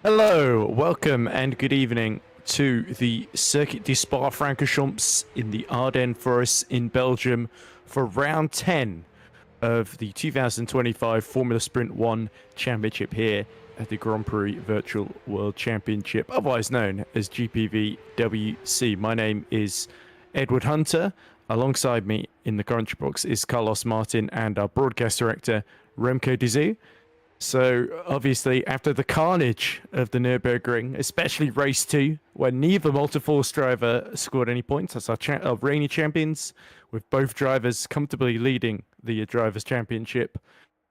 Hello, welcome and good evening to the Circuit des Spa-Francorchamps in the Ardennes Forest in Belgium for round 10 of the 2025 Formula Sprint 1 Championship here at the Grand Prix Virtual World Championship, otherwise known as GPVWC. My name is Edward Hunter. Alongside me in the commentary box is Carlos Martin and our broadcast director, Remco de Zeeuw. So, obviously, after the carnage of the Nürburgring, especially race 2, where neither multi-force driver scored any points, that's our reigning champions, with both drivers comfortably leading the Drivers' Championship,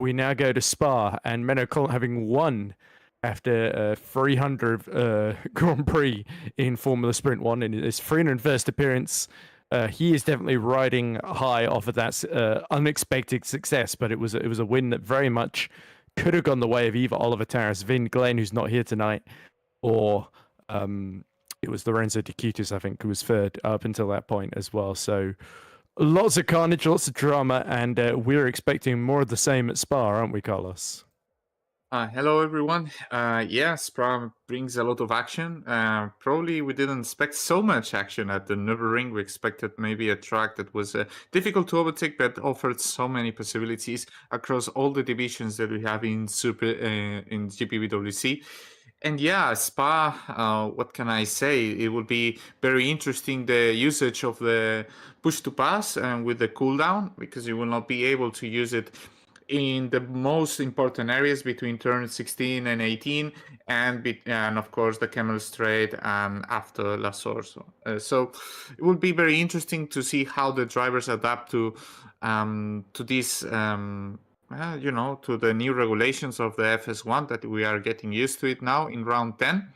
we now go to Spa, and Menno having won after 300 Grand Prix in Formula Sprint 1 in his 301st appearance. He is definitely riding high off of that unexpected success, but it was a win that very much could have gone the way of either Oliver Tarras, Vin Glenn, who's not here tonight, or it was Lorenzo De Cutis, I think, who was third up until that point as well. So lots of carnage, lots of drama, and we're expecting more of the same at Spa, aren't we, Carlos? Hello, everyone. Spa brings a lot of action. Probably we didn't expect so much action at the Nürburgring. We expected maybe a track that was difficult to overtake, but offered so many possibilities across all the divisions that we have in GPVWC. And yeah, Spa, what can I say? It will be very interesting, the usage of the push to pass and with the cooldown, because you will not be able to use it in the most important areas between turn 16 and 18, and of course the Camel Straight and after La Source. So it will be very interesting to see how the drivers adapt to this, to the new regulations of the FS1 that we are getting used to it now in round 10.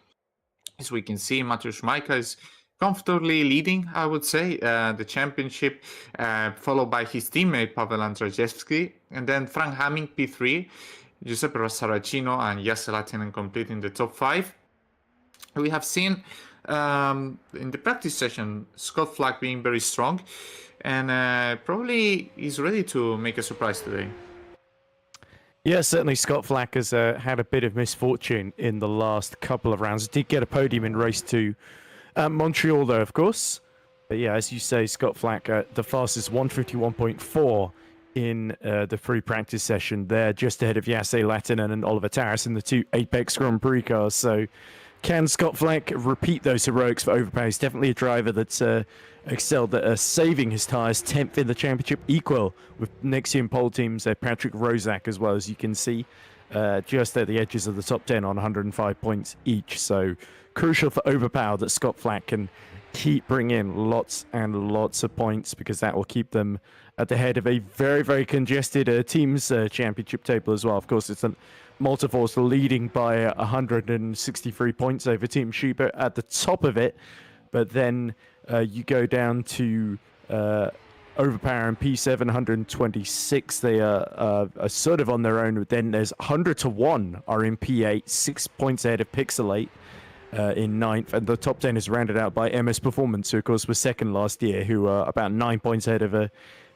As we can see, Mateusz Majka is comfortably leading, I would say, the championship, followed by his teammate Pavel Andrzejewski, and then Frank Hamming P3, Giuseppe Saracino and Jesse Lattinen completing the top 5. We have seen in the practice session Scott Flack being very strong, and probably is ready to make a surprise today. Yeah, certainly Scott Flack has had a bit of misfortune in the last couple of rounds. Did get a podium in race 2. Montreal, though, of course. But yeah, as you say, Scott Flack, the fastest 151.4 in the free practice session there, just ahead of Jesse Lattinen and Oliver Tarras in the 2 Apex Grand Prix cars. So can Scott Flack repeat those heroics for Overpower? He's definitely a driver that's excelled at saving his tyres, 10th in the championship, equal with next year in pole teams, Patrick Rozak as well, as you can see, just at the edges of the top 10 on 105 points each. So crucial for Overpower that Scott Flack can keep bringing in lots and lots of points, because that will keep them at the head of a very, very congested teams championship table as well. Of course, it's a Multiforce leading by 163 points over Team Schubert at the top of it, but then you go down to Overpower and P7, 126. They are sort of on their own. Then there's 100 to 1 are in P8, 6 points ahead of Pixelate in 9th, and the top 10 is rounded out by MS Performance, who of course was second last year, who are about 9 points ahead of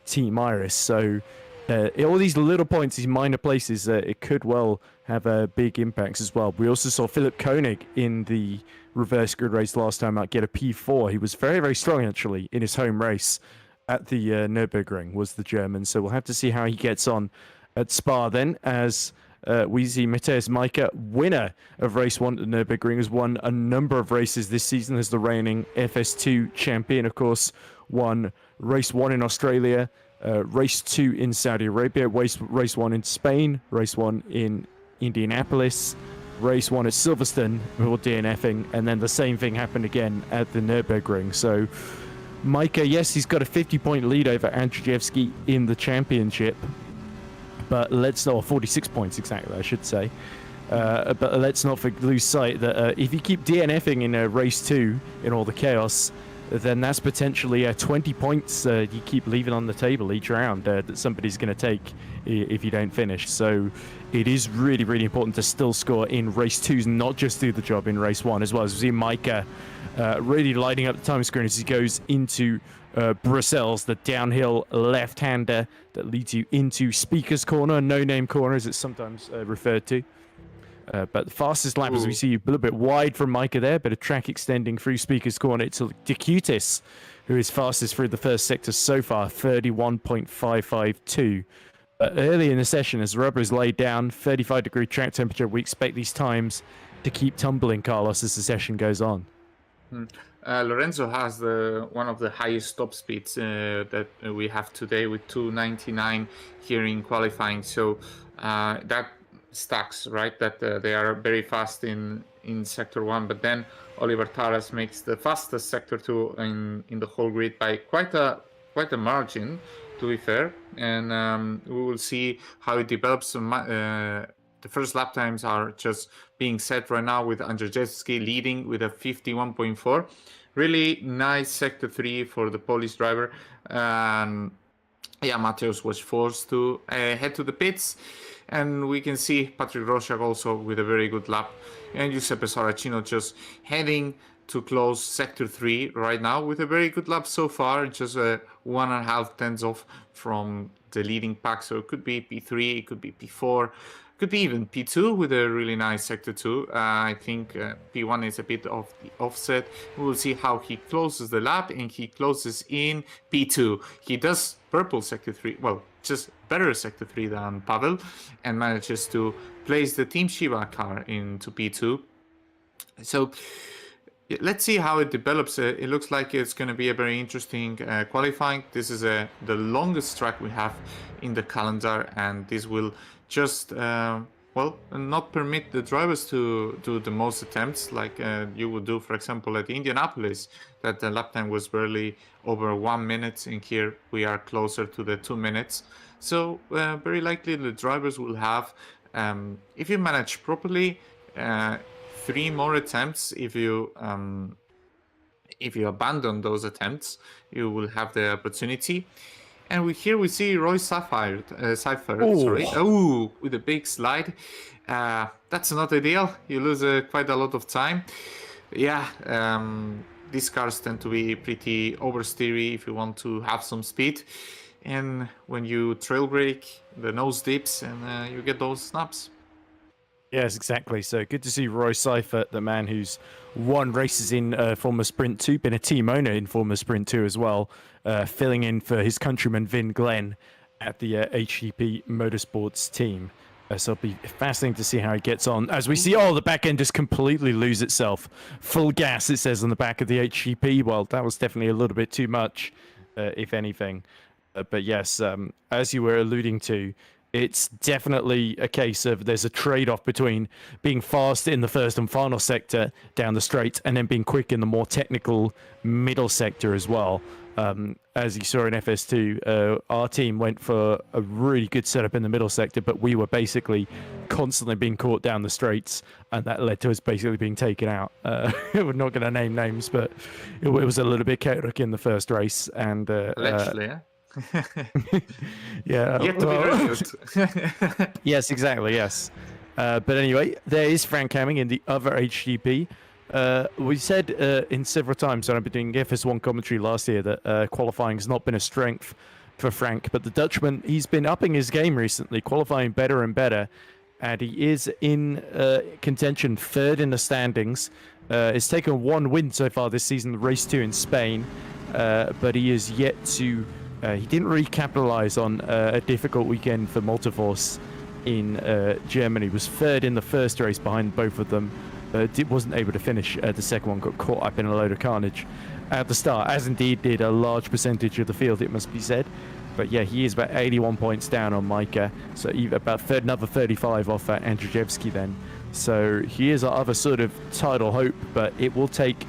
Team Iris. So all these little points, these minor places, it could well have big impacts as well. We also saw Philip Koenig in the reverse grid race last time out get a P4. He was very, very strong actually in his home race at the Nürburgring, was the German. So we'll have to see how he gets on at Spa then, as we see Mateusz Majka, winner of race 1 at the Nürburgring, has won a number of races this season as the reigning FS2 champion. Of course, won race 1 in Australia, race 2 in Saudi Arabia, race 1 in Spain, race 1 in Indianapolis, race 1 at Silverstone before DNFing, and then the same thing happened again at the Nürburgring. So Majka, yes, he's got a 50-point lead over Andrzejewski in the championship, but let's not, 46 points exactly, I should say. But let's not lose sight that if you keep DNFing in race 2 in all the chaos, then that's potentially 20 points you keep leaving on the table each round that somebody's going to take if you don't finish. So it is really, really important to still score in race 2s, not just do the job in race 1 as well. As we see Majka really lighting up the time screen as he goes into Brussels, the downhill left-hander that leads you into Speaker's Corner, no-name corner as it's sometimes referred to. But the fastest lap, as we see, a little bit wide from Micah there, but a track extending through Speaker's Corner to Decutis, who is fastest through the first sector so far, 31.552. Early in the session, as the rubber is laid down, 35-degree track temperature, we expect these times to keep tumbling, Carlos, as the session goes on. Lorenzo has one of the highest top speeds that we have today with 299 here in qualifying. So that stacks, right? That they are very fast in sector 1, but then Oliver Taras makes the fastest sector 2 in the whole grid by quite a margin, to be fair. And we will see how it develops. The first lap times are just being set right now with Andrzejewski leading with a 51.4. Really nice sector 3 for the Polish driver. Yeah, Mateusz was forced to head to the pits. And we can see Patrick Rosiak also with a very good lap. And Giuseppe Saracino just heading to close sector 3 right now with a very good lap so far. Just 1.5 tenths off from the leading pack. So it could be P3, it could be P4. Could be even P2 with a really nice sector 2. I think P1 is a bit of the offset. We will see how he closes the lap, and he closes in P2. He does purple sector 3, well, just better sector 3 than Pavel, and manages to place the Team Shiba car into P2. So let's see how it develops. It looks like it's going to be a very interesting qualifying. This is the longest track we have in the calendar, and this will just not permit the drivers to do the most attempts like you would do, for example, at Indianapolis, that the lap time was barely over 1 minute, and here we are closer to the 2 minutes. So very likely the drivers will have, if you manage properly, 3 more attempts. If you abandon those attempts, you will have the opportunity. And here we see Roy Seifert, with a big slide. That's not ideal. You lose quite a lot of time. Yeah, these cars tend to be pretty oversteery if you want to have some speed. And when you trail brake, the nose dips and you get those snaps. Yes, exactly. So good to see Roy Seifert, the man who's won races in Formula Sprint 2, been a team owner in Formula Sprint 2 as well, filling in for his countryman Vin Glenn at the HGP Motorsports team. So it'll be fascinating to see how he gets on. As we see, the back end just completely lose itself. Full gas, it says on the back of the HGP. Well, that was definitely a little bit too much, if anything. But yes, as you were alluding to, it's definitely a case of there's a trade-off between being fast in the first and final sector down the straight and then being quick in the more technical middle sector as well. As you saw in FS2, our team went for a really good setup in the middle sector, but we were basically constantly being caught down the straights, and that led to us basically being taken out. We're not going to name names, but it was a little bit chaotic in the first race. And allegedly, yeah. Yeah. Yet to be revealed. Yes, exactly. Yes. But anyway, there is Frank Hamming in the other HGP. We said in several times when I've been doing FS1 commentary last year that qualifying has not been a strength for Frank, but the Dutchman, he's been upping his game recently, qualifying better and better, and he is in contention, third in the standings. He's taken 1 win so far this season, race 2 in Spain, but he is yet to. He didn't really capitalize on a difficult weekend for Multiforce in Germany. He was third in the first race behind both of them. Wasn't able to finish the second one, got caught up in a load of carnage at the start, as indeed did a large percentage of the field, it must be said. But yeah, he is about 81 points down on Micah, so about another 35 off Andrzejewski then. So he is our other sort of title hope, but it will take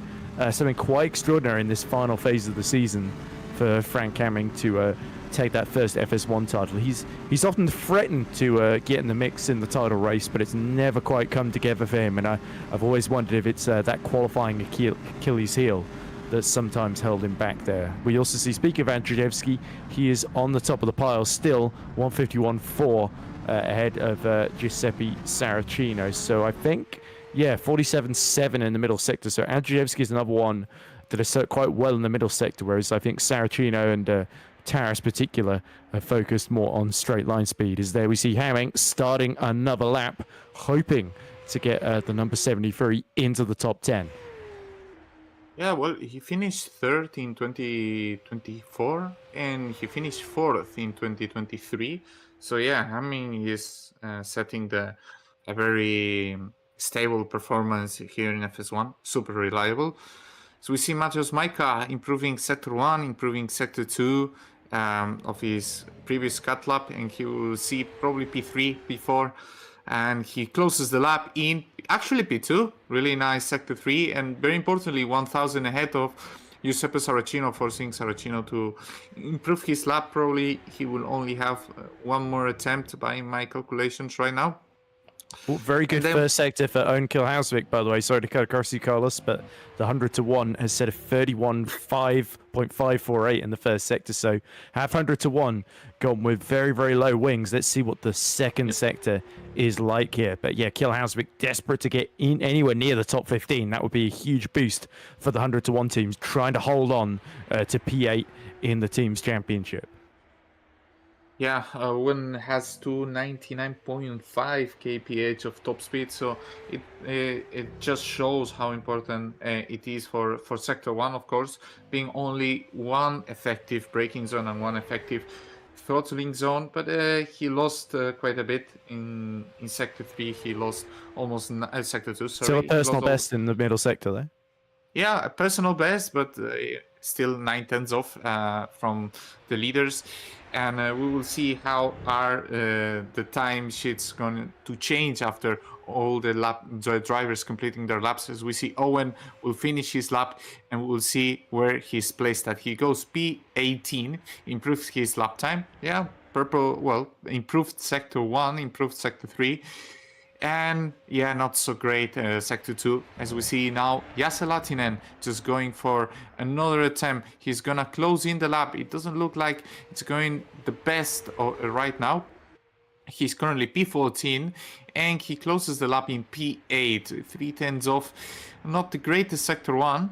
something quite extraordinary in this final phase of the season for Frank Hamming to take that first FS1 title. He's often threatened to get in the mix in the title race, but it's never quite come together for him. And I've always wondered if it's that qualifying Achilles heel that's sometimes held him back there. We also see, speaking of Andrzejewski, he is on the top of the pile still, 151.4 ahead of Giuseppe Saracino. So I think, 47.7 in the middle sector. So Andrzejewski is another one that has quite well in the middle sector, whereas I think Saracino and Taras particular are focused more on straight line speed. As there we see Hamming starting another lap, hoping to get the number 73 into the top 10. Yeah, well, he finished third in 2024 and he finished fourth in 2023. So yeah, I mean, he's setting a very stable performance here in FS1, super reliable. So we see Mateusz Majka improving sector 1, improving sector 2 of his previous cut lap, and he will see probably P3, P4, and he closes the lap in actually P2, really nice sector 3, and very importantly 1000 ahead of Giuseppe Saracino, forcing Saracino to improve his lap. Probably he will only have one more attempt by my calculations right now. Well, very good first sector for Owen Kilhausvik, by the way. Sorry to cut across you, Carlos, but the 100 to 1 has set a 31.548 in the first sector. So have 100 to 1 gone with very, very low wings. Let's see what the second sector is like here. But yeah, Kilhausvik desperate to get in anywhere near the top 15. That would be a huge boost for the 100 to 1 teams, trying to hold on to P8 in the team's championship. Yeah, Owen has 299.5 kph of top speed, so it just shows how important it is for sector 1, of course, being only one effective braking zone and one effective throttling zone. But he lost quite a bit in sector 3. He lost almost sector 2. Sorry, so a personal best in the middle sector there. Yeah, a personal best, but still 9/10 off from the leaders. And we will see how are the time sheets going to change after all the drivers completing their laps. As we see, Owen will finish his lap, and we will see where he's placed at. He goes P18, improves his lap time. Yeah, improved sector 1, improved sector 3. And yeah, not so great sector 2. As we see now, Jase Latinen just going for another attempt. He's gonna close in the lap. It doesn't look like it's going the best right now. He's currently P14 and he closes the lap in P8, 3/10 off. Not the greatest sector 1.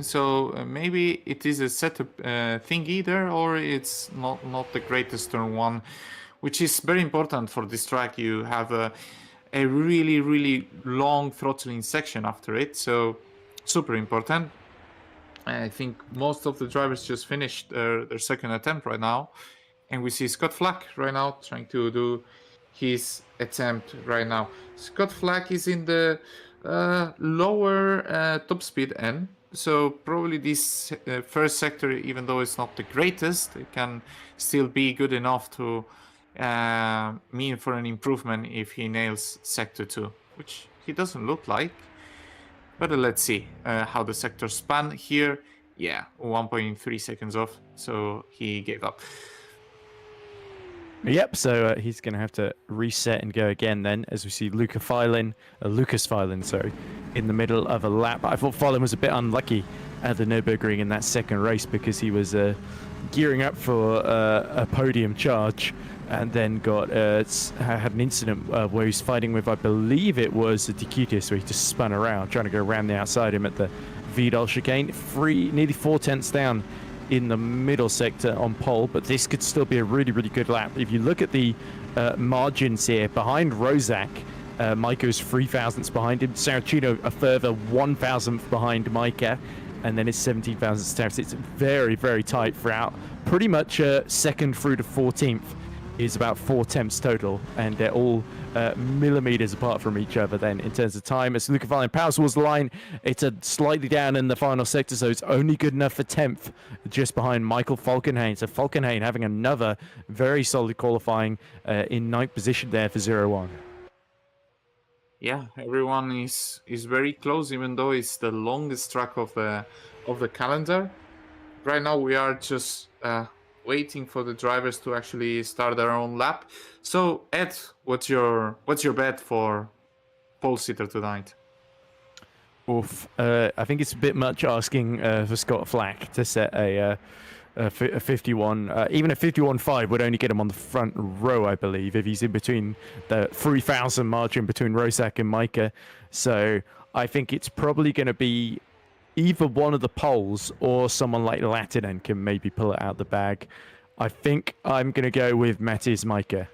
So maybe it is a setup thing either, or it's not the greatest turn 1, which is very important for this track. You have a really, really long throttling section after it, so super important. I think most of the drivers just finished their second attempt right now, and we see Scott Flack right now trying to do his attempt right now. Scott Flack is in the lower top speed end, so probably this first sector, even though it's not the greatest, it can still be good enough to mean for an improvement if he nails sector 2, which he doesn't look like. But let's see how the sector span here. Yeah, 1.3 seconds off, so he gave up. Yep, so he's going to have to reset and go again then, as we see Lucas Filin, in the middle of a lap. I thought Filin was a bit unlucky at the Nürburgring in that second race because he was gearing up for a podium charge, and then had an incident where he's fighting with, I believe it was a Decutis, where he just spun around, trying to go around the outside him at the Vidal chicane. Nearly 4/10 down in the middle sector on pole, but this could still be a really, really good lap. If you look at the margins here, behind Rozak, Majka's 3,000ths behind him, Saracino a further 1,000th behind Majka, and then it's 17,000 steps. It's very, very tight throughout. Pretty much second through to 14th is about 4 temps total, and they're all millimeters apart from each other then in terms of time. As Luca Valen powers towards the line, it's a slightly down in the final sector, so it's only good enough for 10th, just behind Michael Falkenhayn. So Falkenhayn having another very solid qualifying in 9th position there for 0-1. Yeah, everyone is very close, even though it's the longest track of the calendar. Right now we are just waiting for the drivers to actually start their own lap. So Ed, what's your bet for pole sitter tonight? Oof, I think it's a bit much asking for Scott Flack to set a 51. Even a 51.5 would only get him on the front row, I believe, if he's in between the 3,000 margin between Rozak and Majka. So I think it's probably going to be either one of the poles or someone like Latinen can maybe pull it out the bag. I think I'm going to go with Mateusz Majka.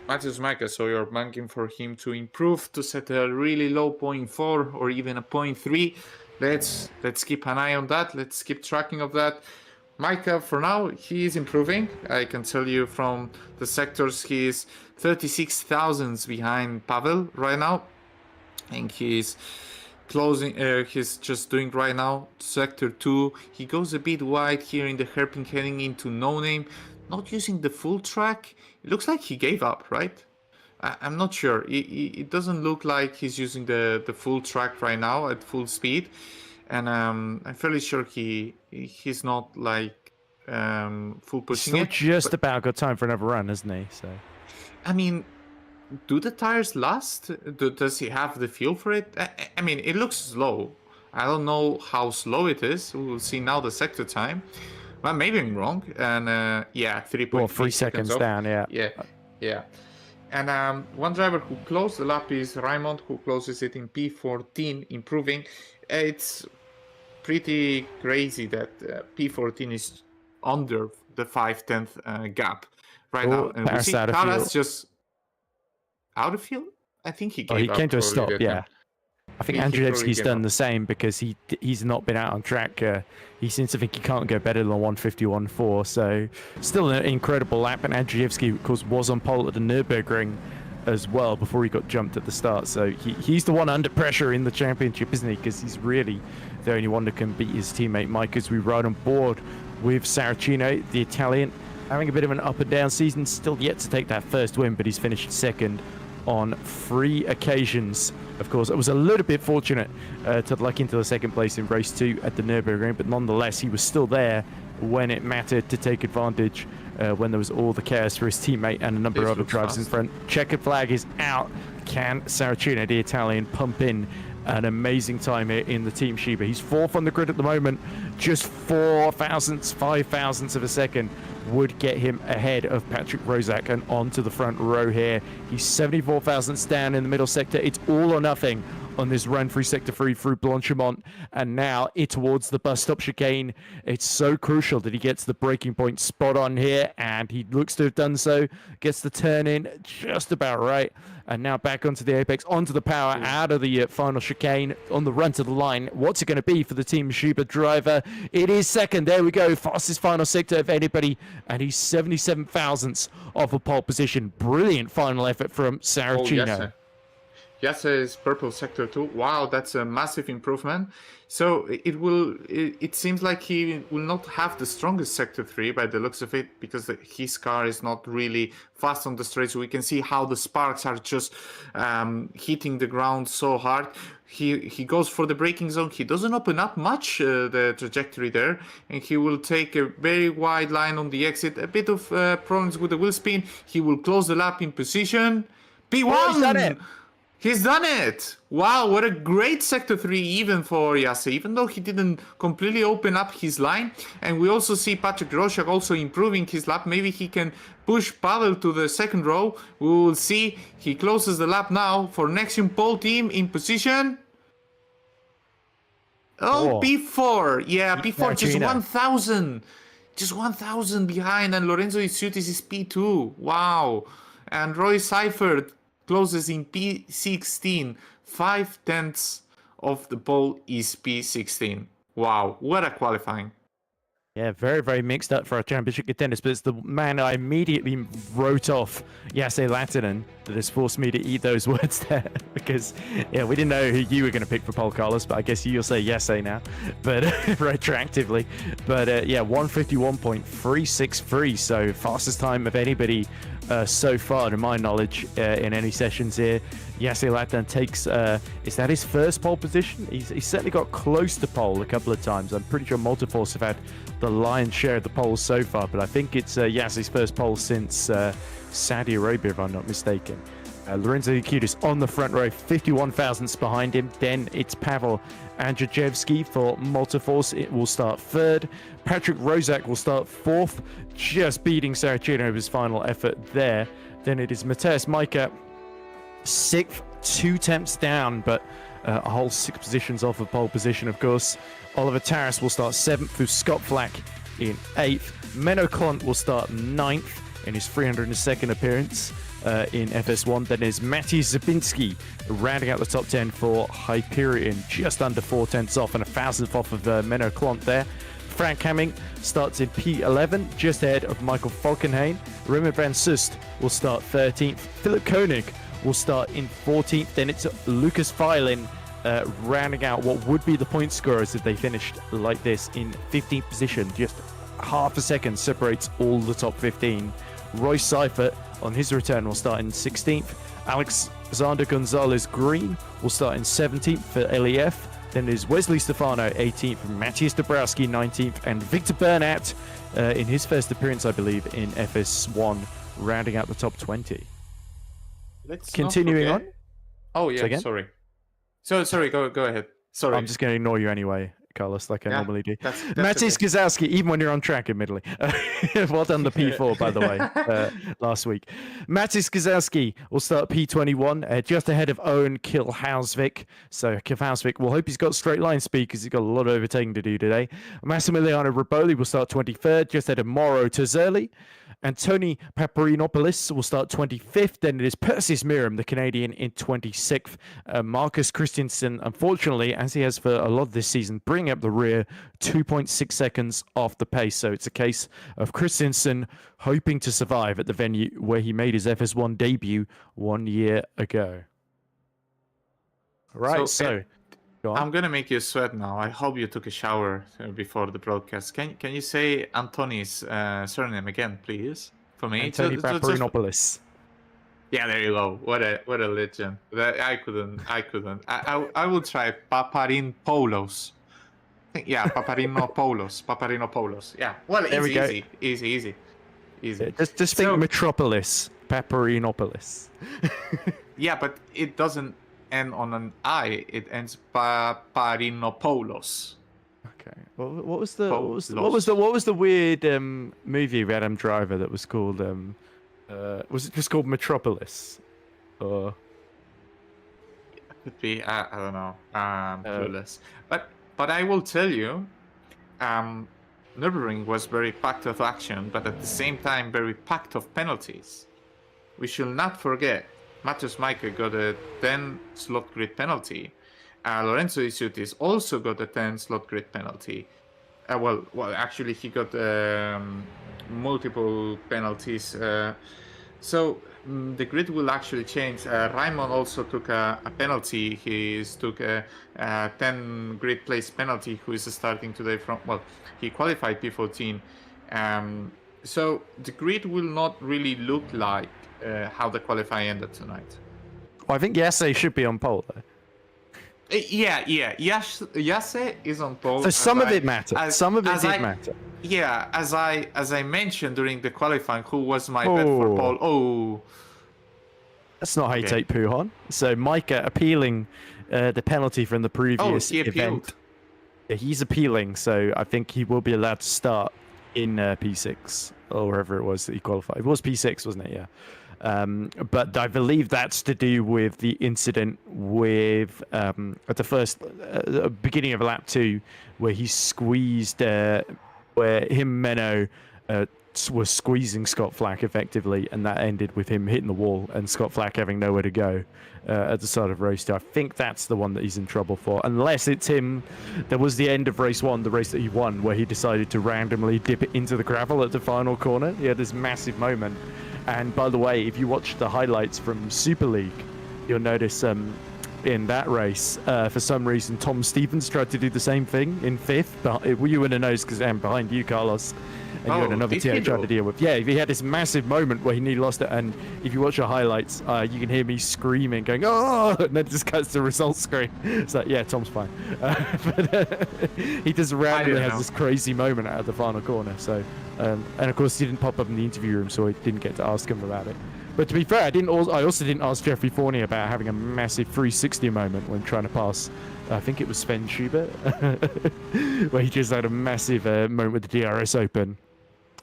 Matheus Micah, so you're banking for him to improve to set a really low 0.4 or even a 0.3. Let's keep an eye on that. Let's keep tracking of that. Micah, for now, he is improving. I can tell you from the sectors, he is 36 thousandths behind Pavel right now. And he's closing, he's just doing right now sector 2. He goes a bit wide here in the hairpin heading into No Name, not using the full track. It looks like he gave up, right? I'm not sure. It doesn't look like he's using the full track right now at full speed. And I'm fairly sure he's not like full pushing Still it. just about got time for another run, isn't he? So, I mean, do the tires last? Does he have the feel for it? I mean, it looks slow. I don't know how slow it is. We'll see now the sector time. Well, maybe I'm wrong. And yeah, 3.3 seconds off. down, yeah. Yeah. And one driver who closed the lap is Raymond, who closes it in P14, improving. It's pretty crazy that P14 is under the 5/10 gap right now. And we see Karas just out of field. I think he gave up. He came to a stop, didn't yeah. I think Andrzejewski's done the same because he's not been out on track. He seems to think he can't go better than 151.4. So still an incredible lap. And Andrzejewski, of course, was on pole at the Nürburgring as well before he got jumped at the start. So he's the one under pressure in the championship, isn't he? Because he's really the only one that can beat his teammate Mike as we ride on board with Saracino, the Italian, having a bit of an up and down season. Still yet to take that first win, but he's finished second on 3 occasions. Of course, it was a little bit fortunate to luck into the second place in race 2 at the Nürburgring, but nonetheless, he was still there when it mattered to take advantage when there was all the chaos for his teammate and a number of other drivers in front. Checkered flag is out. Can Saracino, the Italian, pump in an amazing time here in the Team Shiba? He's 4th on the grid at the moment. Just 4 thousandths, 5 thousandths of a second would get him ahead of Patrick Rozak and onto the front row here. He's 74 thousandths down in the middle sector. It's all or nothing on this run through sector 3 through Blanchimont, and now towards the bus stop chicane. It's so crucial that he gets the braking point spot on here, and he looks to have done so. Gets the turn in just about right, and now back onto the apex, onto the power, out of the final chicane, on the run to the line. What's it going to be for the Team Shiba driver? It is second. There we go. Fastest final sector of anybody, and he's 77 thousandths off a pole position. Brilliant final effort from Saracino. Yes, it's purple sector 2. Wow, that's a massive improvement. So it seems like he will not have the strongest sector 3 by the looks of it, because his car is not really fast on the straight. So we can see how the sparks are just hitting the ground so hard. He goes for the braking zone. He doesn't open up much the trajectory there, and he will take a very wide line on the exit. A bit of problems with the wheel spin. He will close the lap in position. P1! Oh, he's done it! He's done it! Wow, what a great sector 3 even for Yase, even though he didn't completely open up his line. And we also see Patrick Roszak also improving his lap. Maybe he can push Pavel to the second row. We will see. He closes the lap now for Nexium pole team in position. Oh, P4. Yeah, P4, just 1,000. Just 1,000 behind, and Lorenzo Isutis is P2. Wow. And Roy Seifert closes in P16. 5/10 of the pole is P16. Wow, what a qualifying. Yeah, very, very mixed up for our championship contenders, but it's the man I immediately wrote off, Jase Lattinen, that has forced me to eat those words there, because, yeah, we didn't know who you were going to pick for pole, Carlos, but I guess you'll say Jase now, but retroactively. But, yeah, 151.363, so fastest time of anybody so far, to my knowledge, in any sessions here. Jase Lattinen takes, is that his first pole position? He's certainly got close to pole a couple of times. I'm pretty sure Multiforce have had the lion's share of the poles so far, but I think it's Jase's first pole since Saudi Arabia, if I'm not mistaken. Lorenzo Ikutis on the front row, 51 thousandths behind him. Then it's Pavel Andrzejewski for Multiforce. It will start third. Patrick Roszak will start fourth, just beating Saracino with his final effort there. Then it is Matheus Micah, sixth, 2 attempts down, but a whole 6 positions off of pole position, of course. Oliver Taras will start 7th, with Scott Flack in 8th. Menno Klont will start 9th. in his 302nd appearance in FS1. Then there's Matej Zabinski rounding out the top 10 for Hyperion, just under 4/10 off and a thousandth off of Menno Klont there. Frank Hamming starts in P11, just ahead of Michael Falkenhayn. Raymond van Sust will start 13th. Philip Koenig will start in 14th. Then it's Lucas Feilin rounding out what would be the point scorers if they finished like this in 15th position. Just half a second separates all the top 15. Royce Seifert on his return will start in 16th. Alexander Gonzalez Green will start in 17th for LEF. Then there's Wesley Stefano 18th, Matthias Dabrowski 19th, and Victor Bernat in his first appearance, I believe, in FS1, rounding out the top 20. Continuing on. Oh yeah, sorry. Sorry, go ahead. Sorry. I'm just going to ignore you anyway, Carlos, like I normally do. That's Matis okay. Gazowski, even when you're on track, admittedly. Well done, the P4, by the way, last week. Matis Gazowski will start P21, just ahead of Owen Kilhausvik. So Kilhausvik, we'll hope he's got straight line speed because he's got a lot of overtaking to do today. Massimiliano Raboli will start 23rd, just ahead of Mauro Terzerli. And Tony Paparinopoulos will start 25th. Then it is Perseus Miram, the Canadian, in 26th. Marcus Christensen, unfortunately, as he has for a lot of this season, bringing up the rear 2.6 seconds off the pace. So it's a case of Christensen hoping to survive at the venue where he made his FS1 debut 1 year ago. Right, so I'm gonna make you sweat now. I hope you took a shower before the broadcast. Can you say Antoni's surname again, please, for me? Antoni Paparinopoulos. Yeah, there you go. What a legend. I couldn't. I will try Paparinopoulos. Yeah, Paparinopoulos. Yeah. Well, easy. Just think Metropolis, Paparinopoulos. Yeah, but it doesn't end on an I. It ends Paparinopoulos. Okay. Well, what was the weird movie of Adam Driver that was called was it just called Metropolis? Or it could be I don't know. Clueless. But I will tell you, Nürburgring was very packed of action, but at the same time very packed of penalties. We should not forget. Matheus Maika got a 10-slot grid penalty. Lorenzo Di Sutis also got a 10-slot grid penalty. Well, actually, he got multiple penalties. So the grid will actually change. Raimond also took a penalty. He took a 10 grid place penalty, who is starting today from, he qualified P14. So the grid will not really look like how the qualifying ended tonight. Well, I think Yasse should be on pole though. Yeah. Yasse is on pole. So some of it mattered. Some of it did matter. Yeah, as I mentioned during the qualifying, who was my bet for pole? Oh, that's not how you take Pujon. So Micah appealing the penalty from the previous he event. appealed. Yeah, he's appealing, so I think he will be allowed to start in P6 or wherever it was that he qualified. It was P6, wasn't it? Yeah. But I believe that's to do with the incident with at the first beginning of lap 2, where he squeezed, where Menno was squeezing Scott Flack effectively, and that ended with him hitting the wall and Scott Flack having nowhere to go at the start of race 2. I think that's the one that he's in trouble for, unless it's him. There was the end of race 1, the race that he won, where he decided to randomly dip it into the gravel at the final corner. He had this massive moment. And by the way, if you watch the highlights from Super League, you'll notice in that race, for some reason, Tom Stevens tried to do the same thing in 5th. But you would have noticed because I'm behind you, Carlos. And you had another team he tried to deal with. Yeah, he had this massive moment where he nearly lost it. And if you watch the highlights, you can hear me screaming, going, "Oh!" And then it just cuts the results screen. It's like, yeah, Tom's fine. But he just randomly has this crazy moment out of the final corner. So, and of course, he didn't pop up in the interview room, so I didn't get to ask him about it. But to be fair, I also didn't ask Jeffrey Forney about having a massive 360 moment when trying to pass. I think it was Sven Schubert, where he just had a massive moment with the DRS open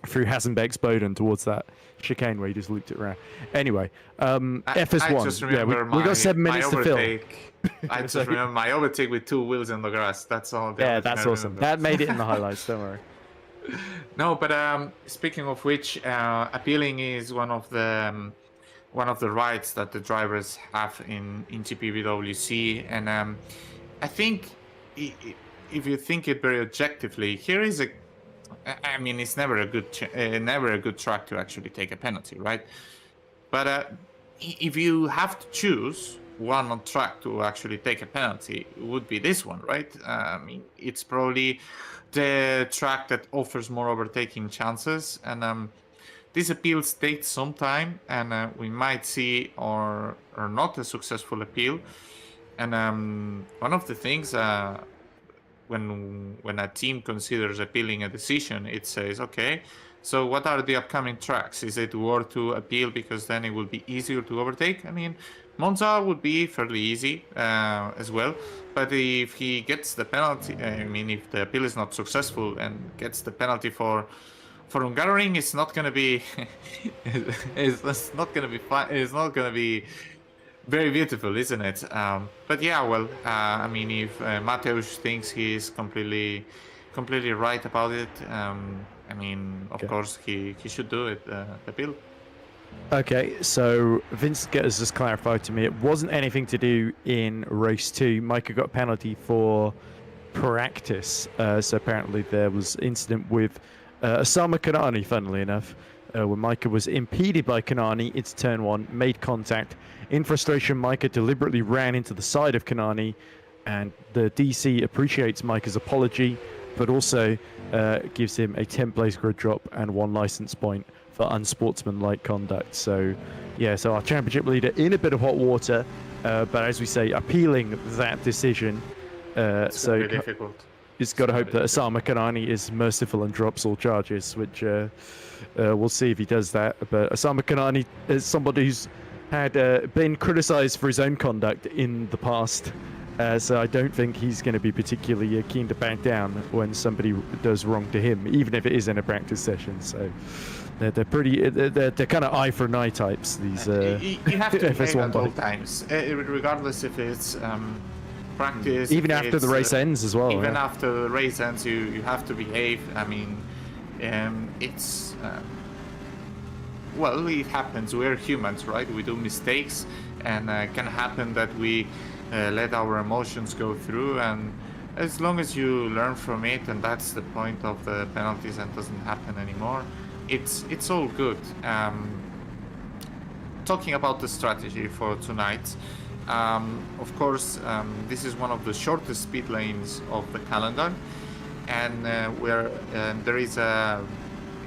through Hasenbeck's Boden towards that chicane where he just looped it around. Anyway, FS1. We got 7 minutes to fill. I just remember my overtake with 2 wheels in the grass. That's all. Yeah, that's awesome. That made it in the highlights. Don't worry. No, but speaking of which, appealing is one of the rights that the drivers have in GPVWC, and I think if you think it very objectively, here is a. I mean, it's never a never a good track to actually take a penalty, right? But if you have to choose one on track to actually take a penalty, it would be this one, right? I mean, it's probably the track that offers more overtaking chances, and these appeals take some time, and we might see or not a successful appeal. And one of the things when a team considers appealing a decision, it says, okay, so what are the upcoming tracks? Is it worth to appeal because then it will be easier to overtake? I mean, Monza would be fairly easy as well, but if he gets the penalty, I mean, if the appeal is not successful and gets the penalty for Hungaroring, it's not gonna be it's not gonna be fun. It's not gonna be very beautiful, isn't it? But yeah, well, I mean, if Mateusz thinks he's completely right about it, I mean, of course, he should do it, the bill. Okay, so Vince has just clarified to me it wasn't anything to do in race 2. Micah got a penalty for practice, so apparently there was incident with Osama Kanani, funnily enough, when Micah was impeded by Kanani into turn 1, made contact. In frustration, Micah deliberately ran into the side of Kanani, and the DC appreciates Micah's apology, but also gives him a 10-place grid drop and 1 license point for unsportsmanlike conduct. So, yeah, so our championship leader in a bit of hot water, but as we say, appealing that decision. It's very difficult. He's got to hope that Osama Kanani is merciful and drops all charges, which we'll see if he does that. But Osama Kanani is somebody who's had been criticised for his own conduct in the past, so I don't think he's going to be particularly keen to back down when somebody does wrong to him, even if it is in a practice session. So they're pretty, they're kind of eye for an eye types. These you have to behave FS1 at all times, regardless if it's practice. Even after the race ends as well. Even after the race ends, you have to behave. I mean, it's well, it happens. We're humans, right? We do mistakes, and it can happen that we let our emotions go through. And as long as you learn from it, and that's the point of the penalties, and doesn't happen anymore, it's all good. Talking about the strategy for tonight. Of course, this is one of the shortest speed lanes of the calendar, and where there is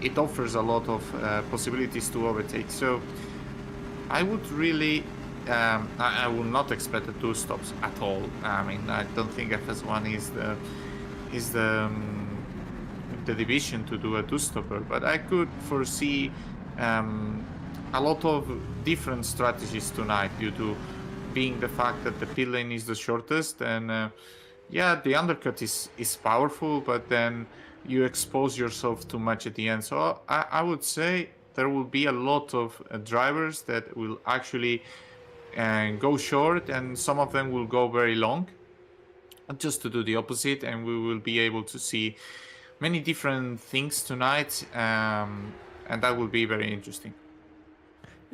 it offers a lot of possibilities to overtake. So I would really, I will not expect the 2 stops at all. I mean, I don't think FS1 is the division to do a 2-stopper, but I could foresee a lot of different strategies tonight due to being the fact that the pit lane is the shortest, and yeah, the undercut is powerful, but then you expose yourself too much at the end. So I would say there will be a lot of drivers that will actually go short, and some of them will go very long, just to do the opposite, and we will be able to see many different things tonight, and that will be very interesting.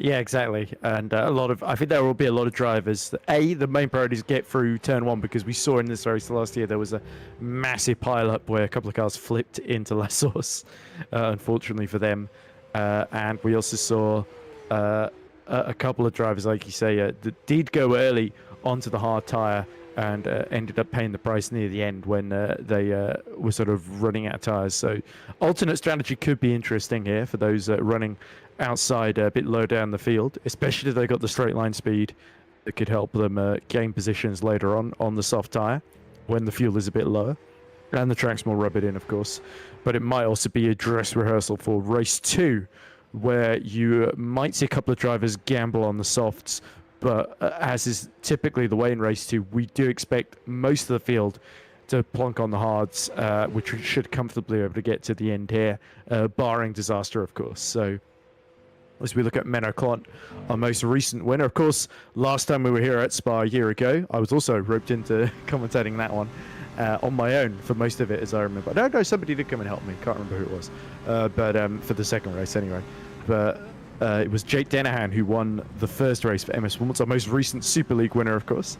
Yeah, exactly. And I think there will be a lot of drivers. The main priority is get through turn 1, because we saw in this race last year there was a massive pile-up where a couple of cars flipped into La Source, unfortunately for them. And we also saw a couple of drivers, like you say, that did go early onto the hard tyre and ended up paying the price near the end when they were sort of running out of tyres. So alternate strategy could be interesting here for those running outside a bit low down the field, especially if they got the straight line speed that could help them gain positions later on the soft tyre when the fuel is a bit lower and the track's more rubbed in, of course. But it might also be a dress rehearsal for race 2, where you might see a couple of drivers gamble on the softs, but as is typically the way in race 2, we do expect most of the field to plonk on the hards, which we should comfortably be able to get to the end here, barring disaster, of course. So as we look at Menno Klont, our most recent winner. Of course, last time we were here at Spa a year ago, I was also roped into commentating that one. on my own for most of it, as I remember. No, somebody did come and help me. Can't remember who it was, but for the second race anyway. But it was Jake Dennehan who won the first race for MS Performance, our most recent Super League winner, of course.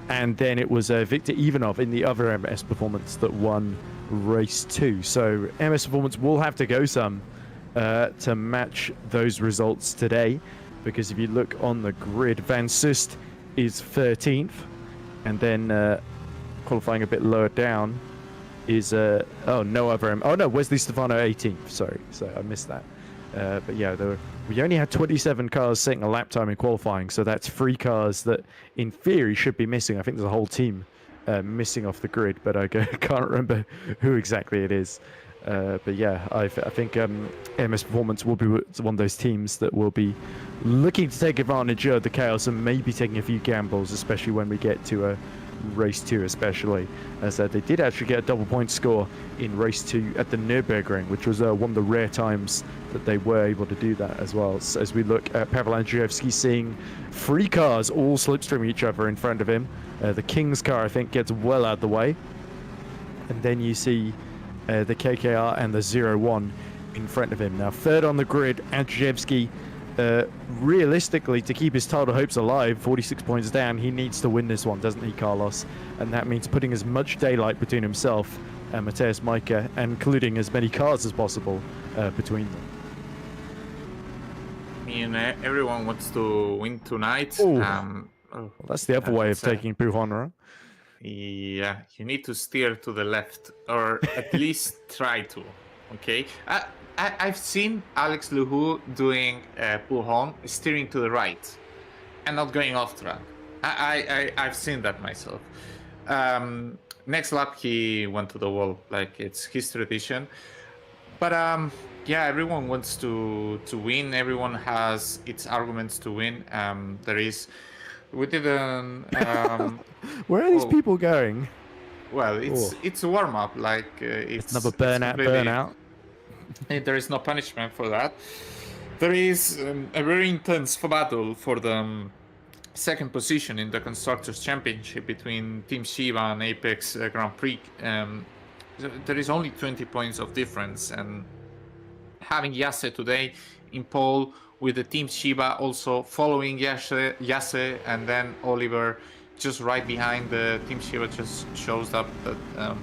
And then it was Victor Ivanov in the other MS Performance that won race 2. So MS Performance will have to go some to match those results today, because if you look on the grid, Van Sust is 13th, and then qualifying a bit lower down is Wesley Stefano 18th. Sorry, so I missed that. But yeah, we only had 27 cars setting a lap time in qualifying, so that's 3 cars that in theory should be missing. I think there's a whole team missing off the grid, but I can't remember who exactly it is. But yeah, I think MS Performance will be one of those teams that will be looking to take advantage of the chaos and maybe taking a few gambles, especially when we get to race 2 especially, as they did actually get a double point score in race 2 at the Nürburgring, which was one of the rare times that they were able to do that as well. So as we look at Pavel Andrzejewski seeing 3 cars all slipstream each other in front of him, the King's car I think gets well out of the way, and then you see the KKR and the 0-1 in front of him. Now third on the grid, Andrzejewski, realistically, to keep his title hopes alive, 46 points down, he needs to win this one, doesn't he, Carlos? And that means putting as much daylight between himself and Mateusz Majka, and including as many cars as possible between them. I mean, everyone wants to win tonight. Well, that's the other way of taking Puhonra. Yeah, you need to steer to the left, or at least try to. Okay, I've seen Alex Luhu doing Pujon steering to the right and not going off track. I've seen that myself. Next lap he went to the wall, like it's his tradition. But yeah, everyone wants to win. Everyone has its arguments to win. We didn't. Where are these people going? Well, it's a warm up. Like it's another burnout. There is no punishment for that. There is a very intense battle for the second position in the Constructors' Championship between Team Shiba and Apex Grand Prix. There is only 20 points of difference, and having Yase today in pole with the Team Shiba also following Yase, and then Oliver just right behind the Team Shiba just shows up that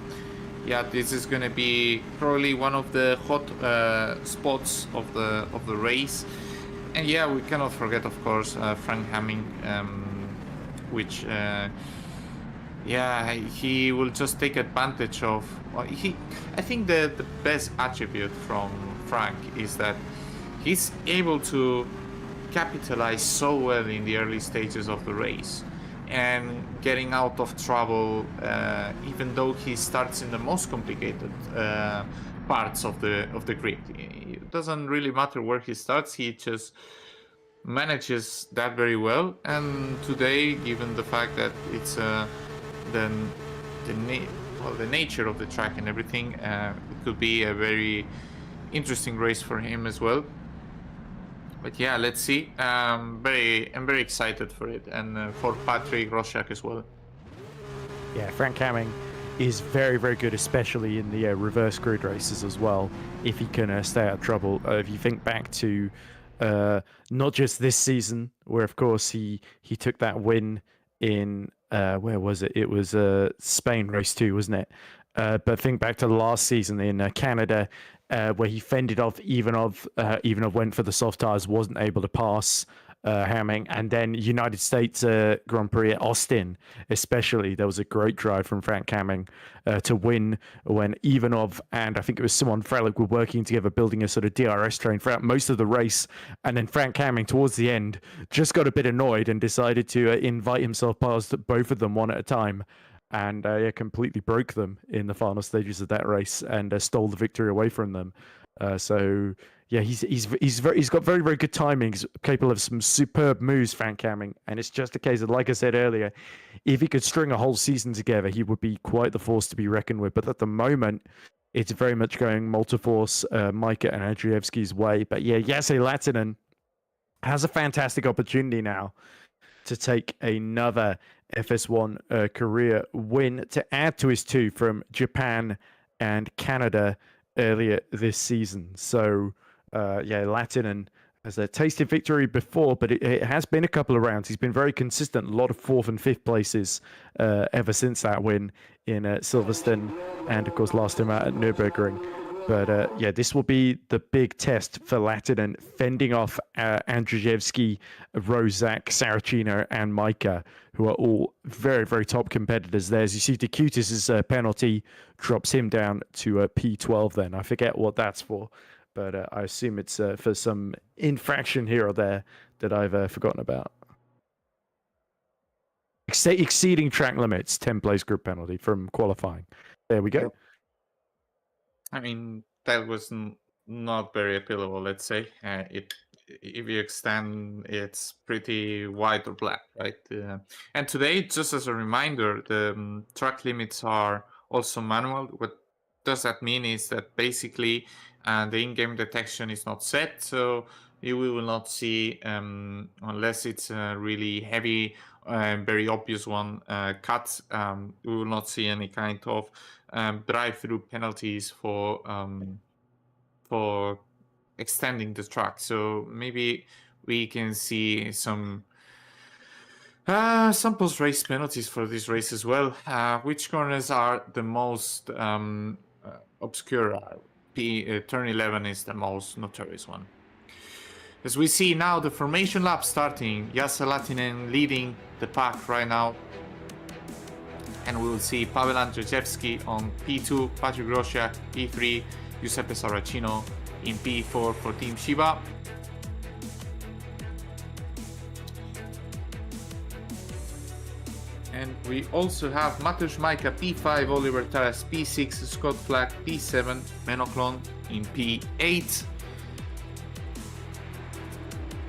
yeah, this is gonna be probably one of the hot spots of the race. And yeah, we cannot forget, of course, Frank Hamming, which yeah, he will just take advantage of. I think the best attribute from Frank is that he's able to capitalize so well in the early stages of the race and getting out of trouble, even though he starts in the most complicated parts of the grid. It doesn't really matter where he starts, he just manages that very well. And today, given the fact that it's the nature of the track and everything, it could be a very interesting race for him as well. But yeah, let's see. I'm very excited for it, and for Patrick Rosiak as well. Yeah, Frank Hamming is very, very good, especially in the reverse grid races as well, if he can stay out of trouble. If you think back to not just this season, where of course he took that win in where was it? It was Spain race 2, wasn't it? But think back to the last season in Canada, where he fended off Ivanov. Ivanov went for the soft tires, wasn't able to pass Hamming. And then United States Grand Prix at Austin, especially, there was a great drive from Frank Hamming to win when Ivanov and I think it was Simon Frelick were working together, building a sort of DRS train throughout most of the race. And then Frank Hamming, towards the end, just got a bit annoyed and decided to invite himself past both of them one at a time. And yeah, completely broke them in the final stages of that race and stole the victory away from them. So yeah, he's got very, very good timing. He's capable of some superb moves, Frank Hamming. And it's just a case of, like I said earlier, if he could string a whole season together, he would be quite the force to be reckoned with. But at the moment, it's very much going multi-force Majka and Andrzejewski's way. But yeah, Jesse Latinen has a fantastic opportunity now to take another FS1 career win to add to his 2 from Japan and Canada earlier this season. So, Latinen has a tasted victory before, but it has been a couple of rounds. He's been very consistent, a lot of 4th and 5th places ever since that win in Silverstone, and of course last time out at Nürburgring. But this will be the big test for Latinen, fending off Andrzejewski, Rozak, Saracino, and Micah, who are all very, very top competitors there. As you see, Decutis' penalty drops him down to P12 then. I forget what that's for, but I assume it's for some infraction here or there that I've forgotten about. Exceeding track limits, 10 place group penalty from qualifying. There we go. I mean, that was not very appealable, let's say. If you extend, it's pretty white or black, right? And today, just as a reminder, the track limits are also manual. What does that mean is that basically the in-game detection is not set, so you will not see, unless it's a really heavy, very obvious one, cut, we will not see any kind of drive-through penalties for extending the track. So maybe we can see some post-race penalties for this race as well. Which corners are the most obscure? Turn 11 is the most notorious one. As we see now, the formation lap starting. Jesse Latinen leading the pack right now. And we will see Pavel Andrzejewski on P2, Patrick Rosiak P3, Giuseppe Saracino in P4 for Team Shiba. And we also have Mateusz Majka P5, Oliver Taras P6, Scott Flack P7, Menoclon in P8.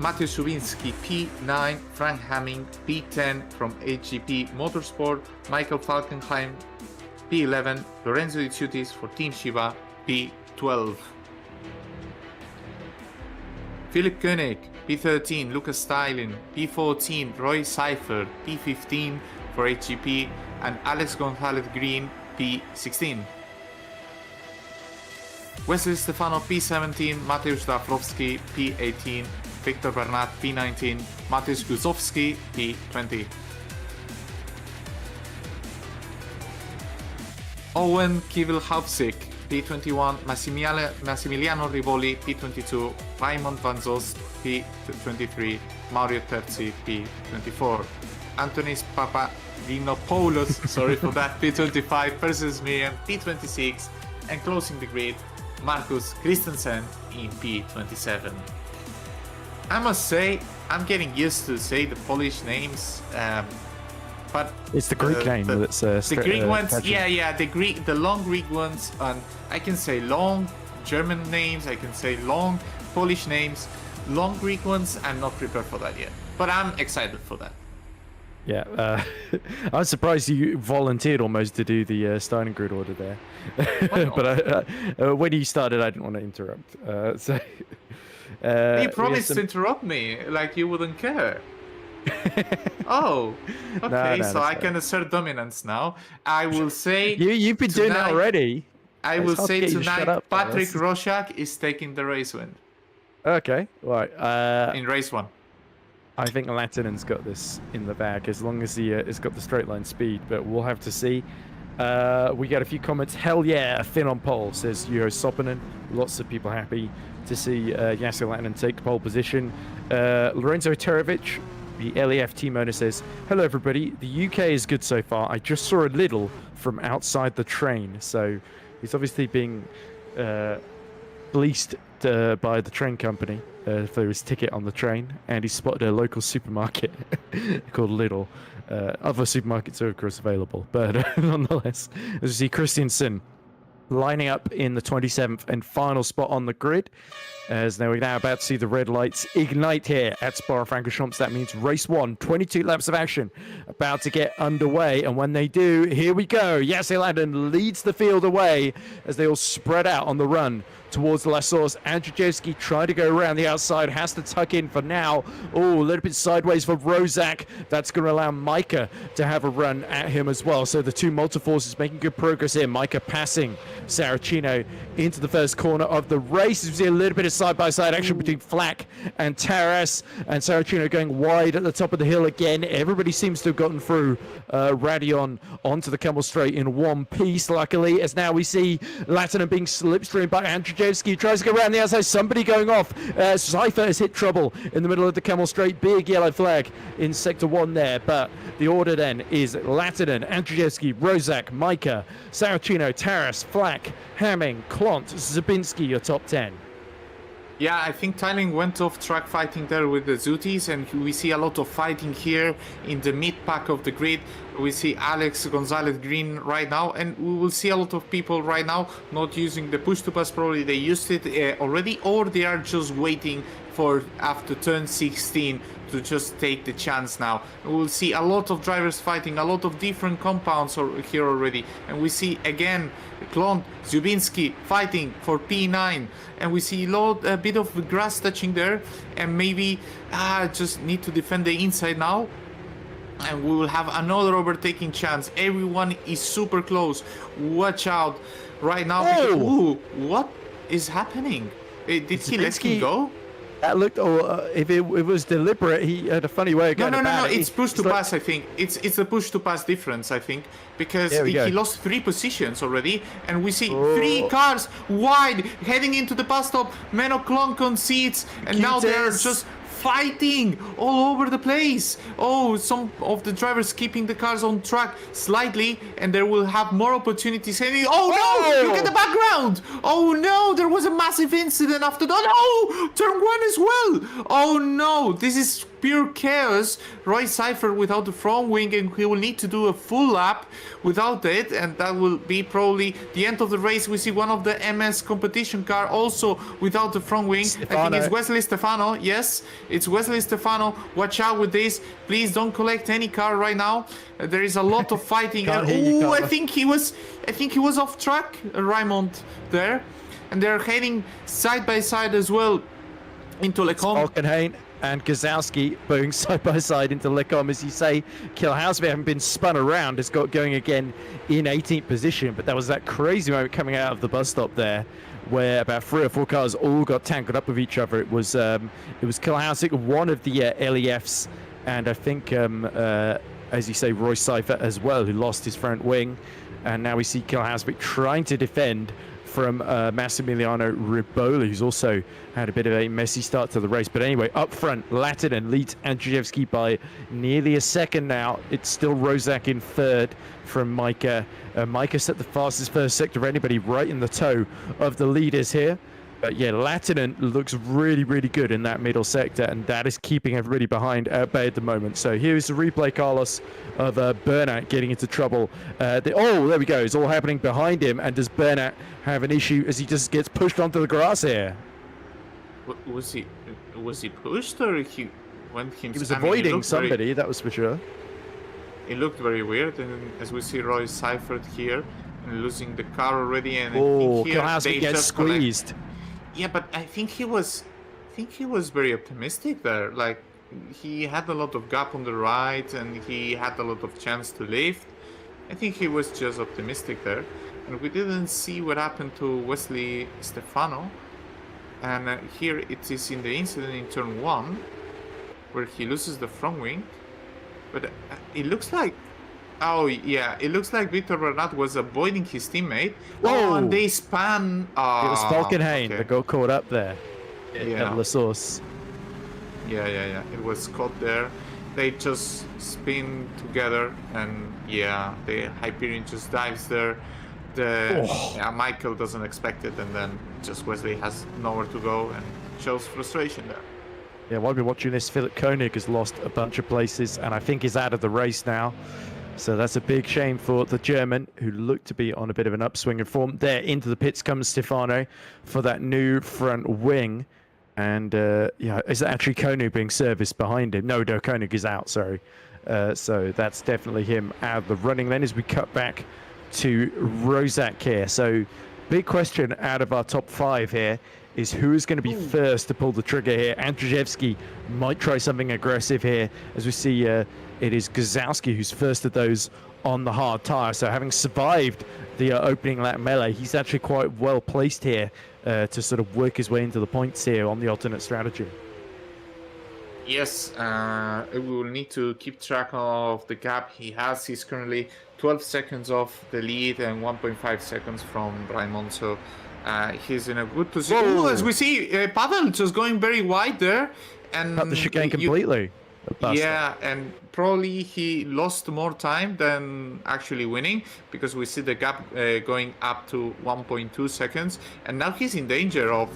Matthew Subinski P9, Frank Hamming P10 from HGP Motorsport, Michael Falkenheim P11, Lorenzo Di Ciutis for Team Shiba P12. Philip Koenig P13, Lucas Stylin P14, Roy Seifert P15 for HGP, and Alex Gonzalez Green P16. Wesley Stefano P17, Mateusz Dafrowski P18, Victor Bernat P19, Mateusz Guzowski P20. Owen Kivelhaupsik P21, Massimiliano Rivoli P22, Raymond Van Zost P23, Mario Terzi P24, Antonis Papadinopoulos, sorry for that, P25, Perseus Miriam P26, and closing the grid, Marcus Christensen in P27. I must say, I'm getting used to say the Polish names, but it's the Greek name that's the Greek ones. The long Greek ones. And I can say long German names. I can say long Polish names. Long Greek ones, I'm not prepared for that yet, but I'm excited for that. Yeah, I was surprised you volunteered almost to do the starting grid order there. But when you started, I didn't want to interrupt. You promised to interrupt me, like you wouldn't care. Oh, okay, no, so I can assert dominance now. I will say... You've been doing that already. I will say tonight, Patrick Rosiak is taking the race win. Okay, right. In race 1. I think Latinen's got this in the bag as long as he has got the straight line speed, but we'll have to see. We got a few comments. Hell yeah, Finn on pole, says Juho Soppinen. Lots of people happy to see Jesse Latinen take pole position. Lorenzo Terovic, the LEF team owner, says, hello everybody, the UK is good so far. I just saw a little from outside the train. So he's obviously being fleeced by the train company for his ticket on the train, and he spotted a local supermarket called Lidl. Other supermarkets are of course available, but nonetheless, as you see, Christiansen lining up in the 27th and final spot on the grid. As we're now about to see the red lights ignite here at Spa-Francorchamps. That means race 1, 22 laps of action about to get underway. And when they do, here we go. Jesse Latinen leads the field away as they all spread out on the run towards Lassos. Andrzejewski trying to go around the outside, has to tuck in for now. Oh, a little bit sideways for Rozak. That's going to allow Micah to have a run at him as well. So the two multi-forces making good progress here. Micah passing Saracino into the first corner of the race. You see a little bit of side-by-side action between Flack and Taras, and Saracino going wide at the top of the hill again. Everybody seems to have gotten through Radion onto the Camel Straight in one piece, luckily, as now we see Latinum being slipstreamed by Andrzejewski. Tries to go around the outside, somebody going off. Cypher has hit trouble in the middle of the Camel Straight. Big yellow flag in Sector 1 there, but the order then is Latinum, Andrzejewski, Rozak, Micah, Saracino, Taras, Flack, Hamming, Klont, Zabinski, your top 10. Yeah, I think Thailand went off track fighting there with the Zooties, and we see a lot of fighting here in the mid pack of the grid. We see Alex Gonzalez Green right now, and we will see a lot of people right now not using the push to pass. Probably they used it already, or they are just waiting for after turn 16 to just take the chance now. We'll see a lot of drivers fighting, a lot of different compounds here already, and we see again Klont, Zubinski fighting for P9, and we see a bit of grass touching there, and maybe just need to defend the inside now, and we will have another overtaking chance. Everyone is super close. Watch out right now. Oh! Ooh, what is happening? Did he let him go? That looked, if it was deliberate, he had a funny way of going No, it's push to pass, I think. It's the push to pass difference, I think, because he lost 3 positions already, and we see 3 cars wide heading into the pass stop. Menno Klon concedes, and now they're just fighting all over the place. Oh, some of the drivers keeping the cars on track slightly, and they will have more opportunities. Oh no! Look at the background! Oh no! There was a massive incident after that. Oh, turn 1 as well. Oh no! This is pure chaos. Roy Cypher without the front wing, and he will need to do a full lap without it, and that will be probably the end of the race. We see one of the MS competition car also without the front wing. Stefano. I think it's Wesley Stefano. Yes, it's Wesley Stefano. Watch out with this. Please don't collect any car right now. There is a lot of fighting. Oh, I think he was off track, Raymond there, and they're heading side by side as well into Lecombe. Falkenhayn and Gazowski going side by side into Lecombe. As you say, Kilhousby, having been spun around, has got going again in 18th position, but that was that crazy moment coming out of the bus stop there, where about 3 or 4 cars all got tangled up with each other. It was Kilhousby, one of the LEFs, and I think, as you say, Roy Cypher as well, who lost his front wing. And now we see Kilhousby trying to defend from Massimiliano Ribola, who's also had a bit of a messy start to the race. But anyway, up front, Latinum leads Andrzejewski by nearly a second now. It's still Rozak in third from Micah. Micah set the fastest first sector of anybody, right in the toe of the leaders here. But yeah, Latinum looks really, really good in that middle sector, and that is keeping everybody behind at bay at the moment. So here's the replay, Carlos, of Bernat getting into trouble. There we go. It's all happening behind him. And does Bernat have an issue as he just gets pushed onto the grass here? Was he pushed, or he went himself? He was avoiding somebody, that was for sure. It looked very weird, and as we see Roy Cypher here and losing the car already, and Oh, I think here Kilhousby gets squeezed. Yeah, but I think he was very optimistic there. Like, he had a lot of gap on the right, and he had a lot of chance to lift. I think he was just optimistic there, and we didn't see what happened to Wesley Stefano. And here it is in the incident in turn 1, where he loses the front wing. But it looks like, it looks like Victor Bernat was avoiding his teammate. Whoa. Oh, and they span. It was Falkenhayn that got caught up there. Yeah. At La Source. Yeah. It was caught there. They just spin together, and the Hyperion just dives there. Michael doesn't expect it, and then just Wesley has nowhere to go and shows frustration there. Yeah, while we're watching this, Philip Koenig has lost a bunch of places, and I think is out of the race now. So that's a big shame for the German, who looked to be on a bit of an upswing in form. There, into the pits comes Stefano for that new front wing. And, is that actually Koenig being serviced behind him? No, Koenig is out, sorry. So that's definitely him out of the running then as we cut back to Rozak here. So big question out of our top 5 here is who is going to be first to pull the trigger here. Andrzejewski might try something aggressive here. As we see, it is Gazowski who's first of those on the hard tire. So having survived the opening lap melee, he's actually quite well placed here to sort of work his way into the points here on the alternate strategy. Yes, we will need to keep track of the gap he has. He's currently 12 seconds off the lead and 1.5 seconds from Raimond. So he's in a good position. Ooh, as we see, Pavel just going very wide there. And cut the chicane completely. Yeah, and probably he lost more time than actually winning, because we see the gap going up to 1.2 seconds, and now he's in danger of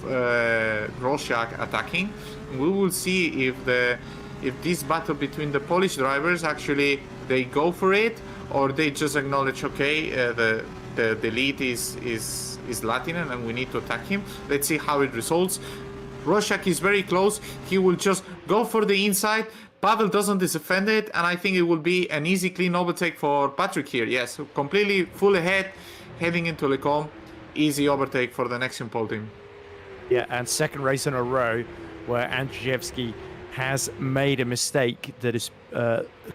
Rosiak attacking. We will see if this battle between the Polish drivers actually they go for it, or they just acknowledge, okay, the lead is Latinen and we need to attack him. Let's see how it results. Rosiak is very close. He will just go for the inside. Pavel doesn't defend it, and I think it will be an easy clean overtake for Patrick here. Yes, completely full ahead, heading into Lecombe. Easy overtake for the next pole team. Yeah, and second race in a row where Andrzejewski has made a mistake that has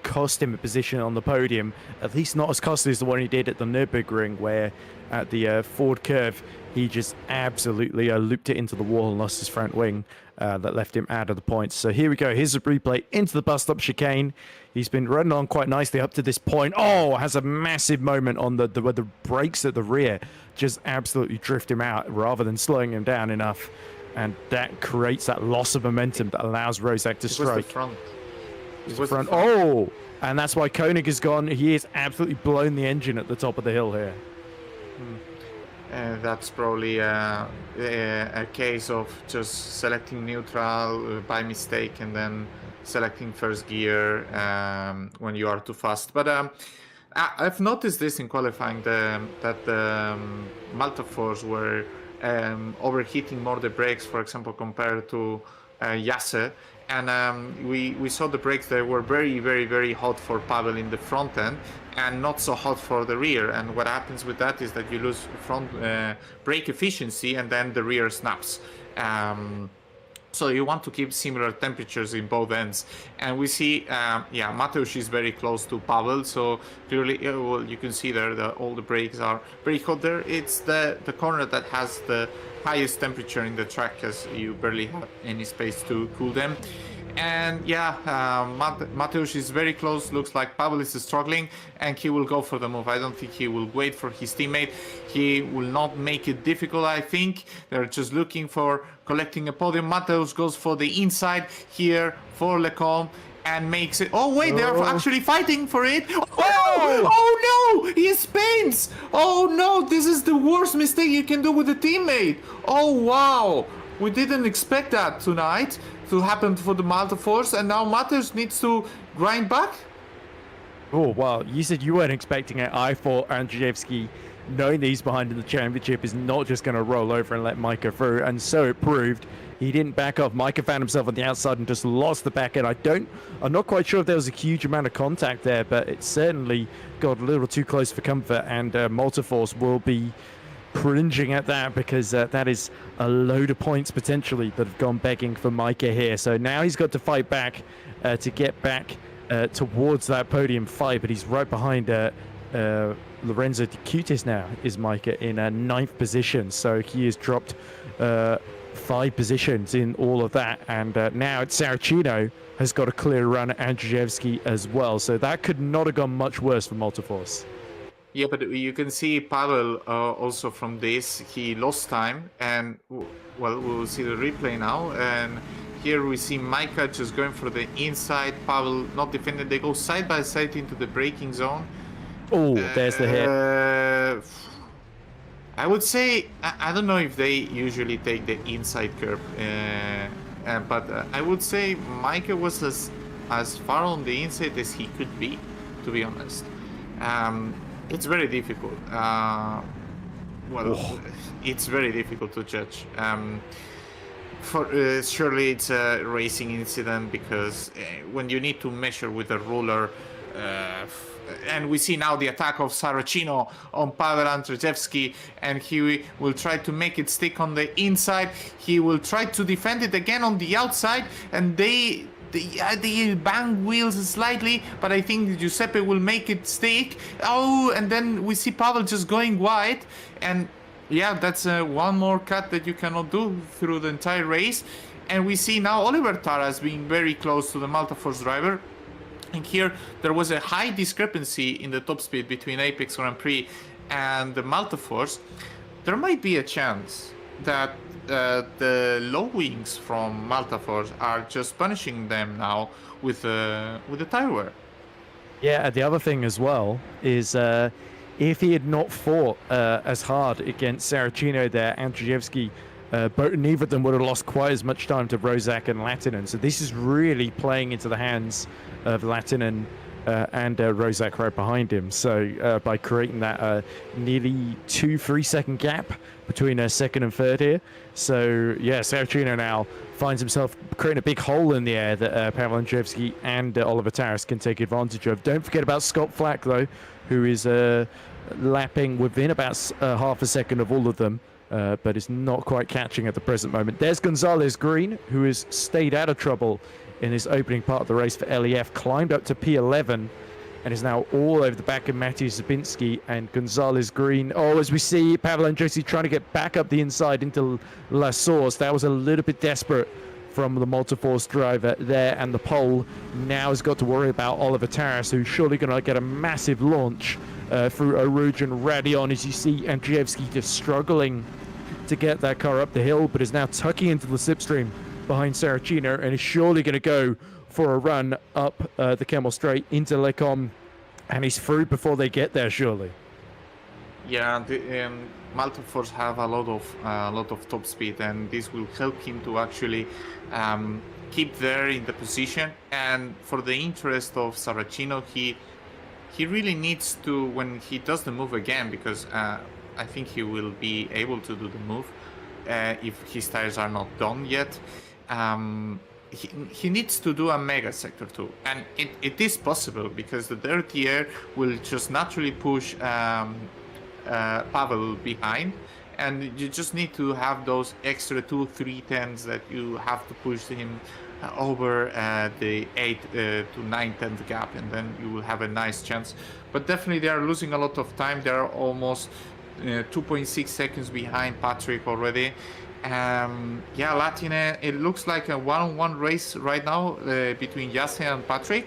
cost him a position on the podium, at least not as costly as the one he did at the Nürburgring, where at the Ford curve he just absolutely looped it into the wall and lost his front wing. That left him out of the points. So here we go. Here's a replay into the bus stop chicane. He's been running on quite nicely up to this point. Oh, has a massive moment on where the brakes at the rear just absolutely drift him out rather than slowing him down enough. And that creates that loss of momentum that allows Rosiak to strike. It was the front. Oh, and that's why Koenig is gone. He has absolutely blown the engine at the top of the hill here. That's probably a case of just selecting neutral by mistake and then selecting first gear when you are too fast. But I've noticed this in qualifying that the Malta Force were overheating more the brakes, for example, compared to Yase. And we saw the brakes that were very, very, very hot for Pavel in the front end and not so hot for the rear. And what happens with that is that you lose front brake efficiency and then the rear snaps. So you want to keep similar temperatures in both ends. And we see, Mateusz is very close to Pavel. So clearly, well, you can see there that all the brakes are very hot there. It's the corner that has the highest temperature in the track, as you barely have any space to cool them. And Mateusz is very close. Looks like Pavel is struggling and he will go for the move. I don't think he will wait for his teammate. He will not make it difficult, I think. They're just looking for collecting a podium. Mateusz goes for the inside here for Lecombe and makes it. Oh wait, they're actually fighting for it. Oh no, he spins. Oh no, this is the worst mistake you can do with a teammate. Oh wow, we didn't expect that tonight to happen for the Malta Force, and now Mateusz needs to grind back. Oh wow, you said you weren't expecting it. I thought Andrzejewski, knowing that he's behind in the championship, is not just going to roll over and let Micah through, and so it proved. He didn't back off. Micah found himself on the outside and just lost the back end. I'm not quite sure if there was a huge amount of contact there, but it certainly got a little too close for comfort, and Malta Force will be cringing at that, because that is a load of points potentially that have gone begging for Micah here. So now he's got to fight back to get back towards that podium fight, but he's right behind Lorenzo De Cutis now, is Micah, in 9th position. So he has dropped 5 positions in all of that, and now Saracino has got a clear run at Andrzejewski as well. So that could not have gone much worse for Malta Force. Yeah, but you can see Pavel also from this. He lost time, and well, we'll see the replay now. And here we see Micah just going for the inside. Pavel not defended. They go side by side into the braking zone. Oh, there's the hit. I would say, I don't know if they usually take the inside curb, but I would say Micah was as far on the inside as he could be, to be honest. It's very difficult. It's very difficult to judge. Surely it's a racing incident, because when you need to measure with a ruler And we see now the attack of Saracino on Pavel Andrzejewski, and he will try to make it stick on the inside. He will try to defend it again on the outside, and they bang wheels slightly, but I think Giuseppe will make it stick. Oh, and then we see Pavel just going wide, and yeah, that's one more cut that you cannot do through the entire race. And we see now Oliver Taras being very close to the Malta Force driver. And here there was a high discrepancy in the top speed between Apex Grand Prix and the Malta Force. There might be a chance that the low wings from Malta Force are just punishing them now with the tire wear. Yeah, the other thing as well is if he had not fought as hard against Saracino there, Andrzejewski, but neither of them would have lost quite as much time to Rozak and Latinen. So this is really playing into the hands of Latinen and Rozak right behind him. So by creating that nearly 2-3 second gap between second and third here. So yeah, Saracino now finds himself creating a big hole in the air that Pavel Andrzejewski and Oliver Taras can take advantage of. Don't forget about Scott Flack though, who is lapping within about half a second of all of them. But is not quite catching at the present moment. There's Gonzalez Green, who has stayed out of trouble in his opening part of the race for LEF, climbed up to P11 and is now all over the back of Matthew Zabinski and Gonzalez Green. Oh, as we see Pavel Andrzejewski trying to get back up the inside into La Source. That was a little bit desperate from the Malta Force driver there, and the pole now has got to worry about Oliver Taras, who's surely going to get a massive launch through Oruj and Radion, as you see Andrzejewski just struggling to get that car up the hill, but is now tucking into the slipstream behind Saracino and is surely going to go for a run up the Camel Straight into Lecom, and he's through before they get there, surely. Yeah, the Malta Force have a lot of top speed, and this will help him to actually keep there in the position. And for the interest of Saracino, he really needs to, when he does the move again, because I think he will be able to do the move if his tires are not done yet. He needs to do a mega sector 2, and it is possible because the dirty air will just naturally push Pavel behind, and you just need to have those extra 2-3 tenths that you have to push him over the 8 to 9 tenth gap, and then you will have a nice chance. But definitely they are losing a lot of time. They are almost 2.6 seconds behind Patrick already. Yeah, Latine, it looks like a one-on-one race right now between Yase and Patrick.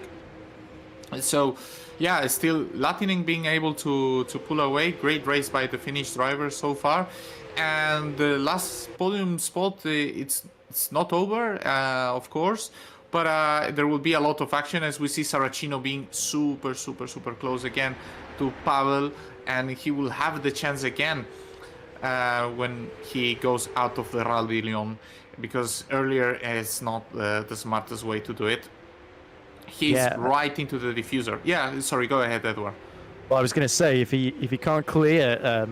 So yeah, still Latinen being able to pull away. Great race by the Finnish driver so far. And the last podium spot, it's not over, of course, but there will be a lot of action as we see Saracino being super close again to Pavel, and he will have the chance again when he goes out of the Rally Lyon, because earlier it's not the smartest way to do it. He's right into the diffuser. Yeah, sorry, go ahead, Edward. Well, I was going to say, if he can't clear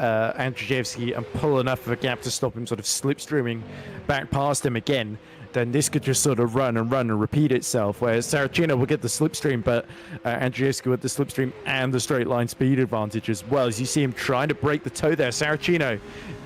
Andrzejewski and pull enough of a gap to stop him sort of slipstreaming back past him again, then this could just sort of run and repeat itself, where Saracino will get the slipstream, but Andrzejewski with the slipstream and the straight line speed advantage as well. As you see him trying to break the toe there, Saracino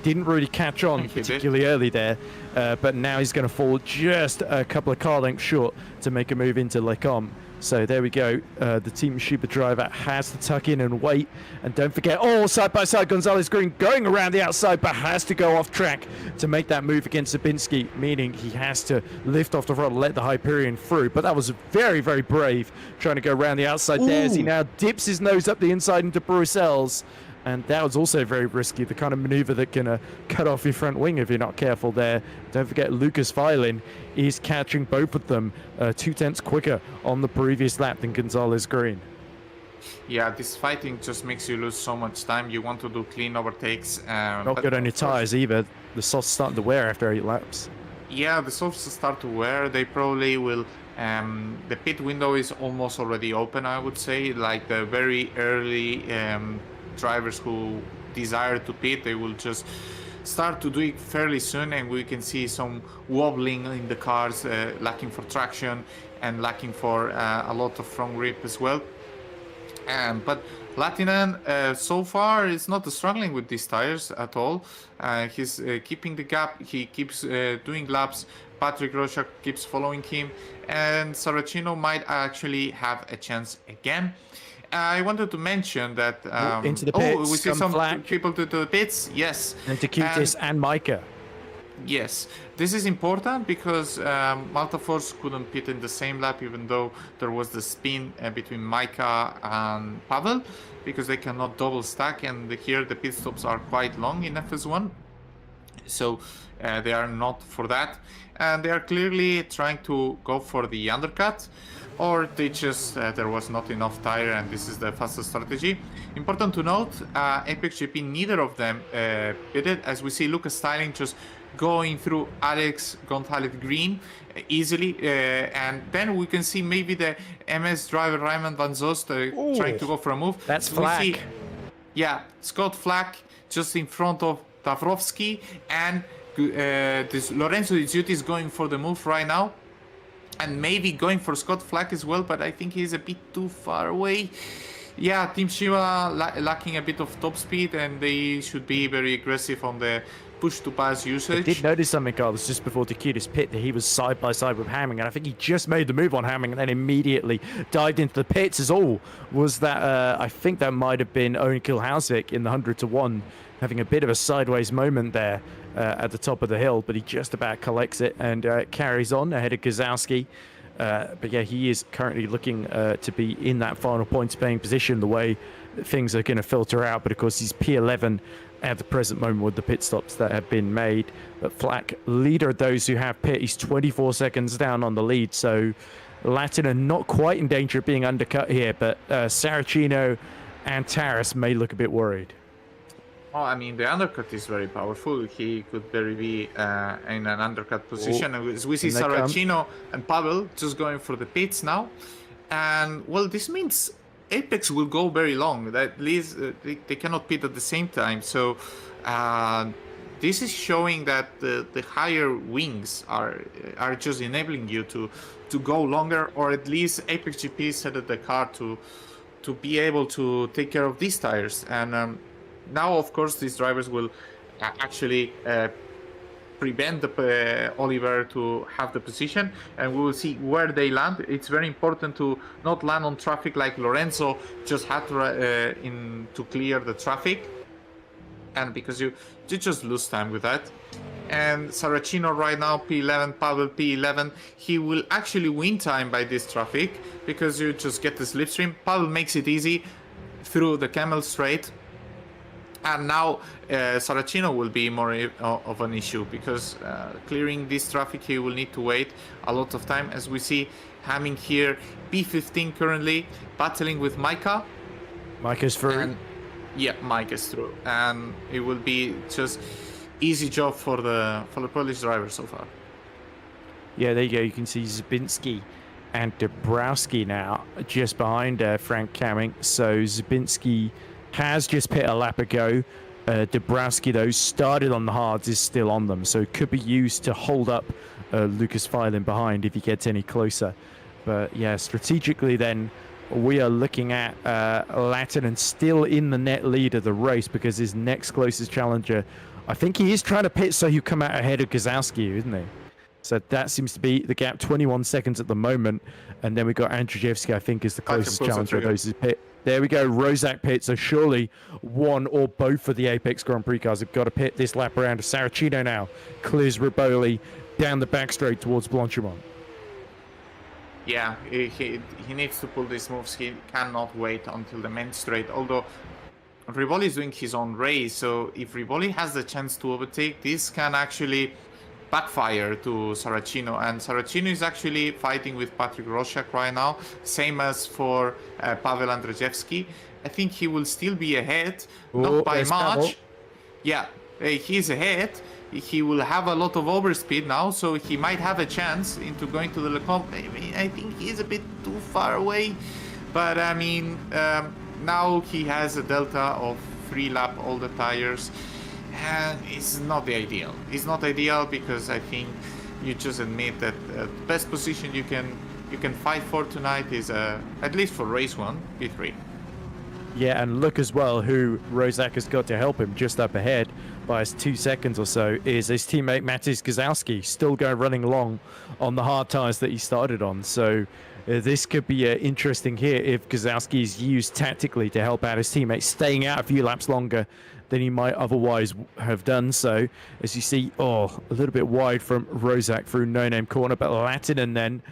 didn't really catch on particularly early there, but now he's going to fall just a couple of car lengths short to make a move into Lecom. So there we go. The Team Schuber driver has to tuck in and wait. And don't forget, side by side, Gonzalez Green going around the outside, but has to go off track to make that move against Zabinski, meaning he has to lift off the throttle, let the Hyperion through. But that was very, very brave, trying to go around the outside there as he now dips his nose up the inside into Bruxelles. And that was also very risky, the kind of maneuver that can cut off your front wing if you're not careful there. Don't forget, Lucas Violin is catching both of them 2 tenths quicker on the previous lap than Gonzalez Green. Yeah, this fighting just makes you lose so much time. You want to do clean overtakes. Not good on your tires either. The softs starting to wear after 8 laps. Yeah, the softs start to wear. They probably will... the pit window is almost already open, I would say. Like the very early... drivers who desire to pit, they will just start to do it fairly soon, and we can see some wobbling in the cars, lacking for traction and lacking for a lot of front grip as well. But Latinen so far is not struggling with these tires at all. He's keeping the gap. He keeps doing laps. Patrick Rocha keeps following him, and Saracino might actually have a chance again. I wanted to mention that into the pits, we see come some Flack. people to the pits. Yes, And to Cutis and Micah. yes, this is important because Malta Force couldn't pit in the same lap, even though there was the spin between Micah and Pavel, because they cannot double stack, and here the pit stops are quite long in FS1, so they are not for that, and they are clearly trying to go for the undercut, or they just there was not enough tire, and this is the fastest strategy. Important to note, Apex GP, neither of them pitted, as we see Lucas Styling just going through Alex Gonzalez Green easily, and then we can see maybe the MS driver Raymond Van Zost trying to go for a move. That's We Flack. see, yeah, Scott Flack just in front of Tavrovsky, and this Lorenzo Di Giuti is going for the move right now, and maybe going for Scott Flack as well, but I think he's a bit too far away. Yeah, Team Shiva lacking a bit of top speed, and they should be very aggressive on the push-to-pass usage. I did notice something, Carlos, just before Takutis pit, that he was side by side with Hamming, and I think he just made the move on Hamming and then immediately dived into the pits. As all was that, I think that might have been Owen Kilhausvik in the 100-1, having a bit of a sideways moment there at the top of the hill, but he just about collects it and carries on ahead of Gazowski. But yeah, he is currently looking to be in that final points paying position the way that things are going to filter out. But of course, he's P11 at the present moment with the pit stops that have been made. But Flack, leader of those who have pit, he's 24 seconds down on the lead. So Latin are not quite in danger of being undercut here, but Saracino and Taras may look a bit worried. Well, I mean, the undercut is very powerful. He could very be in an undercut position. And we see Saracino and Pavel just going for the pits now. And, well, this means Apex will go very long. At least they cannot pit at the same time. So this is showing that the higher wings are just enabling you to go longer, or at least Apex GP set up the car to be able to take care of these tires. And now, of course, these drivers will actually prevent Oliver to have the position, and we will see where they land. It's very important to not land on traffic like Lorenzo just had to clear the traffic, and because you just lose time with that. And Saracino right now P11, Pavel P11. He will actually win time by this traffic because you just get the slipstream. Pavel makes it easy through the camel straight. And now Saracino will be more of an issue because clearing this traffic, he will need to wait a lot of time. As we see Hamming here, P15 currently battling with Micah. Micah's through. And, yeah, Micah's through, and it will be just easy job for the Polish driver so far. Yeah, there you go. You can see Zabinski and Dabrowski now just behind Frank Hamming. So Zabinski has just pit a lap ago. Dabrowski, though, started on the hards, is still on them. So it could be used to hold up Lucas Filin behind if he gets any closer. But yeah, strategically then, we are looking at Latinen still in the net lead of the race because his next closest challenger, I think he is trying to pit so he'll come out ahead of Gazowski, isn't he? So that seems to be the gap, 21 seconds at the moment. And then we've got Andrzejewski, I think, is the closest challenger of those who pit. There we go, Rozak pit. So surely one or both of the Apex Grand Prix cars have got to pit this lap around. Saracino now clears Riboli down the back straight towards Blanchimont. Yeah, he needs to pull these moves. He cannot wait until the main straight. Although Riboli is doing his own race, so if Riboli has the chance to overtake, this can actually backfire to Saracino. And Saracino is actually fighting with Patrick Roszak right now, same as for Pavel Andrzejewski. I think he will still be ahead, not by much. Pavel. Yeah, he's ahead. He will have a lot of overspeed now, so he might have a chance into going to the Lecombe. I mean, I think he's a bit too far away, but I mean, now he has a delta of 3 lap all the tires, and it's not the ideal. It's not ideal because I think you just admit that the best position you can fight for tonight is at least for race 1, P3. Yeah, and look as well who Rozak has got to help him just up ahead by his 2 seconds or so is his teammate Mateusz Gazowski, still running along on the hard tyres that he started on. So this could be interesting here if Gazowski is used tactically to help out his teammate, staying out a few laps longer than he might otherwise have done. So as you see, a little bit wide from Rozak through no-name corner, but Latinen then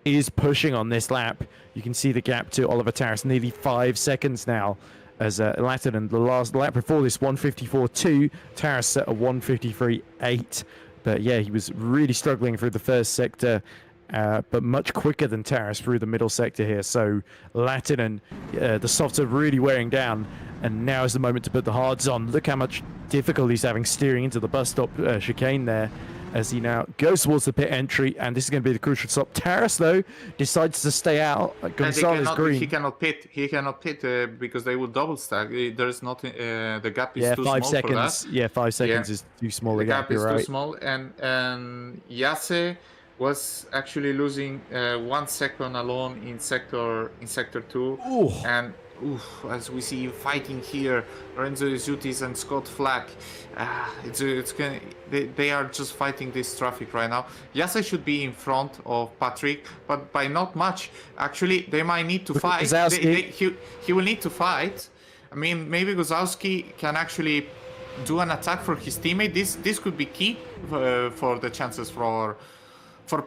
is pushing on this lap. You can see the gap to Oliver Taras, nearly 5 seconds now, as Latinen, the last lap before this, 154.2, Taras set a 153.8. But yeah, he was really struggling through the first sector, but much quicker than Taras through the middle sector here. So Latinen, the softs are really wearing down, and now is the moment to put the hards on. Look how much difficulty he's having steering into the bus stop chicane there, as he now goes towards the pit entry, and this is going to be the crucial stop. Taras, though, decides to stay out. Gonzalez green. He cannot pit. He cannot pit because they will double stack. There's not. The gap is too 5 small seconds. for that. Yeah, 5 seconds is too small. The gap is right. too small, and Yase was actually losing 1 second alone in sector 2. Ooh. And as we see fighting here, Lorenzo Zutis and Scott Flack, they are just fighting this traffic right now. Yase should be in front of Patrick, but by not much. Actually, they might need to fight. He will need to fight. I mean, maybe Gozowski can actually do an attack for his teammate. This could be key for the chances for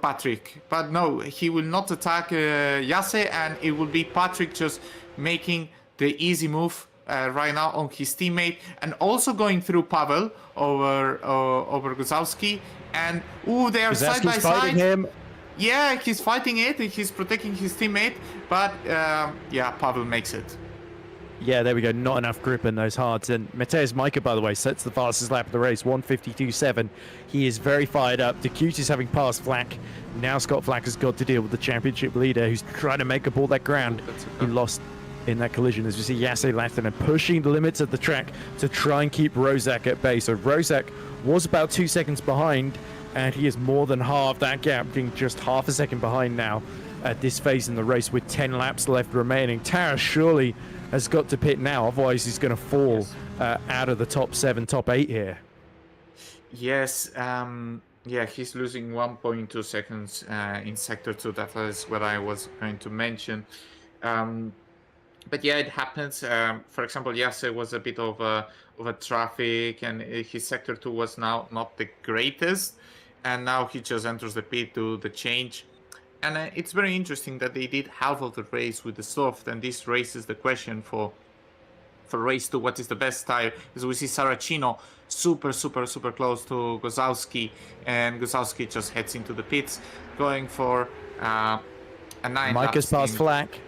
Patrick. But no, he will not attack Yase, and it will be Patrick just making the easy move right now on his teammate, and also going through Pavel over Gozowski. And they are side by side. Him. Yeah, he's fighting it. He's protecting his teammate, but Pavel makes it. Yeah, there we go. Not enough grip in those hards. And Mateusz Majka, by the way, sets the fastest lap of the race, 152.7. He is very fired up. DeCute is having passed Flack. Now Scott Flack has got to deal with the championship leader, who's trying to make up all that ground he lost in that collision. As we see Yase Latinen pushing the limits of the track to try and keep Rozak at bay. So Rozak was about 2 seconds behind, and he is more than half that gap, being just half a second behind now at this phase in the race with 10 laps left remaining. Taras surely has got to pit now, otherwise he's going to fall out of the top 7, top 8 here. Yes, he's losing 1.2 seconds in sector 2. That is what I was going to mention. But yeah, it happens. For example, Yase was a bit of a traffic, and his sector 2 was now not the greatest, and now he just enters the pit to the change. And it's very interesting that they did half of the race with the soft, and this raises the question for race 2, what is the best tire? As we see Saracino super close to Gozowski, and Gozowski just heads into the pits, going for a 9 Micah's passed Flack.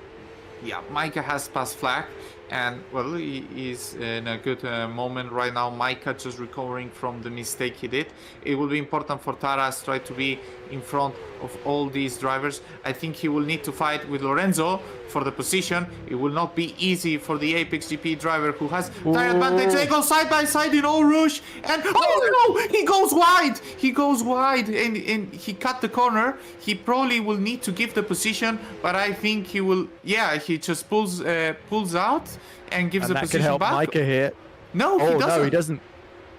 Yeah, Micah has passed Flack, and well, he is in a good moment right now. Micah just recovering from the mistake he did. It will be important for Taras try to be in front of all these drivers. I think he will need to fight with Lorenzo for the position. It will not be easy for the Apex GP driver who has tire advantage. They go side by side in all rush, and oh no, he goes wide. He goes wide, and he cut the corner. He probably will need to give the position, but I think he will. Yeah, he just pulls out and gives the position help back. Micah here. No, he doesn't. No, he doesn't.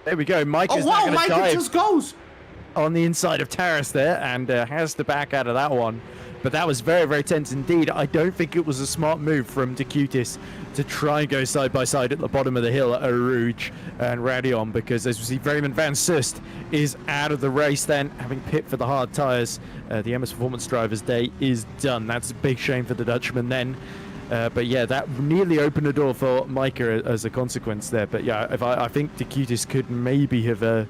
There we go. Micah's Micah just goes on the inside of Taras there, and has to back out of that one. But that was very tense indeed. I don't think it was a smart move from DeCutis to try and go side by side at the bottom of the hill at Rouge and Radion, because as we see, Raymond van Sust is out of the race then, having pit for the hard tyres. The MS Performance Drivers Day is done. That's a big shame for the Dutchman then. But yeah, that nearly opened the door for Micah as a consequence there. But yeah, I think DeCutis could maybe have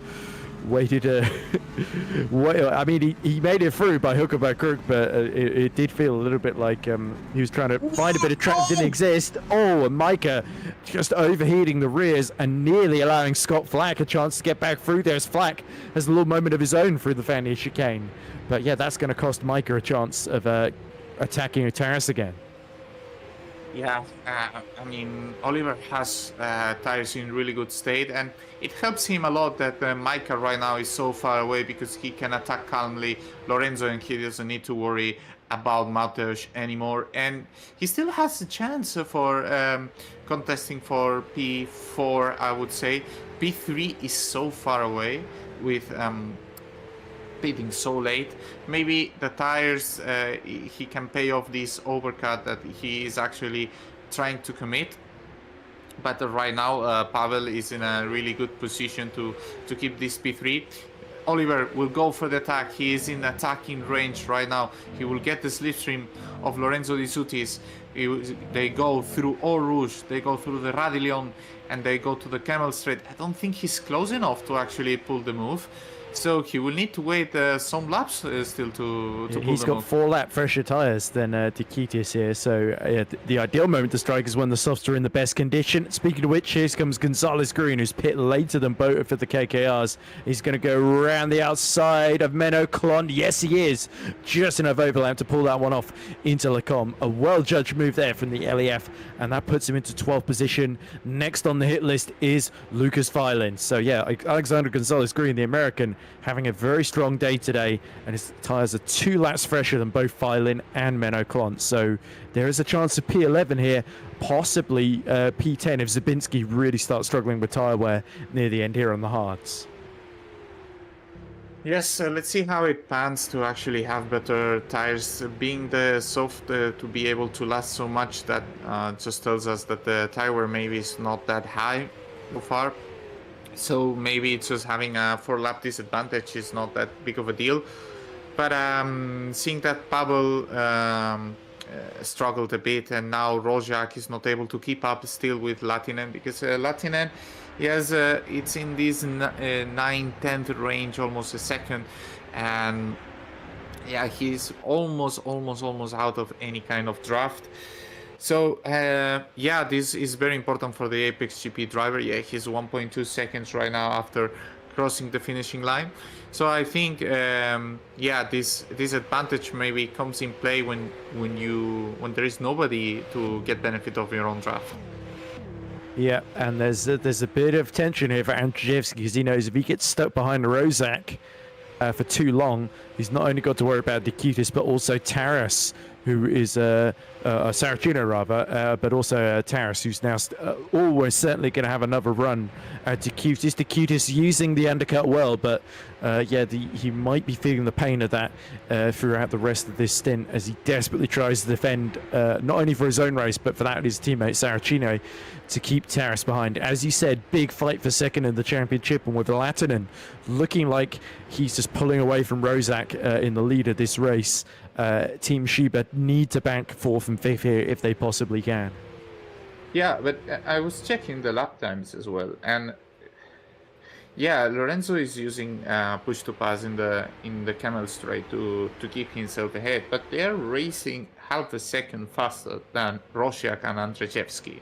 waited I mean, he made it through by hook or by crook, but it did feel a little bit like he was trying to find a bit of track that didn't exist. And Micah just overheating the rears and nearly allowing Scott Flack a chance to get back through there, as Flack has a little moment of his own through the Fanny chicane. But yeah, that's going to cost Micah a chance of attacking Taras again. Yeah, I mean, Oliver has tires in really good state, and it helps him a lot that Micah right now is so far away because he can attack calmly Lorenzo and he doesn't need to worry about Mateusz anymore. And he still has a chance for contesting for P4, I would say. P3 is so far away with pitting so late. Maybe the tires, he can pay off this overcut that he is actually trying to commit. But right now, Pavel is in a really good position to keep this P3. Oliver will go for the attack. He is in attacking range right now. He will get the slipstream of Lorenzo Di Sutis. They go through Eau Rouge, they go through the Radillon, and they go to the Camel Straight. I don't think he's close enough to actually pull the move. So he will need to wait some laps still to pull He's the got move. 4 lap fresher tyres than Dikitis here, so the ideal moment to strike is when the softs are in the best condition. Speaking of which, here comes Gonzalez Green, who's pit later than Bota for the KKRs. He's going to go around the outside of Menno Klon. Yes, he is. Just enough overlap to pull that one off into Lecom. A well-judged move there from the LEF, and that puts him into 12th position. Next on the hit list is Lucas Filin. So yeah, Alexander Gonzalez Green, the American, having a very strong day today, and his tyres are 2 laps fresher than both Filin and Menno Klon. So there is a chance of P11 here, possibly P10 if Zabinski really starts struggling with tyre wear near the end here on the hards. Yes, let's see how it pans to actually have better tires. Being the soft to be able to last so much, that just tells us that the tire wear maybe is not that high so far. So maybe it's just having a 4-lap disadvantage is not that big of a deal. But seeing that Pavel struggled a bit, and now Rozak is not able to keep up still with Latinen, because Latinen, yes, it's in this 9/10 range, almost a second, and yeah, he's almost out of any kind of draft. So yeah, this is very important for the Apex GP driver. Yeah, he's 1.2 seconds right now after crossing the finishing line. So I think yeah, this advantage maybe comes in play when there is nobody to get benefit of your own draft. Yeah, and there's a bit of tension here for Andrzejewski, because he knows if he gets stuck behind Rozak for too long, he's not only got to worry about Dikitis, but also Taras, who is Saracino rather, but also Taras, who's now almost certainly going to have another run at Dikitis. Dikitis using the undercut well, but yeah, he might be feeling the pain of that throughout the rest of this stint as he desperately tries to defend not only for his own race, but for that of his teammate Saracino to keep Taras behind. As you said, big fight for second in the championship, and with Latinen looking like he's just pulling away from Rozak in the lead of this race. Team Schubert need to bank 4th and 5th here if they possibly can. Yeah, but I was checking the lap times as well, and yeah, Lorenzo is using push to pass in the Camel Straight to keep himself ahead, but they're racing half a second faster than Rosiak and Andrzejewski.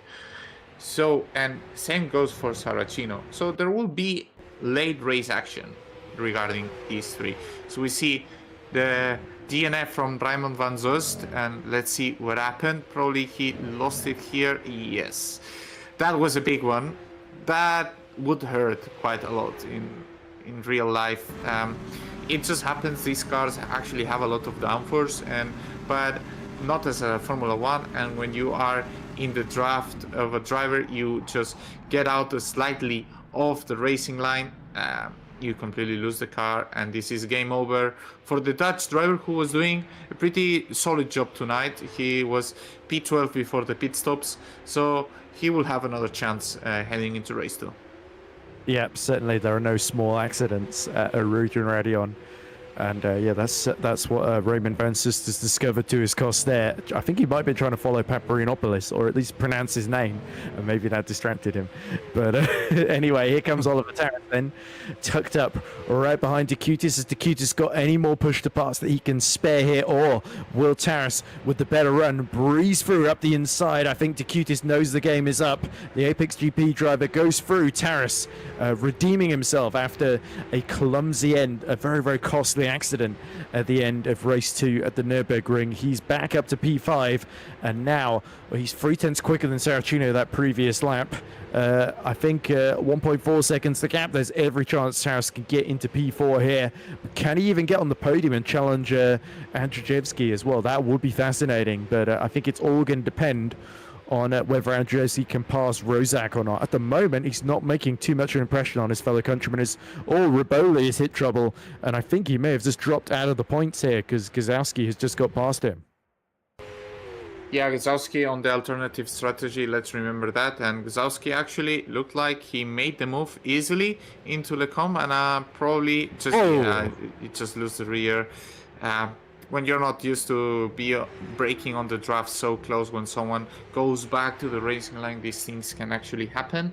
So, and same goes for Saracino. So there will be late race action regarding these three. So we see the DNF from Raymond van Zust, and let's see what happened. Probably he lost it here. Yes, that was a big one. That would hurt quite a lot in real life. It just happens these cars actually have a lot of downforce, but not as a Formula 1, and when you are in the draft of a driver, you just get out slightly off the racing line, you completely lose the car, and this is game over for the Dutch driver, who was doing a pretty solid job tonight. He was P12 before the pit stops, so he will have another chance heading into race 2. Yeah, certainly there are no small accidents at Rouge and Radion. And yeah, that's what Raymond Van Sust has discovered to his cost there. I think he might be trying to follow Paparinopoulos, or at least pronounce his name, and maybe that distracted him. But anyway, here comes Oliver Taras then, tucked up right behind Dikitis. Has Dikitis got any more push to pass that he can spare here, or will Taras, with the better run, breeze through up the inside? I think Dikitis knows the game is up. The Apex GP driver goes through. Taras redeeming himself after a clumsy end, a very, very costly accident at the end of race 2 at the Nürburgring. He's back up to P5, and now he's 3/10 quicker than Saracino that previous lap. I think 1.4 seconds the gap. There's every chance Taras can get into P4 here. But can he even get on the podium and challenge Andrzejewski as well? That would be fascinating, but I think it's all going to depend on whether Andrzejewski can pass Rozak or not. At the moment, he's not making too much of an impression on his fellow countrymen. Riboli has hit trouble, and I think he may have just dropped out of the points here because Gazowski has just got past him. Yeah, Gazowski on the alternative strategy, let's remember that. And Gazowski actually looked like he made the move easily into Lecombe, and probably just he just lose the rear. When you're not used to be braking on the draft so close, when someone goes back to the racing line, these things can actually happen.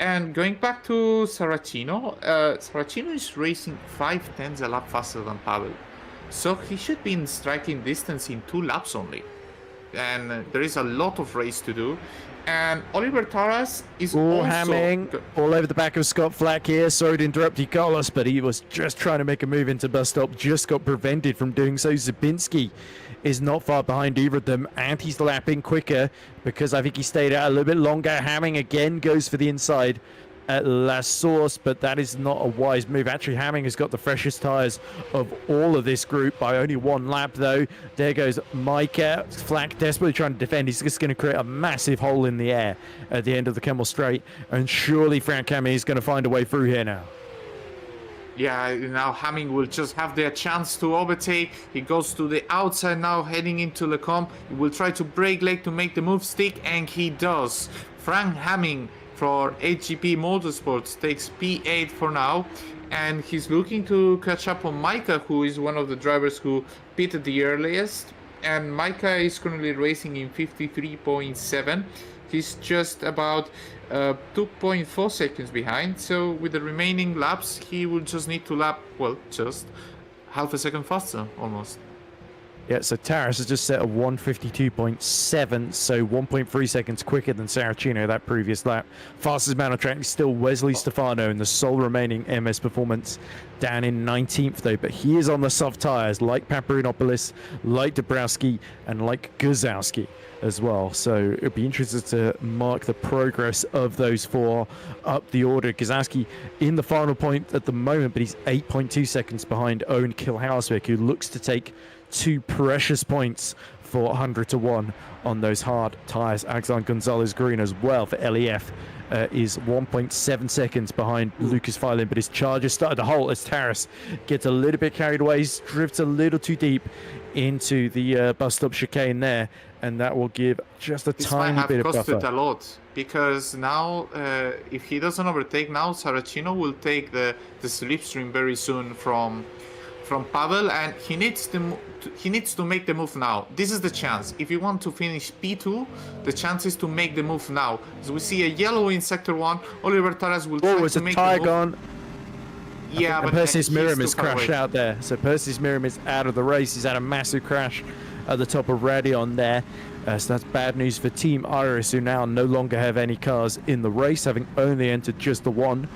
And going back to Saracino, Saracino is racing 5/10 a lap faster than Pavel. So he should be in striking distance in 2 laps only. And there is a lot of race to do. And Oliver Taras is also hamming all over the back of Scott Flack here. Sorry to interrupt you, Carlos, but he was just trying to make a move into bus stop, just got prevented from doing so. Zabinski is not far behind either of them, and he's lapping quicker because I think he stayed out a little bit longer. Hamming again goes for the inside at La Source, but that is not a wise move. Actually, Hamming has got the freshest tyres of all of this group by only 1 lap, though. There goes Micah. Flack desperately trying to defend. He's just going to create a massive hole in the air at the end of the Kemmel Straight, and surely Frank Hamming is going to find a way through here now. Yeah, now Hamming will just have the chance to overtake. He goes to the outside now, heading into Lecombe. He will try to break leg to make the move stick, and he does. Frank Hamming for HGP Motorsports takes P8 for now, and he's looking to catch up on Micah, who is one of the drivers who pitted the earliest, and Micah is currently racing in 53.7. He's just about 2.4 seconds behind, so with the remaining laps he will just need to lap, well, just half a second faster almost. Yeah, so Taras has just set a 152.7, so 1.3 seconds quicker than Saracino that previous lap. Fastest man on track is still Wesley Stefano in the sole remaining MS Performance, down in 19th though, but he is on the soft tyres like Paparinopoulos, like Dabrowski, and like Guzowski as well. So it'll be interesting to mark the progress of those 4 up the order. Guzowski in the final point at the moment, but he's 8.2 seconds behind Owen Kilhousewick, who looks to take 2 precious points for 100-1 on those hard tyres. Alexander Gonzalez Green as well for LEF is 1.7 seconds behind Lucas Filin, but his charger started to halt as Taras gets a little bit carried away, drifts a little too deep into the bus stop chicane there, and that will give just a tiny bit of buffer. This might have costed a lot, because now if he doesn't overtake now, Saracino will take the slipstream very soon from Pavel, and he needs to make the move now. This is the chance. If you want to finish P2, the chance is to make the move now. As we see a yellow in sector 1, Oliver Taras will try to make the move. Gone. Yeah, but Perseus Miriam has crashed out there. So Perseus Miriam is out of the race. He's had a massive crash at the top of Radion there. So that's bad news for Team Iris, who now no longer have any cars in the race, having only entered just the 1.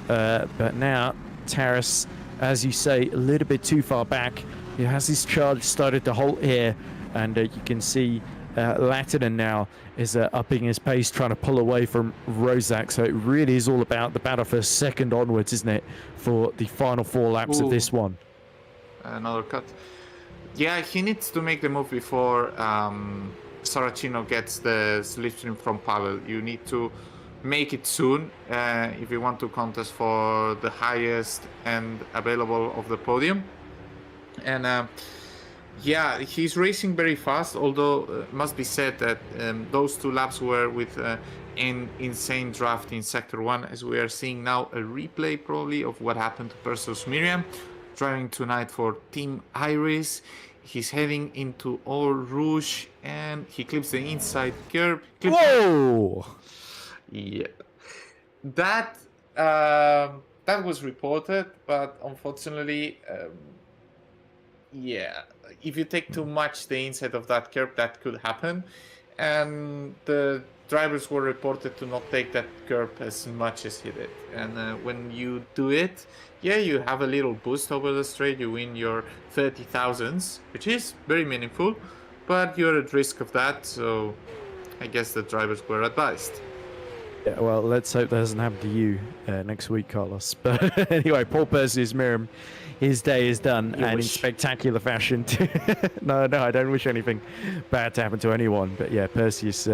But now Taras, as you say, a little bit too far back. He has his charge started to halt here, and you can see Latinen now is upping his pace, trying to pull away from Rozak. So it really is all about the battle for second onwards, isn't it, for the final 4 laps of this one. Another cut. Yeah, he needs to make the move before Saracino gets the slipstream from Pavel. You need to make it soon if you want to contest for the highest end available of the podium. And yeah, he's racing very fast, although it must be said that those 2 laps were with an insane draft in sector 1, as we are seeing now a replay probably of what happened to Perseus Miriam, driving tonight for Team Iris. He's heading into Eau Rouge, and he clips the inside curb. Whoa! Yeah, that was reported, but unfortunately, yeah, if you take too much the inside of that curb, that could happen. and the drivers were reported to not take that curb as much as he did. And when you do it, yeah, you have a little boost over the straight, you win your 30,000s, which is very meaningful, but you're at risk of that, so I guess the drivers were advised. Yeah, well, let's hope that doesn't happen to you next week, Carlos. But anyway, Paul Perseus Miram, his day is done, and in spectacular fashion. No, I don't wish anything bad to happen to anyone. But yeah, Perseus,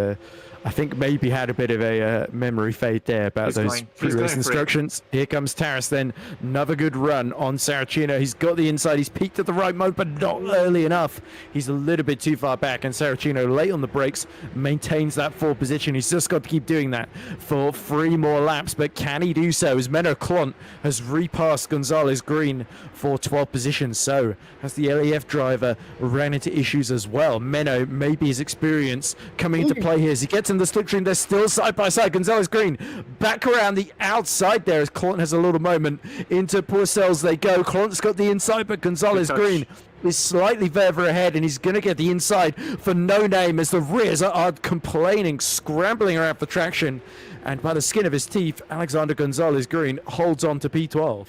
I think maybe had a bit of a memory fade there about those previous instructions. Here comes Taras then. Another good run on Saracino. He's got the inside. He's peaked at the right moment, but not early enough. He's a little bit too far back, and Saracino late on the brakes maintains that 4th position. He's just got to keep doing that for 3 more laps, but can he do so as Menno Klont has repassed Gonzalez Green for 12th position? So has the LEF driver ran into issues as well. Menno, maybe his experience coming into play here as he gets in the slipstream. They're still side by side. Gonzalez Green back around the outside there as Klont has a little moment. Into Pourcels they go. Klont's got the inside, but Gonzalez Green is slightly further ahead, and he's going to get the inside for no name as the rears are complaining, scrambling around for traction. And by the skin of his teeth, Alexander Gonzalez Green holds on to P12.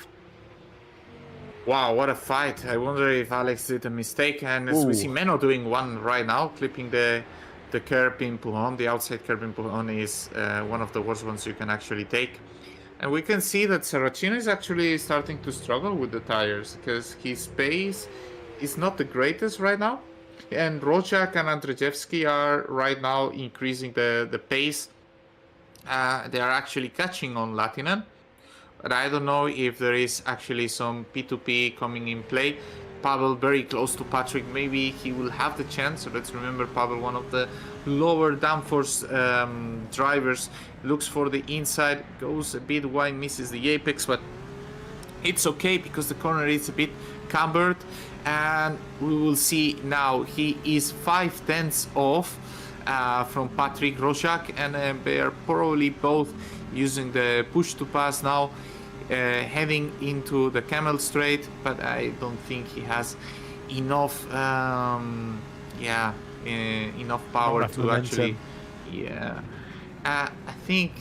Wow, what a fight. I wonder if Alex did a mistake. And as we see Menno doing one right now, clipping the curb in Pujon. The outside curb in Pujon is one of the worst ones you can actually take. And we can see that Saracino is actually starting to struggle with the tires because his pace is not the greatest right now. And Rojak and Andrzejewski are right now increasing the pace. They are actually catching on Latinen. But I don't know if there is actually some P2P coming in play. Pavel very close to Patrick. Maybe he will have the chance. So let's remember Pavel, one of the lower downforce drivers, looks for the inside, goes a bit wide, misses the apex, but it's okay because the corner is a bit cambered. And we will see now he is 5/10 off from Patrick Rojak, and they are probably both using the push to pass now, heading into the Camel Straight, but I don't think he has enough enough power to actually I think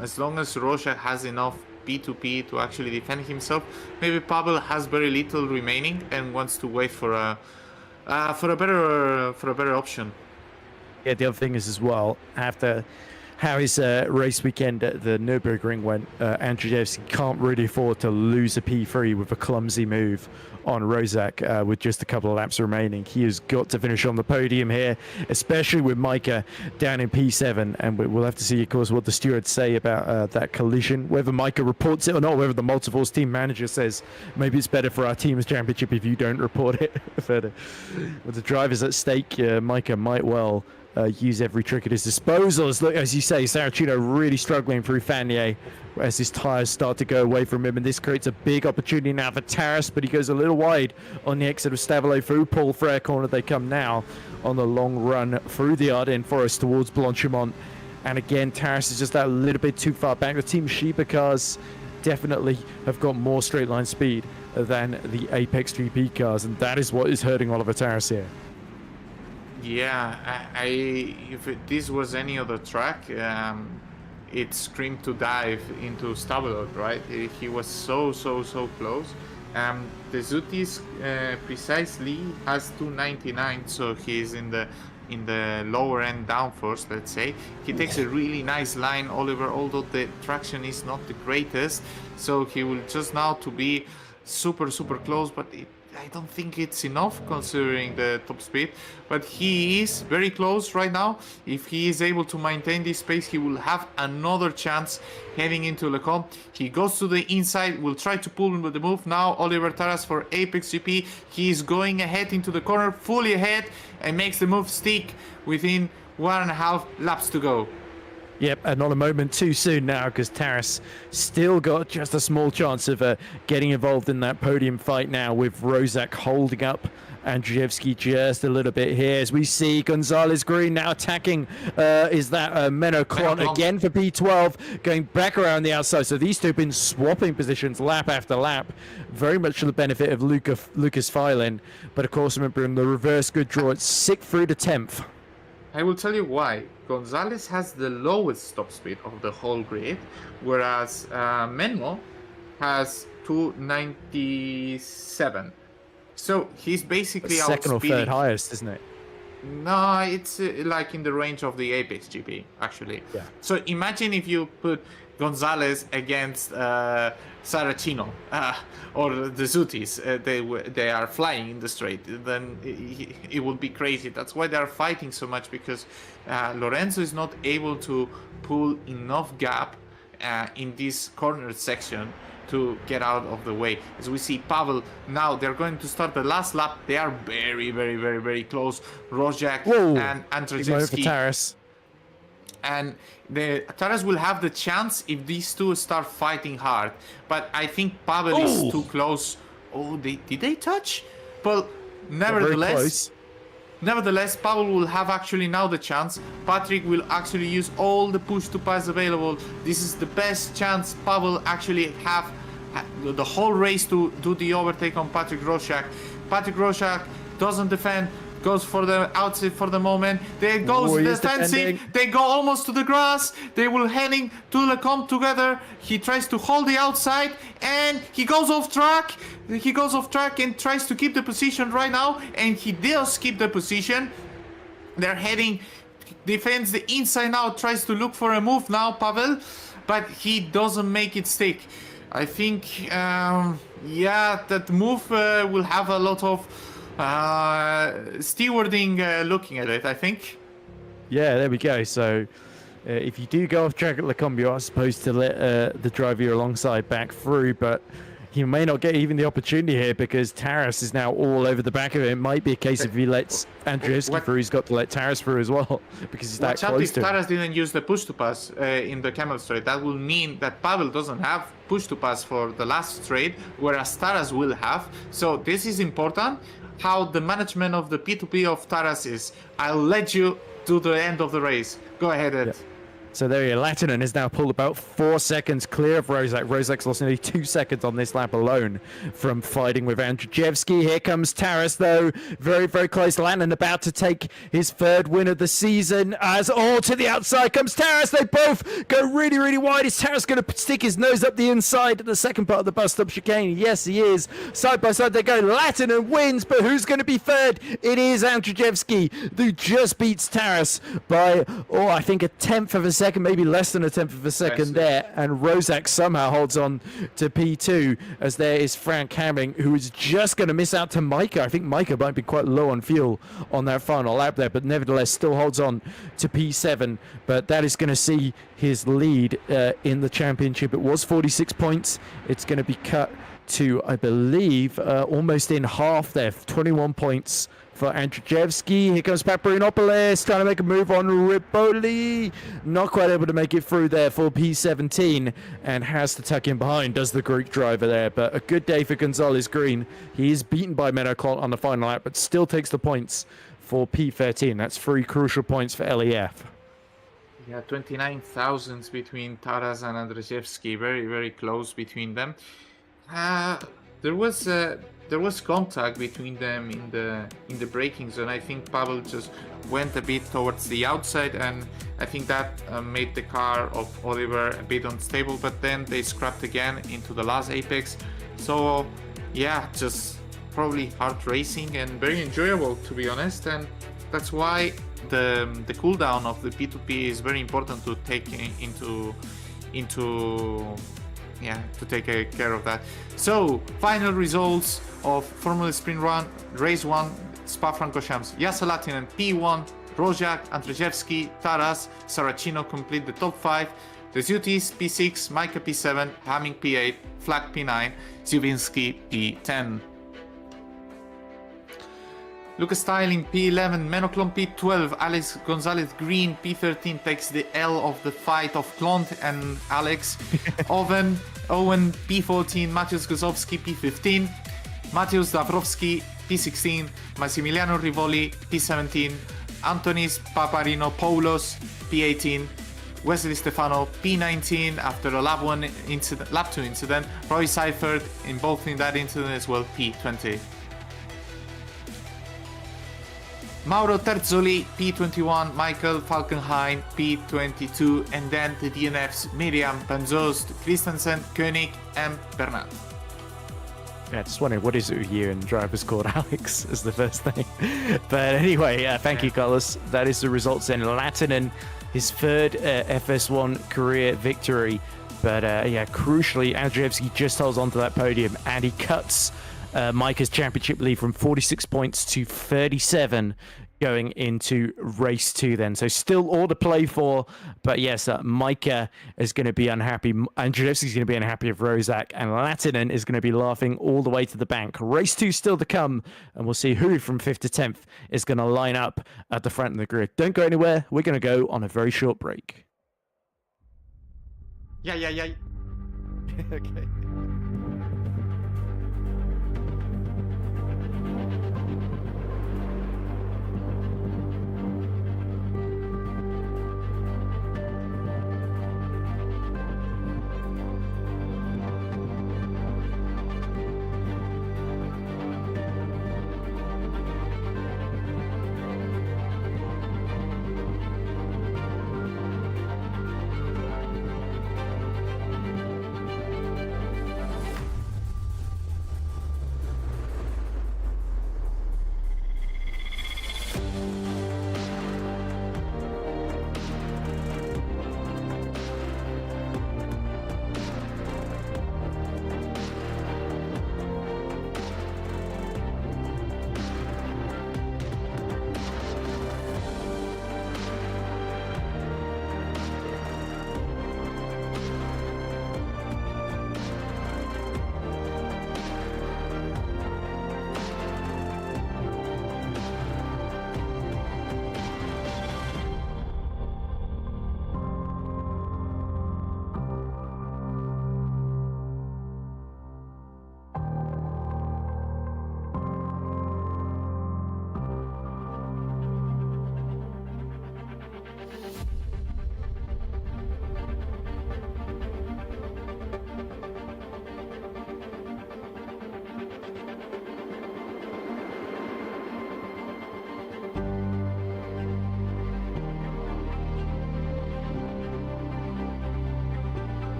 as long as Rojak has enough P2P to actually defend himself. Maybe Pavel has very little remaining and wants to wait for a better option. Yeah, the other thing is as well, after how his race weekend at the Nürburgring went, Andrzejewski can't really afford to lose a P3 with a clumsy move on Rozak with just a couple of laps remaining. He has got to finish on the podium here, especially with Micah down in P7, and we'll have to see, of course, what the stewards say about that collision, whether Micah reports it or not, whether the Multiforce team manager says maybe it's better for our team's championship if you don't report it. But with the drivers at stake, Micah might well use every trick at his disposal. As you say, Saracino really struggling through Fanier as his tires start to go away from him, and this creates a big opportunity now for Taras, but he goes a little wide on the exit of Stavelot through Paul Frere corner. They come now on the long run through the Ardennes Forest towards Blanchimont, and again Taras is just that little bit too far back. The Team Sheba cars definitely have got more straight line speed than the Apex GP cars, and that is what is hurting Oliver Taras here. Yeah, if this was any other track, it screamed to dive into Stavelot, right? He was so close. The Zutis precisely has 299, so he's in the lower end downforce, let's say. He takes a really nice line, Oliver, although the traction is not the greatest, so he will just now to be super close, but I don't think it's enough considering the top speed, but he is very close right now. If he is able to maintain this pace, he will have another chance heading into Le Comte. He goes to the inside, will try to pull with the move. Now Oliver Taras for Apex GP. He is going ahead into the corner, fully ahead, and makes the move stick within 1.5 laps to go. Yep, and not a moment too soon now, because Taras still got just a small chance of getting involved in that podium fight now, with Rozak holding up Andrzejewski just a little bit here. As we see Gonzalez Green now attacking, is that Menno Klont again for P12, going back around the outside. So these two have been swapping positions lap after lap, very much to the benefit of Lucas Filin. But of course, remember in the reverse good draw, it's 6th through to 10th. I will tell you why. Gonzalez has the lowest top speed of the whole grid, whereas Menmo has 297. So he's basically Second or third outspeeding. highest, isn't it? No, it's like in the range of the Apex GP, actually. Yeah. So imagine if you put Gonzalez against Saracino or the Zutis. They are flying in the straight. Then it would be crazy. That's why they are fighting so much, because Lorenzo is not able to pull enough gap in this corner section to get out of the way. As we see Pavel now, they're going to start the last lap. They are very, very, very, very close. Rozak and Big moment for Andrzejewski. Taras. And the Taras will have the chance if these two start fighting hard. But I think Pavel is too close. Oh, did they touch? But nevertheless, Pavel will have actually now the chance. Patrick will actually use all the push to pass available. This is the best chance Pavel actually have the whole race to do the overtake on Patrick Rozak. Patrick Rozak doesn't defend, goes for the outside for the moment. There goes the defensive. They go almost to the grass. They will heading to the comp together. He tries to hold the outside and he goes off track. He goes off track and tries to keep the position right now, and he does keep the position. They're heading, defends the inside now, tries to look for a move now, Pavel, but he doesn't make it stick. I think, that move will have a lot of stewarding looking at it, I think. Yeah, there we go. So if you do go off track at Lecombe, you are supposed to let the driver you're alongside back through, but he may not get even the opportunity here because Taras is now all over the back of it. It might be a case if he lets Andrzejewski through, he's got to let Taras through as well because he's that close to him. If Taras didn't use the push to pass in the camel straight, that will mean that Pavel doesn't have push to pass for the last straight, whereas Taras will have. So this is important, how the management of the P2P of Taras is. I'll let you to the end of the race. Go ahead, Ed. Yeah. So there you go. Latinen has now pulled about 4 seconds clear of Rozak. Rozak's lost nearly 2 seconds on this lap alone from fighting with Andrzejewski. Here comes Taras, though. Very, very close. Latinen about to take his third win of the season. As all to the outside comes Taras. They both go really, really wide. Is Taras going to stick his nose up the inside at the second part of the bus stop chicane? Yes, he is. Side by side they go. Latinen wins, but who's going to be third? It is Andrzejewski, who just beats Taras by, I think a tenth of a second, maybe less than a tenth of a second there, and Rozak somehow holds on to P2 as there is Frank Hamming, who is just going to miss out to Micah. I think Micah might be quite low on fuel on that final lap there, but nevertheless still holds on to P7, but that is going to see his lead in the championship. It was 46 points. It's going to be cut to, I believe, almost in half there, 21 points for Andrzejewski. Here comes Paparinopoulos trying to make a move on Ripoli. Not quite able to make it through there for P17 and has to tuck in behind, does the Greek driver there. But a good day for Gonzalez Green. He is beaten by Menoclot on the final lap, but still takes the points for P13. That's 3 crucial points for LEF. Yeah, 29 thousandths between Taras and Andrzejewski. Very, very close between them. There was contact between them in the braking zone. I think Pavel just went a bit towards the outside, and I think that made the car of Oliver a bit unstable. But then they scrapped again into the last apex. So yeah, just probably hard racing and very enjoyable, to be honest. And that's why the cooldown of the P2P is very important to take to take care of that. So, final results of Formula Sprint Run, Race 1, Spa-Francorchamps. Jasa Latinen P1, Rozak, Andrzejewski, Taras, Saracino complete the top 5. The Zutis P6, Micah P7, Hamming P8, Flak P9, Ziewinski P10. Lucas Styling P11, Menoclon P12, Alex Gonzalez Green P13 takes the L of the fight of Klont and Alex. Owen P14, Mateusz Gozowski P15, Mateusz Dabrowski P16, Massimiliano Rivoli P17, Antonis Paparinopoulos P18, Wesley Stefano P19 after a lap 2 incident, Roy Seifert involved in that incident as well P20. Mauro Terzoli, P21, Michael Falkenhayn, P22, and then the DNFs Miriam, Banzost, Christensen, Koenig, and Bernal. Yeah, just wondering what is it here, and the driver's called Alex is the first thing. But anyway, thank you, Carlos. That is the results in Latinen, his third FS1 career victory. But yeah, crucially, Andrzejewski just holds on to that podium, and he cuts Micah's championship lead from 46 points to 37 going into race 2 then. So still all to play for, but yes, Micah is going to be unhappy. Andrzejewski's going to be unhappy of Rozak, and Latinen is going to be laughing all the way to the bank. Race 2 still to come, and we'll see who from 5th to 10th is going to line up at the front of the grid. Don't go anywhere. We're going to go on a very short break. Yeah. Okay.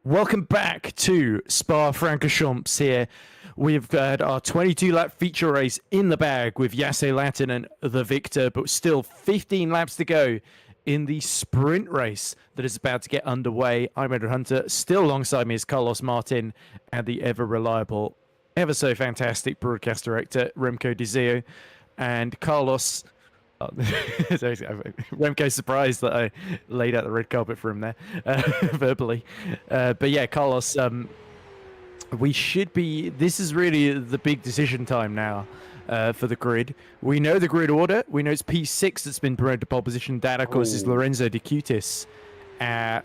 Welcome back to Spa-Francorchamps here. We've got our 22-lap feature race in the bag with Jesse Lattinen the victor, but still 15 laps to go in the sprint race that is about to get underway. I'm Edward Hunter. Still alongside me is Carlos Martin and the ever-reliable, ever-so-fantastic broadcast director, Remco de Zeeuw. And Carlos... Remco's surprised that I laid out the red carpet for him there, verbally. But yeah, Carlos, we should be... This is really the big decision time now for the grid. We know the grid order. We know it's P6 that's been promoted to pole position. That, of course, is Lorenzo De Cutis,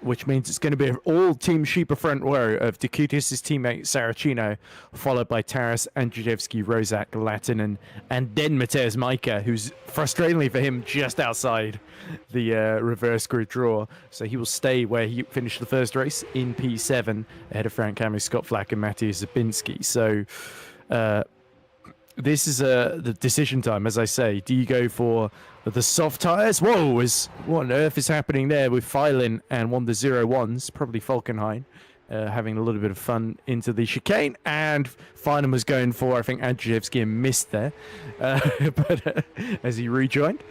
which means it's going to be an all-team Sheeper front row of De Cutis' teammate Saracino, followed by Taras, Andrzejewski, Rozak, Lattinen, and then Mateusz Majka, who's frustratingly for him just outside the reverse grid draw. So he will stay where he finished the first race in P7 ahead of Frank Camus, Scott Flack, and Matthias Zabinski. So this is the decision time, as I say. Do you go for the soft tyres? Whoa, what on earth is happening there with Filin and one of the 0-1s, probably Falkenhayn, having a little bit of fun into the chicane. And Feynman was going for, I think, Andrzejewski and missed there, but as he rejoined.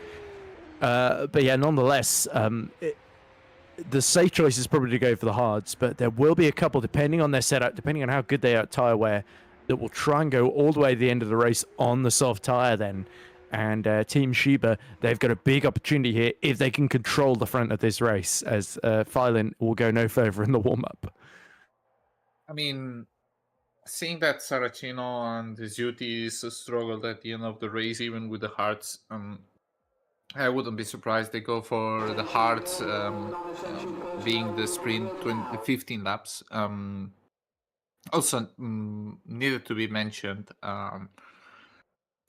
But yeah, nonetheless, the safe choice is probably to go for the hards, but there will be a couple, depending on their setup, depending on how good they are at tyre wear, that will try and go all the way to the end of the race on the soft tyre then. And Team Sheba, they've got a big opportunity here if they can control the front of this race, as Filin will go no further in the warm-up. I mean, seeing that Saracino and Ziutis struggled at the end of the race, even with the hearts, I wouldn't be surprised they go for the hearts, being the sprint 15 laps. Also, needed to be mentioned,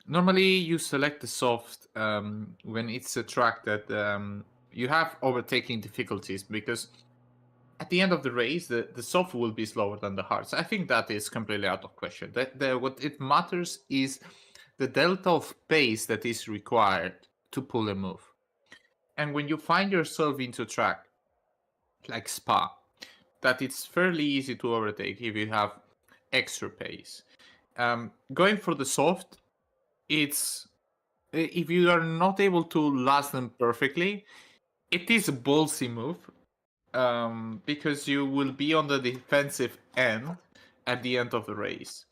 normally you select the soft when it's a track that you have overtaking difficulties, because at the end of the race, the soft will be slower than the hards. I think that is completely out of question. What it matters is the delta of pace that is required to pull a move. And when you find yourself into a track like Spa, that it's fairly easy to overtake if you have extra pace. Going for the soft, it's if you are not able to last them perfectly, it is a ballsy move, because you will be on the defensive end at the end of the race.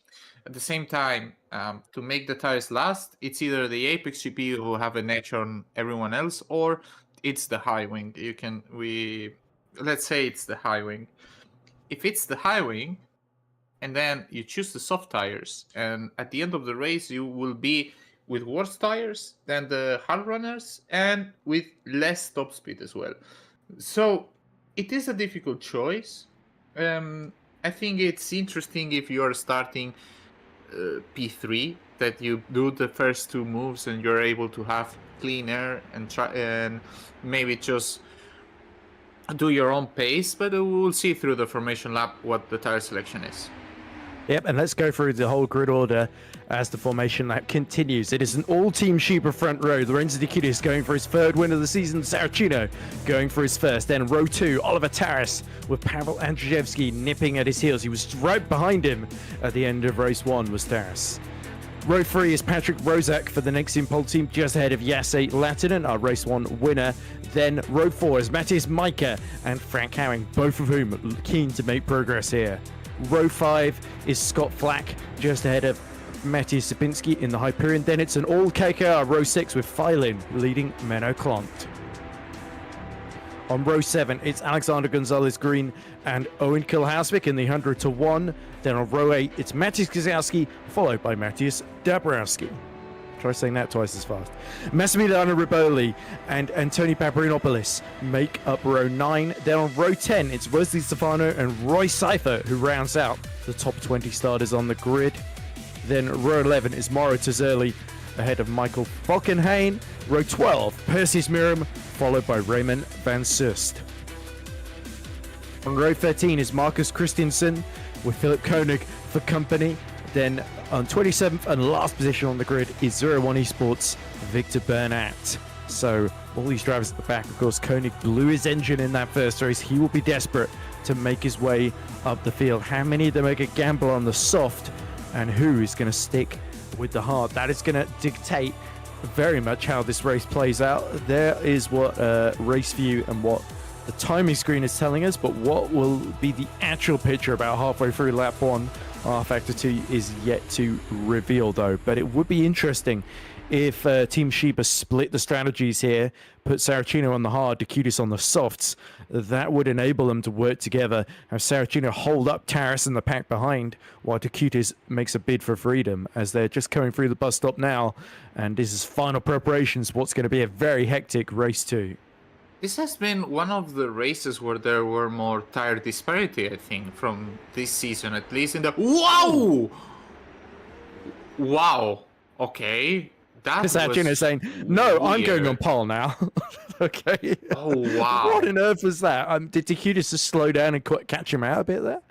At the same time, to make the tires last, it's either the Apex GP who have an edge on everyone else, or it's the high wing. Let's say it's the high wing. If it's the high wing, and then you choose the soft tires, and at the end of the race you will be with worse tires than the hard runners and with less top speed as well. So it is a difficult choice. I think it's interesting if you are starting P3, that you do the first two moves and you're able to have clean air and try and maybe just do your own pace, but we'll see through the formation lap what the tire selection is. Yep, and let's go through the whole grid order as the formation lap continues. It is an all-team Sheeper front row. Lorenzo De Cutis going for his third win of the season. Saracino going for his first. Then row 2, Oliver Taras with Pavel Andrzejewski nipping at his heels. He was right behind him at the end of race 1 was Taras. Row 3 is Patrick Rozak for the next pole team, just ahead of Jesse Lattinen, our race 1 winner. Then row 4 is Matthias Majka and Frank Howing, both of whom keen to make progress here. Row 5 is Scott Flack, just ahead of Matthias Zabinski in the Hyperion. Then it's an all KKR row 6 with Filin leading Menno Klont. On row 7, it's Alexander Gonzalez-Green and Owen Kilhausvik in the 100-1. Then on row 8, it's Matthias Gazowski, followed by Matthias Dabrowski. Try saying that twice as fast. Massimiliano Riboli and Antoni Paparinopoulos make up row 9. Then on row 10, it's Wesley Stefano and Roy Seifert who rounds out the top 20 starters on the grid. Then row 11 is Mauro Terzerli ahead of Michael Falkenhayn. Row 12, Perseus Miram, followed by Raymond van Soest. On row 13 is Marcus Christensen with Philip Koenig for company. Then on 27th and last position on the grid is 01 Esports, Victor Bernat. So all these drivers at the back, of course, Koenig blew his engine in that first race. He will be desperate to make his way up the field. How many of them make a gamble on the soft, and who is going to stick with the hard? That is going to dictate very much how this race plays out. There is what race view and what the timing screen is telling us, but what will be the actual picture about halfway through lap 1, R-Factor 2 is yet to reveal though. But it would be interesting if Team Sheba split the strategies here, put Saracino on the hard, Decutis on the softs. That would enable them to work together, have Saracino hold up Taras in the pack behind, while Decutis makes a bid for freedom, as they're just coming through the bus stop now, and this is final preparations for what's going to be a very hectic race 2. This has been one of the races where there were more tire disparity, I think, from this season, at least in the... Wow! Wow. Okay. That was Saracino saying, no, I'm weird. going on pole now. Okay. Oh, wow. What on earth was that? Did Decutis just slow down and catch him out a bit there?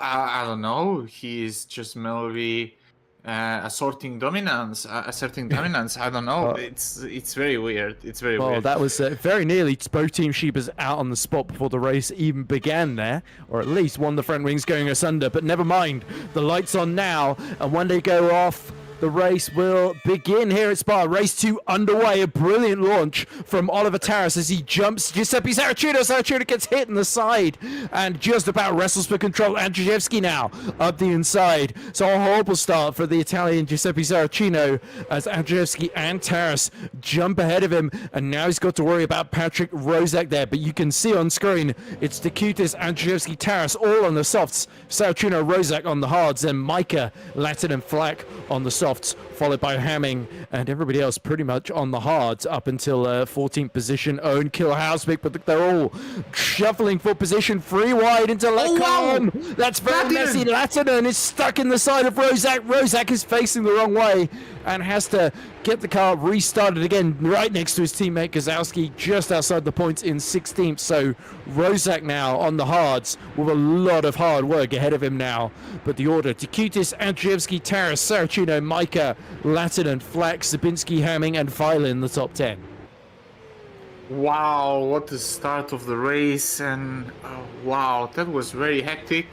I don't know. He's just maybe asserting dominance. I don't know. It's very weird. It's very Well, weird. that was very nearly both Team Sheepers out on the spot before the race even began there, or at least one of the front wings going asunder. But never mind, the light's on now, and when they go off, the race will begin here at Spa. Race 2 underway. A brilliant launch from Oliver Taras as he jumps Giuseppe Saracino. Saracino gets hit in the side and just about wrestles for control. Andrzejewski now up the inside. So a horrible start for the Italian Giuseppe Saracino as Andrzejewski and Taras jump ahead of him. And now he's got to worry about Patrick Rozak there. But you can see on screen, it's Decutis, Andrzejewski, Taras all on the softs. Saracino, Rozak on the hards. And Micah, Latin and Flack on the softs, followed by Hamming and everybody else pretty much on the hards up until 14th position. Owen Kilhausvik, but they're all shuffling for position. Free wide into Lecon. Wow. That's very messy. Latinen is stuck in the side of Rozak. Rozak is facing the wrong way and has to get the car restarted again right next to his teammate Gazowski, just outside the points in 16th. So Rozak now on the hards with a lot of hard work ahead of him now. But the order: Decutis, Andrzejewski, Taras, Saracino, Micah, Latinen, Flack, Zabinski, Hamming, and Filin in the top 10. Wow, what the start of the race, and wow, that was very hectic.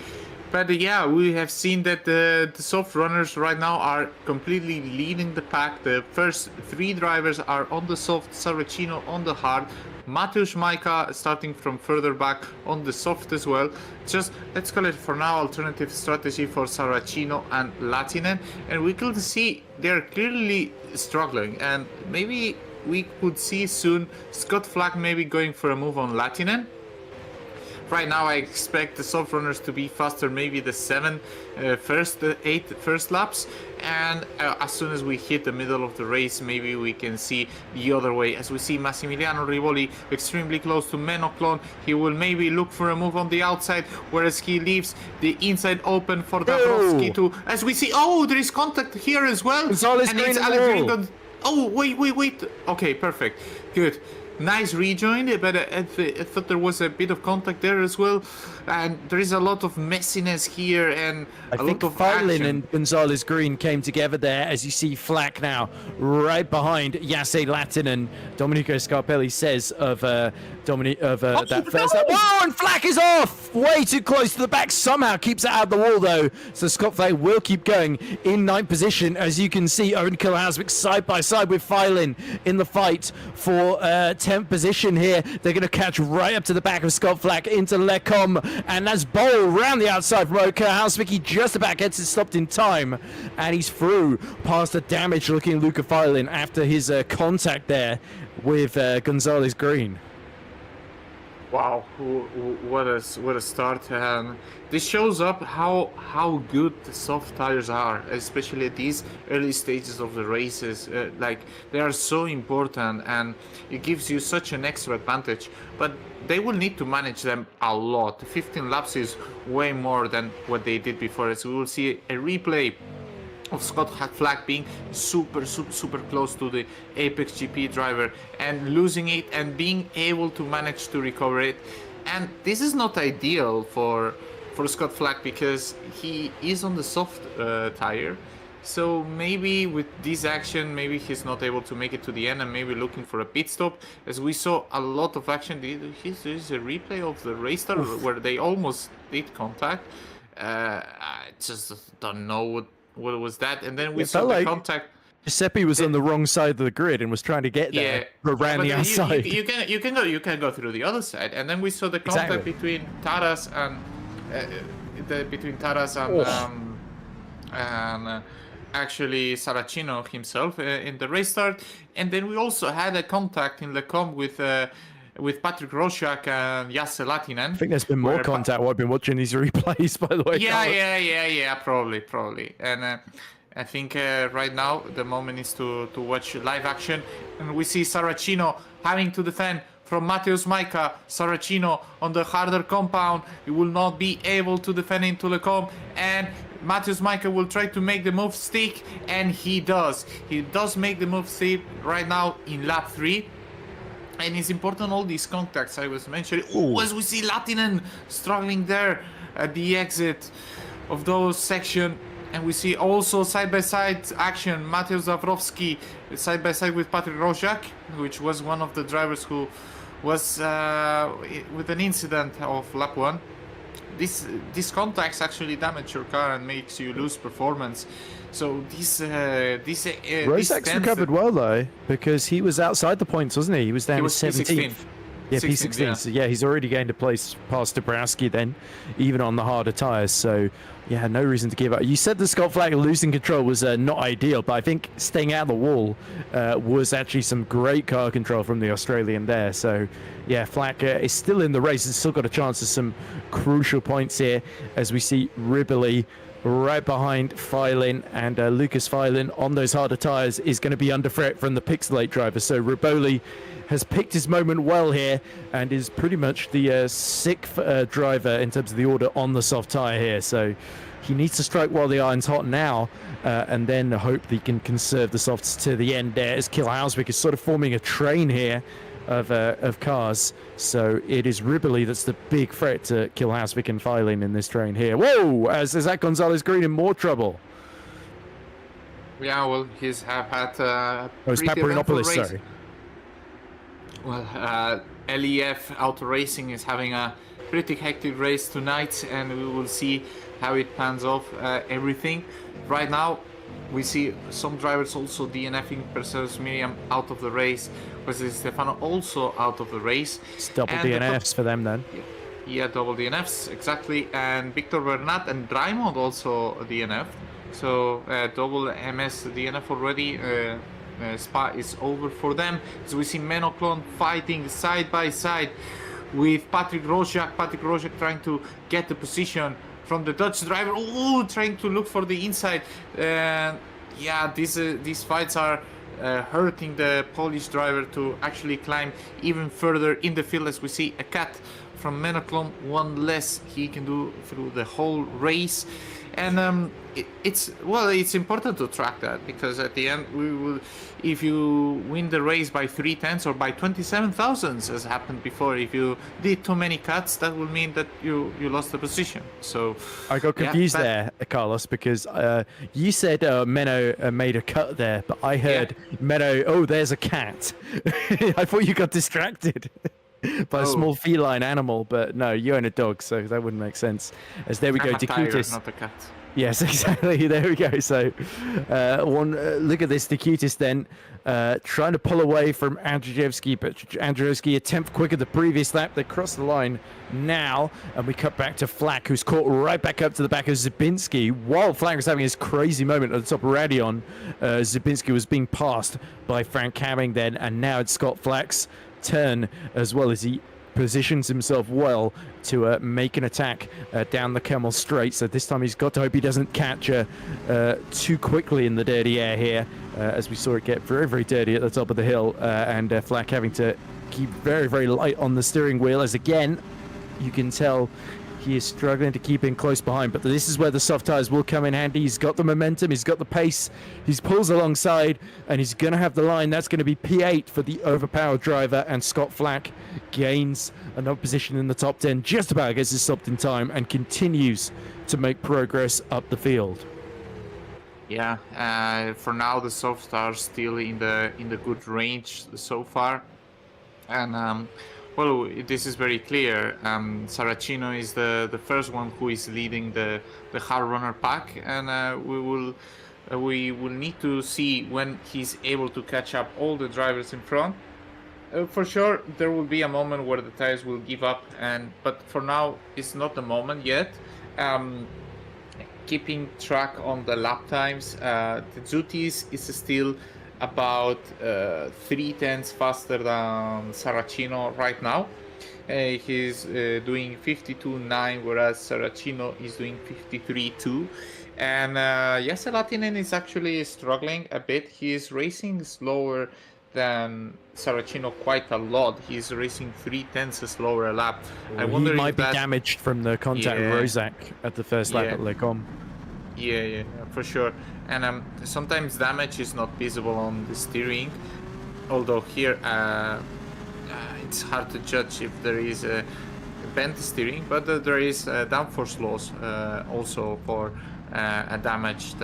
But yeah, we have seen that the soft runners right now are completely leading the pack. The first 3 drivers are on the soft, Saracino on the hard, Mateusz Majka starting from further back on the soft as well. Just, let's call it for now, alternative strategy for Saracino and Latinen. And we could see they're clearly struggling, and maybe we could see soon Scott Flack maybe going for a move on Latinen. Right now I expect the soft runners to be faster, maybe the 8 first laps, and as soon as we hit the middle of the race, maybe we can see the other way, as we see Massimiliano Rivoli extremely close to Menoclon. He will maybe look for a move on the outside, whereas he leaves the inside open for Dabrowski to, as we see, there is contact here as well, it's Alex Green. Oh, wait. Okay, perfect. Good. Nice rejoin, but I thought there was a bit of contact there as well. And there is a lot of messiness here and I think lot of Filin action. and Gonzalez Green came together there, as you see Flack now right behind Yasse Latin, and Domenico Scarpelli says of that first lap. Whoa, and Flack is off! Way too close to the back, somehow keeps it out of the wall though. So Scott Flack will keep going in 9th position, as you can see Owen Kilhausvik side by side with Filin in the fight for 10th position here. They're going to catch right up to the back of Scott Flack into Lecom, and that's Bowl round the outside from Owen Kilhausvik. He just about gets it stopped in time, and he's through past the damaged looking Luca Filin after his contact there with Gonzalez Green. Wow, what a start. This shows up how good the soft tires are, especially at these early stages of the races. Like, they are so important, and it gives you such an extra advantage. But they will need to manage them a lot. 15 laps is way more than what they did before, as we will see a replay of Scott Flack being super close to the Apex GP driver and losing it and being able to manage to recover it. And this is not ideal for Scott Flack, because he is on the soft tire, So maybe with this action, maybe he's not able to make it to the end, and maybe looking for a pit stop. As we saw a lot of action, there's a replay of the race start where they almost did contact. I just don't know what was that. And then we saw the contact. Giuseppe was on the wrong side of the grid and was trying to get there, but ran the outside. You can go through the other side, and then we saw the contact between Taras and actually Saracino himself in the race start, and then we also had a contact in Lecombe with Patrick Rosiak and Jasse Latinen. I think there's been more contact while I've been watching these replays, by the way. Yeah, probably. And I think right now the moment is to watch live action, and we see Saracino having to defend from Mateusz Majka. Saracino on the harder compound, he will not be able to defend into Lecombe, and Mateusz Majka will try to make the move stick, and he does. He does make the move stick right now in lap 3. And it's important, all these contacts I was mentioning. As we see Latinen struggling there at the exit of those section. And we see also side-by-side action. Mateusz Dabrowski side-by-side with Patrick Rosiak, which was one of the drivers who was with an incident of lap 1. These contacts actually damage your car and makes you lose performance. So Rosiak's recovered well though, because he was outside the points, wasn't he? He was down to 17th. Yeah, P16. Yeah. So yeah, he's already gained a place past Dabrowski then, even on the harder tyres. So yeah, no reason to give up. You said the Scott Flack losing control was not ideal, but I think staying out of the wall was actually some great car control from the Australian there. So yeah, Flack is still in the race. He's still got a chance of some crucial points here, as we see Riboli right behind Filin, and Lucas Filin on those harder tyres is going to be under threat from the Pixelate driver. So Riboli has picked his moment well here and is pretty much the sixth driver in terms of the order on the soft tyre here. So he needs to strike while the iron's hot now, and then hope that he can conserve the softs to the end there, as Kiel Hauswick is sort of forming a train here of cars. So it is Riboli that's the big threat to Kiel Hauswick and Filin in this train here. Whoa! As Zach Gonzalez Green in more trouble. Yeah, well, he's have had it's Paparinopoulos, sorry. Well, LEF Auto Racing is having a pretty hectic race tonight, and we will see how it pans off everything. Right now, we see some drivers also DNFing. Perseus Miriam out of the race. Wesley Stefano also out of the race. It's double DNFs for them then. Yeah, double DNFs, exactly. And Victor Bernat and Raimond also DNF'd. So double MS DNF already. Spa is over for them. So we see Menoclon fighting side by side with Patrick Rosiak. Patrick Rosiak trying to get the position from the Dutch driver. Oh, trying to look for the inside. Yeah, these fights are hurting the Polish driver to actually climb even further in the field, as we see a cut from Menoclon, one less he can do through the whole race. And it's important to track that, because at the end we will, if you win the race by 3/10 or by 27 thousandths, as happened before, if you did too many cuts, that will mean that you lost the position. So I got confused there, Carlos, because you said Menno made a cut there, but I heard Menno, oh, there's a cat. I thought you got distracted by a small feline animal, but no, you own a dog, so that wouldn't make sense. As there we go, Decutis. Not a cat. Yes, exactly. There we go. So, look at this, Decutis then trying to pull away from Andrzejewski, but Andrzejewski a tenth quicker the previous lap. They cross the line now, and we cut back to Flack, who's caught right back up to the back of Zabinski. While Flack was having his crazy moment at the top of Radion, Zabinski was being passed by Frank Hamming then, and now it's Scott Flack's turn, as well as he positions himself well to make an attack down the Kemmel Straight. So this time he's got to hope he doesn't catch too quickly in the dirty air here, as we saw it get very, very dirty at the top of the hill, and Flack having to keep very, very light on the steering wheel, as again you can tell he is struggling to keep in close behind. But this is where the soft tyres will come in handy. He's got the momentum, he's got the pace, he pulls alongside, and he's going to have the line. That's going to be P8 for the overpowered driver, and Scott Flack gains another position in the top 10, just about gets it stopped in time, and continues to make progress up the field. Yeah, for now the softs are still in the good range so far, and well, this is very clear. Saracino is the first one who is leading the hard runner pack, and we will need to see when he's able to catch up all the drivers in front. For sure, there will be a moment where the tires will give up, but for now, it's not the moment yet. Keeping track on the lap times, the Zutis is still about 3 tenths faster than Saracino right now. He's doing 52.9, whereas Saracino is doing 53.2. And Jesse Latinen is actually struggling a bit. He is racing slower than Saracino quite a lot. He's racing 3 tenths slower a lap. I wonder he if might be that... damaged from the contact with Rozak at the first lap at Le Com. Yeah, for sure. And sometimes damage is not visible on the steering, although here it's hard to judge if there is a bent steering, but there is downforce loss also for a damaged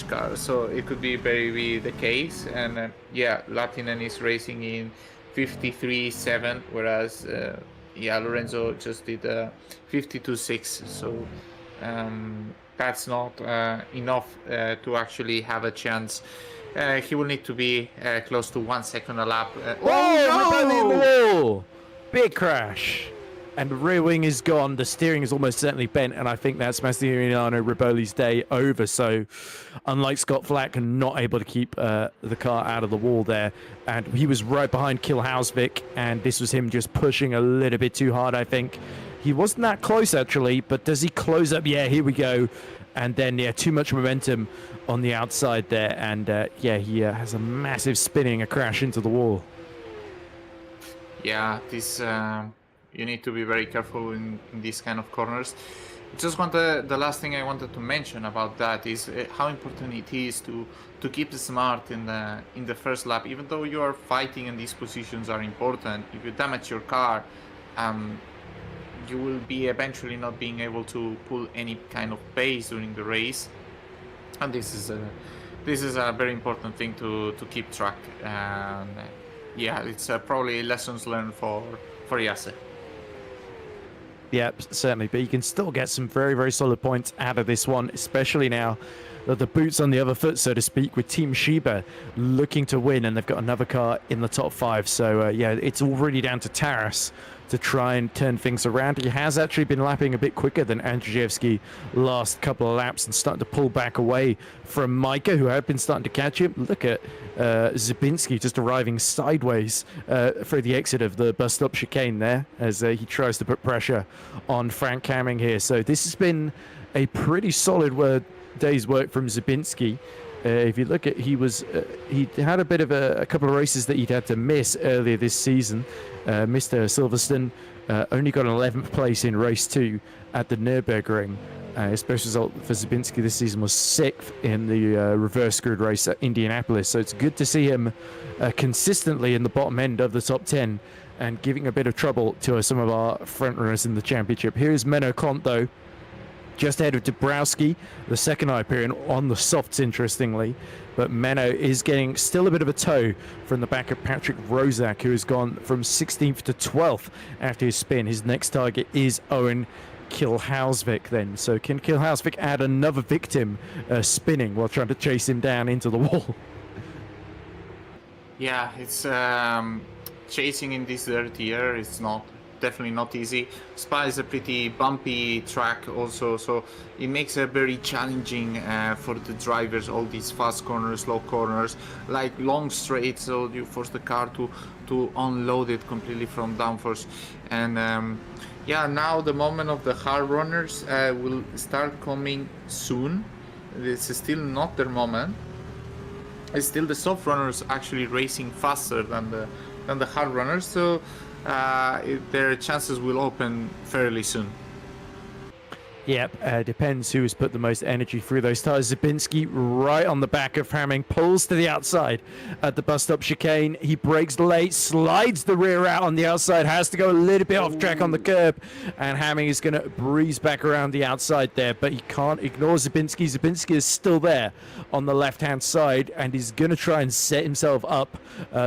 car, so it could be very the case. And yeah, Latinen is racing in 53.7, whereas Lorenzo just did 52.6, so that's not enough to actually have a chance. He will need to be close to 1 second a lap. Oh, big crash. And the rear wing is gone. The steering is almost certainly bent, and I think that's Massimiliano Riboli's day over. So, unlike Scott Flack, not able to keep the car out of the wall there. And he was right behind Kilhausvik, and this was him just pushing a little bit too hard, I think. He wasn't that close, actually, but does he close up? Yeah, here we go. And then, yeah, too much momentum on the outside there. And, yeah, he has a massive spinning, a crash into the wall. Yeah, this... you need to be very careful in these kind of corners. Just the last thing I wanted to mention about that is how important it is to keep smart in the first lap. Even though you are fighting and these positions are important, if you damage your car, you will be eventually not being able to pull any kind of pace during the race. And this is a very important thing to keep track. And yeah, it's probably lessons learned for Jase. Yeah, certainly, but you can still get some very, very solid points out of this one, especially now that the boot's on the other foot, so to speak, with Team Shiba looking to win, and they've got another car in the top 5. So, yeah, it's already down to Taras to try and turn things around. He has actually been lapping a bit quicker than Andrzejewski last couple of laps and starting to pull back away from Micah, who had been starting to catch him. Look at Zabinski just arriving sideways for the exit of the bus stop chicane there as he tries to put pressure on Frank Camming here. So this has been a pretty solid day's work from Zabinski. If you look at, he had a bit of a couple of races that he'd had to miss earlier this season. Mr. Silverstone only got an 11th place in race 2 at the Nürburgring. His best result for Zabinski this season was 6th in the reverse grid race at Indianapolis. So it's good to see him consistently in the bottom end of the top 10 and giving a bit of trouble to some of our front runners in the championship. Here's Menno Kont, though, just ahead of Dabrowski, the second Hyperion on the softs, interestingly. But Menno is getting still a bit of a tow from the back of Patrick Rozak, who has gone from 16th to 12th after his spin. His next target is Owen Kilhausvik then. So can Kilhausvik add another victim spinning while trying to chase him down into the wall? Yeah, it's chasing in this dirty air. It's definitely not easy. Spa is a pretty bumpy track also, so it makes it very challenging for the drivers, all these fast corners, low corners, like long straights, so you force the car to unload it completely from downforce. And yeah, now the moment of the hard runners will start coming soon. It's still not their moment. It's still the soft runners actually racing faster than the hard runners, so their chances will open fairly soon. Yep, depends who has put the most energy through those tires. Zabinski right on the back of Hamming, pulls to the outside at the bus stop chicane. He brakes late, slides the rear out on the outside, has to go a little bit off track on the curb, and Hamming is going to breeze back around the outside there, but he can't ignore Zabinski. Zabinski is still there on the left-hand side, and he's going to try and set himself up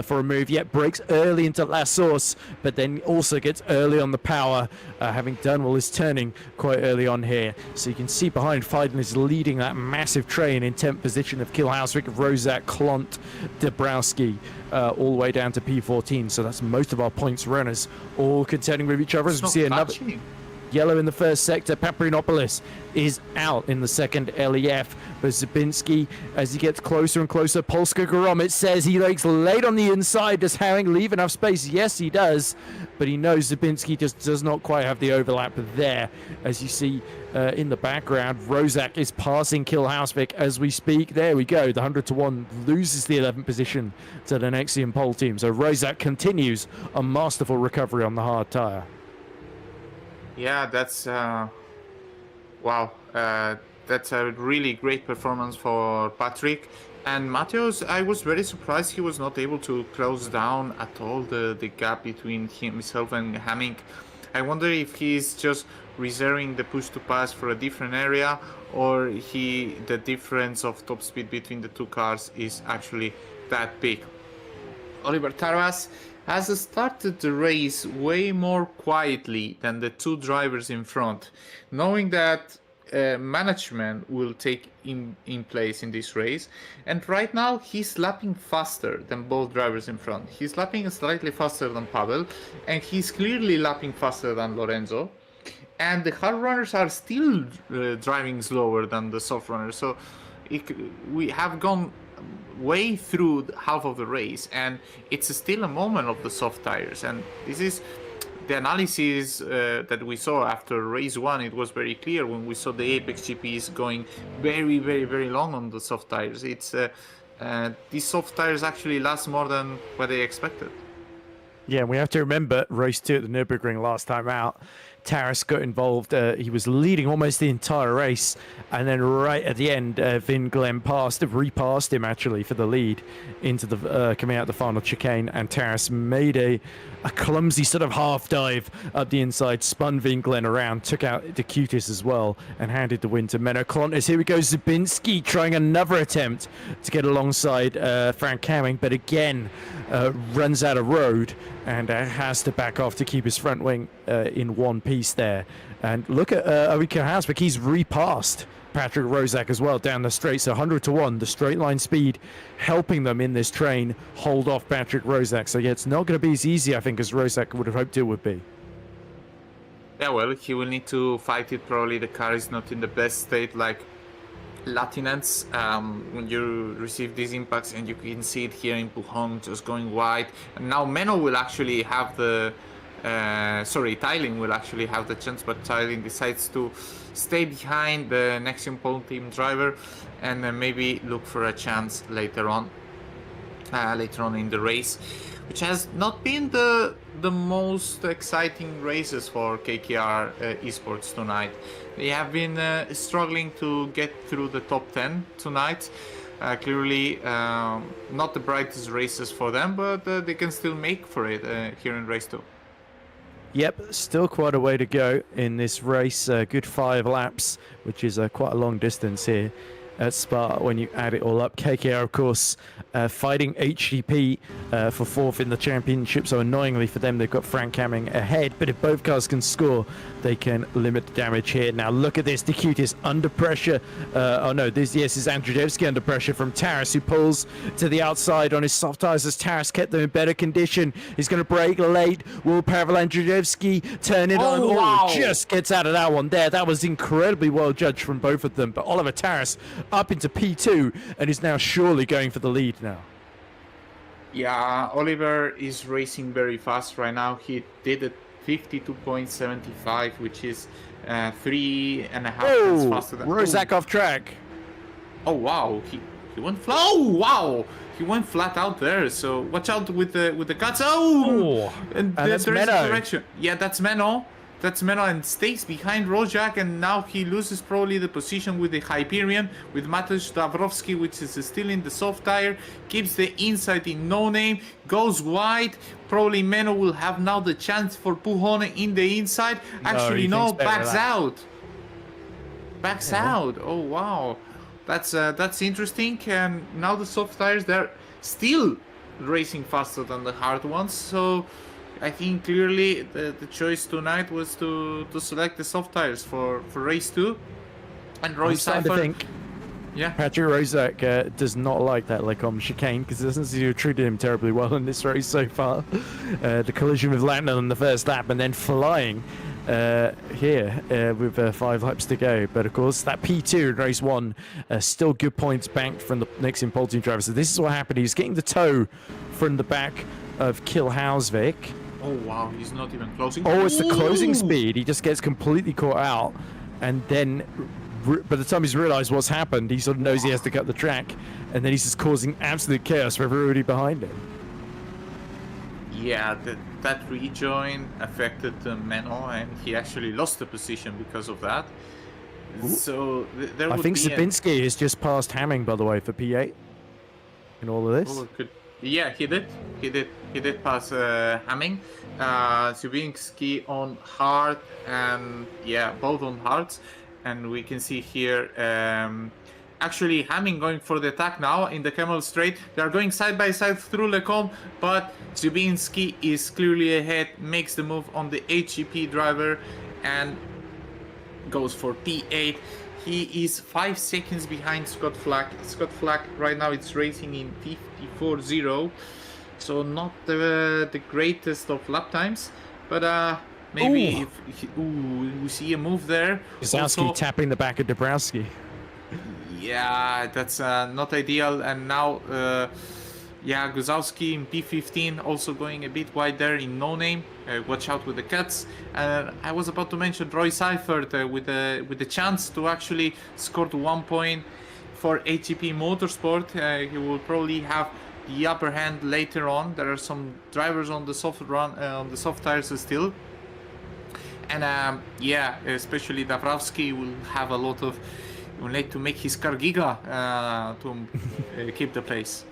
for a move. Yet brakes early into La Source, but then also gets early on the power, having done all his turning quite early on here. So you can see behind Feiden is leading that massive train in 10th position of Kilhausvik, Rozak, Klont, Dabrowski, all the way down to P14. So that's most of our points runners all contending with each other. As we see another yellow in the first sector. Paprinopoulos is out in the second LEF. But Zabinski, as he gets closer and closer, Polska Goromit says he likes late on the inside. Does Hamming leave enough space? Yes, he does. But he knows Zabinski just does not quite have the overlap there. As you see in the background, Rozak is passing Kilhausvik as we speak. There we go. The 100-1 loses the 11th position to the Nexium pole team. So Rozak continues a masterful recovery on the hard tire. Yeah, that's wow. That's a really great performance for Patrick. And Mateos, I was very surprised he was not able to close down at all the gap between himself and Hamming. I wonder if he's just reserving the push to pass for a different area, or the difference of top speed between the two cars is actually that big. Oliver Tarvas has started the race way more quietly than the two drivers in front, knowing that management will take in place in this race, and right now he's lapping faster than both drivers in front. He's lapping slightly faster than Pavel, and he's clearly lapping faster than Lorenzo, and the hard runners are still driving slower than the soft runners. So we have gone way through half of the race, and it's still a moment of the soft tires. And this is the analysis that we saw after race 1. It was very clear when we saw the Apex GPs going very, very, very long on the soft tires. It's these soft tires actually last more than what they expected. Yeah, we have to remember race 2 at the Nürburgring last time out. Taras got involved. He was leading almost the entire race, and then right at the end, Vin Glenn repassed him actually for the lead into the coming out the final chicane, and Taras made a clumsy sort of half dive up the inside, spun Vin Glenn around, took out Decutis as well, and handed the win to Menno Klontis. Here we go, Zabinski trying another attempt to get alongside Frank Hamming, but again runs out of road and has to back off to keep his front wing in one piece there. And look at Arika Hausbeck, he's repassed Patrick Rozak as well down the straight. So 100-1, the straight line speed helping them in this train hold off Patrick Rozak. So yeah, it's not going to be as easy, I think, as Rozak would have hoped it would be. Yeah, well, he will need to fight it. Probably the car is not in the best state, like Latinets, when you receive these impacts, and you can see it here in Pujon just going wide. And now Menno will actually have the Teiling will actually have the chance, but Teiling decides to stay behind the Nexium pole team driver and maybe look for a chance later on in the race, which has not been the most exciting races for KKR esports tonight. They have been struggling to get through the top 10 tonight. Clearly not the brightest races for them, but they can still make for it here in race 2. Yep, still quite a way to go in this race. Good 5 laps, which is quite a long distance here at Spa when you add it all up. KKR, of course, fighting HGP for 4th in the championship, so annoyingly for them, they've got Frank Hamming ahead, but if both cars can score, they can limit the damage here. Now look at this, Decutis under pressure. This is Andrzejewski under pressure from Taras, who pulls to the outside on his soft tires as Taras kept them in better condition. He's going to brake late. Will Pavel Andrzejewski turn it on? Wow. Just gets out of that one there. That was incredibly well judged from both of them, but Oliver Taras up into P2 and is now surely going for the lead now. Yeah, Oliver is racing very fast right now. He did a 52.75, which is 3.5 times faster than Rozak off track. Oh wow, he went flat. Oh wow, he went flat out there. So watch out with the cuts. And that's there is a Menno. correction. Yeah, that's Menno. That's Meno and stays behind Rojak, and now he loses probably the position with the Hyperion, with Mateusz Dabrowski, which is still in the soft tire, keeps the inside in no name, goes wide. Probably Meno will have now the chance for Puhone in the inside. Actually, no, backs out. Backs out. Oh wow, that's interesting. And now the soft tires, they're still racing faster than the hard ones. So I think clearly the choice tonight was to select the soft tires for race 2. And Roy Seifert. Yeah. Patrick Rozak does not like that Lecom chicane because it doesn't seem to have treated him terribly well in this race so far. The collision with Lampner on the first lap and then flying here with 5 laps to go. But of course, that P2 in race 1, still good points banked from the next in pole team driver. So this is what happened. He was getting the tow from the back of Kilhausvik. Oh wow, he's not even closing. Oh, it's the closing speed. He just gets completely caught out, and then by the time he's realised what's happened, he sort of knows he has to cut the track, and then he's just causing absolute chaos for everybody behind him. Yeah, that rejoin affected Meno, and he actually lost the position because of that. Ooh. So there would I think Sabinski has just passed Hamming, by the way, for P8 in all of this. Oh, yeah, he did pass Hamming. Zubinski on hard, and yeah, both on hards. And we can see here, actually Hamming going for the attack now in the Camel Straight. They are going side by side through Lecom, but Zubinski is clearly ahead, makes the move on the HGP driver, and goes for P8. He is 5 seconds behind Scott Flack. Scott Flack right now it's racing in 54.0, so not the greatest of lap times, but maybe if we see a move there. Guzowski tapping the back of Dabrowski. Yeah, that's not ideal. And now, yeah, Guzowski in P15 also going a bit wide there in no name. Watch out with the cuts. I was about to mention Roy Seifert with the chance to actually score 1 point for HGP Motorsport. He will probably have the upper hand later on. There are some drivers on the soft tires still. And yeah, especially Dabrowski will have a lot of. Will need to make his car giga to keep the place.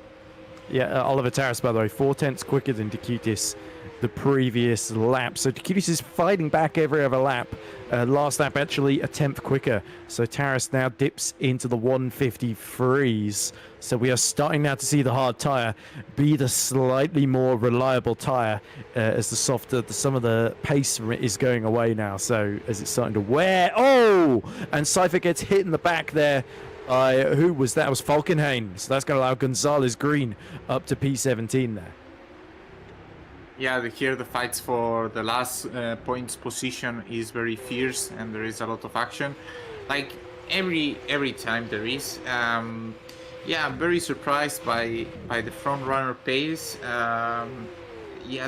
Yeah, Oliver Taras, by the way, 4/10 quicker than Decutis the previous lap. So Decutis is fighting back every other lap. Last lap, actually, a 10th quicker. So Taras now dips into the 153s. So we are starting now to see the hard tyre be the slightly more reliable tyre as the softer, some of the pace from it is going away now. So as it's starting to wear. Oh! And Seifert gets hit in the back there. Who was that? It was Falkenhayn. So that's going to allow Gonzalez Green up to P17 there. Yeah, here the fights for the last points position is very fierce, and there is a lot of action. Like every time there is. Yeah, I'm very surprised by the front runner pace. Yeah,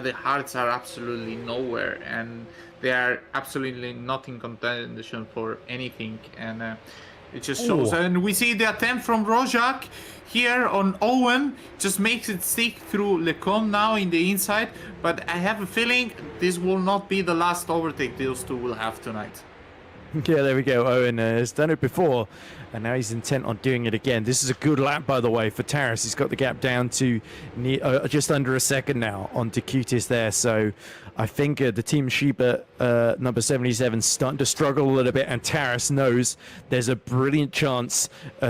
the hards are absolutely nowhere, and they are absolutely not in contention for anything. And it just shows. And we see the attempt from Rojak here on Owen, just makes it stick through Lecom now in the inside. But I have a feeling this will not be the last overtake those two will have tonight. Yeah, there we go. Owen has done it before, and now he's intent on doing it again. This is a good lap, by the way, for Taras. He's got the gap down to just under a second now on Decutis there. So I think the Team Sheba number 77 starting to struggle a little bit, and Taras knows there's a brilliant chance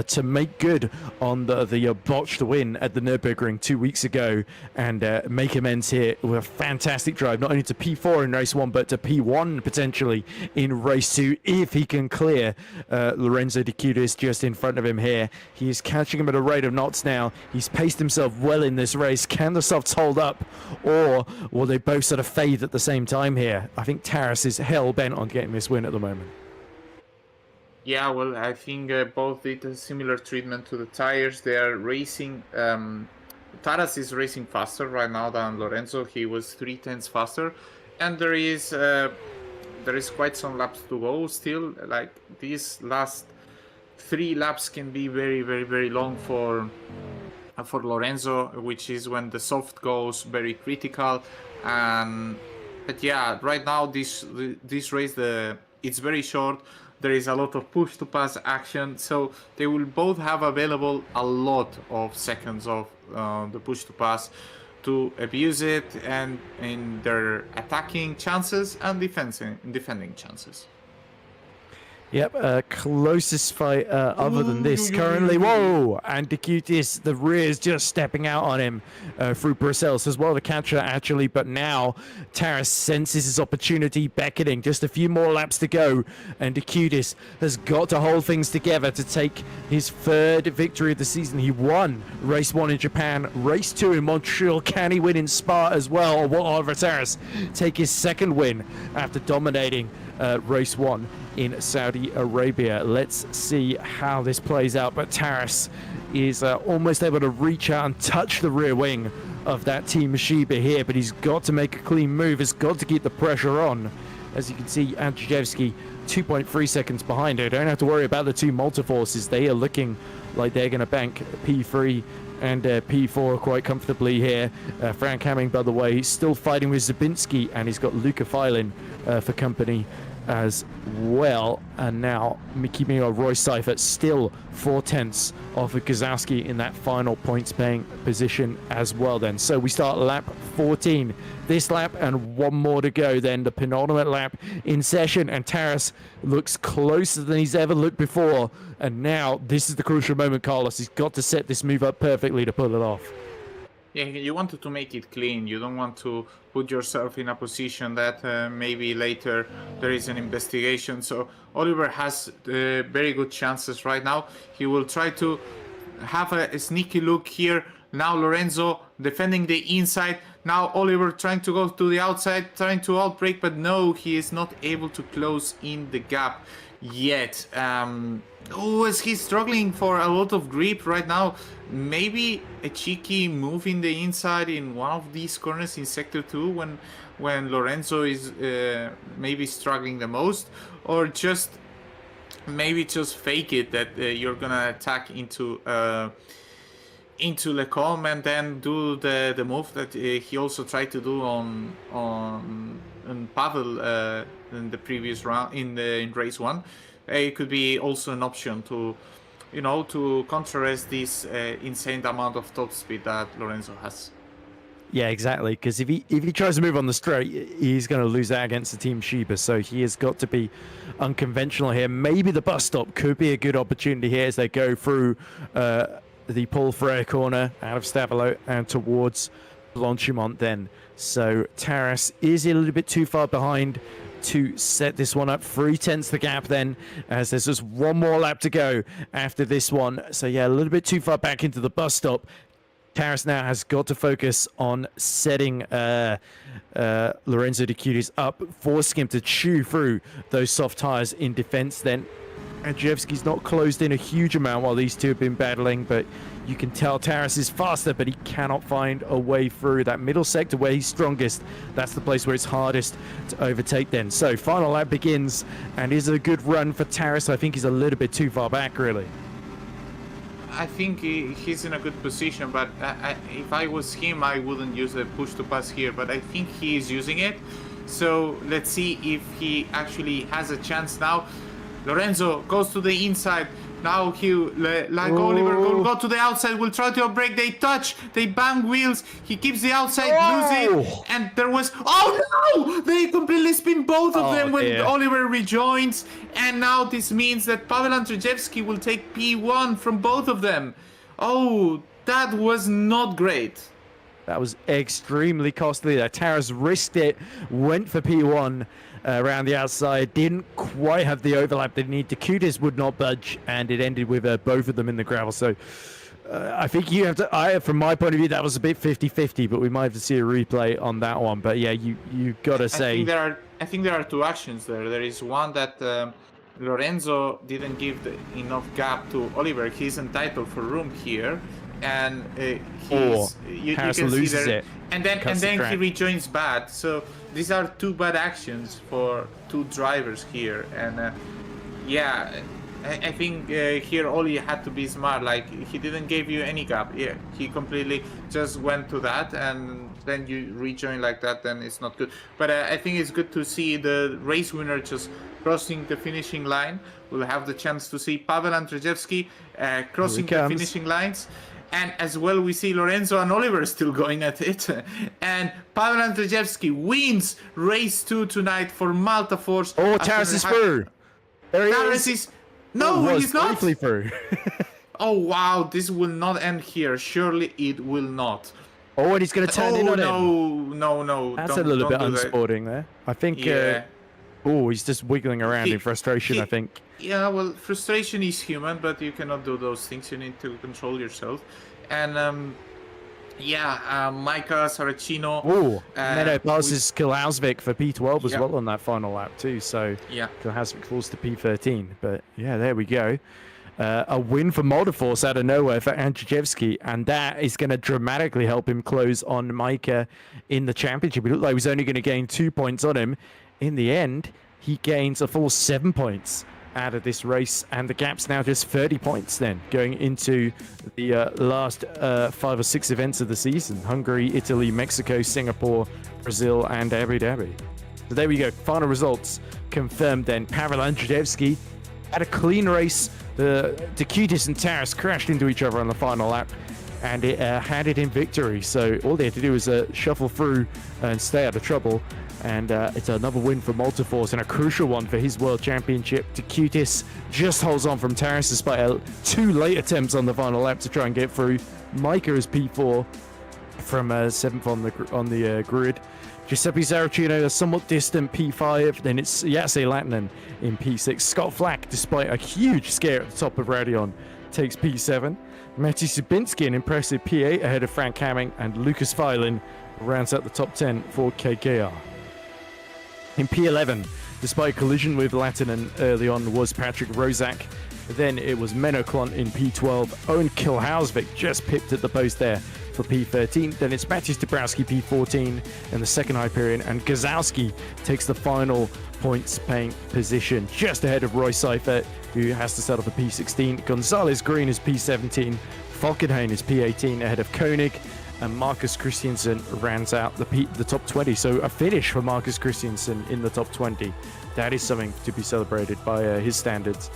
to make good on the botched win at the Nürburgring 2 weeks ago and make amends here with a fantastic drive, not only to P4 in race 1, but to P1 potentially in race 2 if he can clear Lorenzo Decutis just in front of him here. He is catching him at a rate of knots now. He's paced himself well in this race. Can the softs hold up, or will they both sort of fade at the same time here? I think Taras is hell-bent on getting this win at the moment. Yeah, well, I think both did a similar treatment to the tires. They are racing. Taras is racing faster right now than Lorenzo. He was 3/10 faster, and there is quite some laps to go still. Like these last 3 laps can be very, very, very long for Lorenzo, which is when the soft goes very critical. And But yeah, right now this race, it's very short. There is a lot of push to pass action, so they will both have available a lot of seconds of the push to pass to abuse it, and in their attacking chances and defending chances. Yep, closest fight other than this currently. Whoa! And Decutis, the rear is just stepping out on him through Brussels as well to catcher actually. But now Taras senses his opportunity beckoning. Just a few more laps to go. And Decutis has got to hold things together to take his third victory of the season. He won race 1 in Japan, race 2 in Montreal. Can he win in Spa as well? Or will Oliver Taras take his second win after dominating race 1 in Saudi Arabia? Let's see how this plays out. But Taras is almost able to reach out and touch the rear wing of that Team Shiba here, but he's got to make a clean move. He's got to keep the pressure on. As you can see, Andrzejewski 2.3 seconds behind it. Don't have to worry about the two multi-forces. They are looking like they're going to bank P3 and P4 quite comfortably here. Frank Hamming, by the way, still fighting with Zabinski, and he's got Luca Filin for company as well. And now Mikimiro Roy Seifert still 4/10 off of Gazowski in that final points paying position as well then. So we start lap 14 this lap, and one more to go then, the penultimate lap in session, and Taras looks closer than he's ever looked before. And now this is the crucial moment, Carlos. He's got to set this move up perfectly to pull it off. Yeah, you wanted to make it clean. You don't want to put yourself in a position that maybe later there is an investigation. So Oliver has very good chances right now. He will try to have a sneaky look here. Now Lorenzo defending the inside. Now Oliver trying to go to the outside, trying to outbreak, but no, he is not able to close in the gap yet. Is he struggling for a lot of grip right now? Maybe a cheeky move in the inside in one of these corners in sector 2 when Lorenzo is maybe struggling the most, or just maybe just fake it that you're gonna attack into Lecombe and then do the move that he also tried to do on Pavel in the previous round in race 1. It could be also an option to, to contrast this insane amount of top speed that Lorenzo has. Yeah, exactly. Because if he tries to move on the straight, he's going to lose that against the Team Shiba. So he has got to be unconventional here. Maybe the bus stop could be a good opportunity here as they go through the Paul Freire corner out of Stavelo and towards Blanchimont then. So Taras is a little bit too far behind to set this one up. 3/10 the gap then, as there's just one more lap to go after this one. So yeah, a little bit too far back into the bus stop. Taras now has got to focus on setting Lorenzo Decutis up, forcing him to chew through those soft tires in defense then. Andrzejewski's not closed in a huge amount while these two have been battling, but you can tell Taras is faster, but he cannot find a way through that middle sector where he's strongest. That's the place where it's hardest to overtake then. So final lap begins, and is it a good run for Taras? I think he's a little bit too far back, really. I think he's in a good position, but if I was him, I wouldn't use a push to pass here, but I think he is using it. So let's see if he actually has a chance now. Lorenzo goes to the inside. Now he, Oliver, will go to the outside, will try to break. They touch, they bang wheels. He keeps the outside, lose it. And there was, oh no! They completely spin both of them when Oliver rejoins. And now this means that Pavel Andrzejewski will take P1 from both of them. Oh, that was not great. That was extremely costly there. Taras risked it, went for P1 around the outside, didn't quite have the overlap they need. Decutis would not budge, and it ended with both of them in the gravel. So I think you have to, from my point of view, that was a bit 50-50, but we might have to see a replay on that one. But yeah, you got to say. I think there are two actions there. There is one that Lorenzo didn't give enough gap to Oliver. He's entitled for room here. And you can see there, and then he rejoins bad. So these are two bad actions for two drivers here, and yeah, I think here Oli had to be smart. Like, he didn't give you any gap. Yeah, he completely just went to that, and then you rejoin like that. Then it's not good. But I think it's good to see the race winner just crossing the finishing line. We'll have the chance to see Pavel Andrzejewski crossing the finishing lines. And as well, we see Lorenzo and Oliver still going at it. And Pavel Andrzejewski wins race 2 tonight for Malta Force. Oh, Taras is through. There he Taras is. is... No, he's not. Briefly through. Oh, wow. This will not end here. Surely it will not. Oh, and he's going to turn in on him. No. That's a little bit unsporting there. I think... Yeah. He's just wiggling around in frustration, I think. Yeah, well, frustration is human, but you cannot do those things. You need to control yourself. And, Micah Saracino. Oh, Menno passes Kilhausvik for P12 as well on that final lap too. So Kilhausvik falls to P13. But yeah, there we go. A win for Multiforce out of nowhere for Andrzejewski, and that is going to dramatically help him close on Micah in the championship. It looked like he was only going to gain 2 points on him. In the end, he gains a full 7 points out of this race, and the gap's now just 30 points then going into the last 5 or 6 events of the season: Hungary, Italy, Mexico, Singapore, Brazil, and Abu Dhabi. So there we go, final results confirmed then. Pavel Andrzejewski had a clean race. Decutis and Taras crashed into each other on the final lap, and it handed him victory. So all they had to do was shuffle through and stay out of trouble. And it's another win for Multiforce, and a crucial one for his World Championship. Decutis just holds on from Taras despite 2 late attempts on the final lap to try and get through. Micah is P4 from 7th on the grid. Giuseppe Saracino, a somewhat distant P5. Then it's Jase Latinen in P6. Scott Flack, despite a huge scare at the top of Radion, takes P7. Matti Subinski, an impressive P8 ahead of Frank Hamming, and Lucas Filin rounds out the top 10 for KKR. In P11, despite a collision with Latinen early on, was Patrick Rozak. Then it was Menno Klont in P12. Owen Kilhausvik just pipped at the post there for P13. Then it's Mateusz Dabrowski P14 in the second Hyperion, and Gazowski takes the final points paying position just ahead of Roy Seifert, who has to settle for P16. Gonzalez Green is P17. Falkenhayn is P18 ahead of Koenig, and Marcus Christiansen rounds out the top 20. So a finish for Marcus Christiansen in the top 20. That is something to be celebrated by his standards.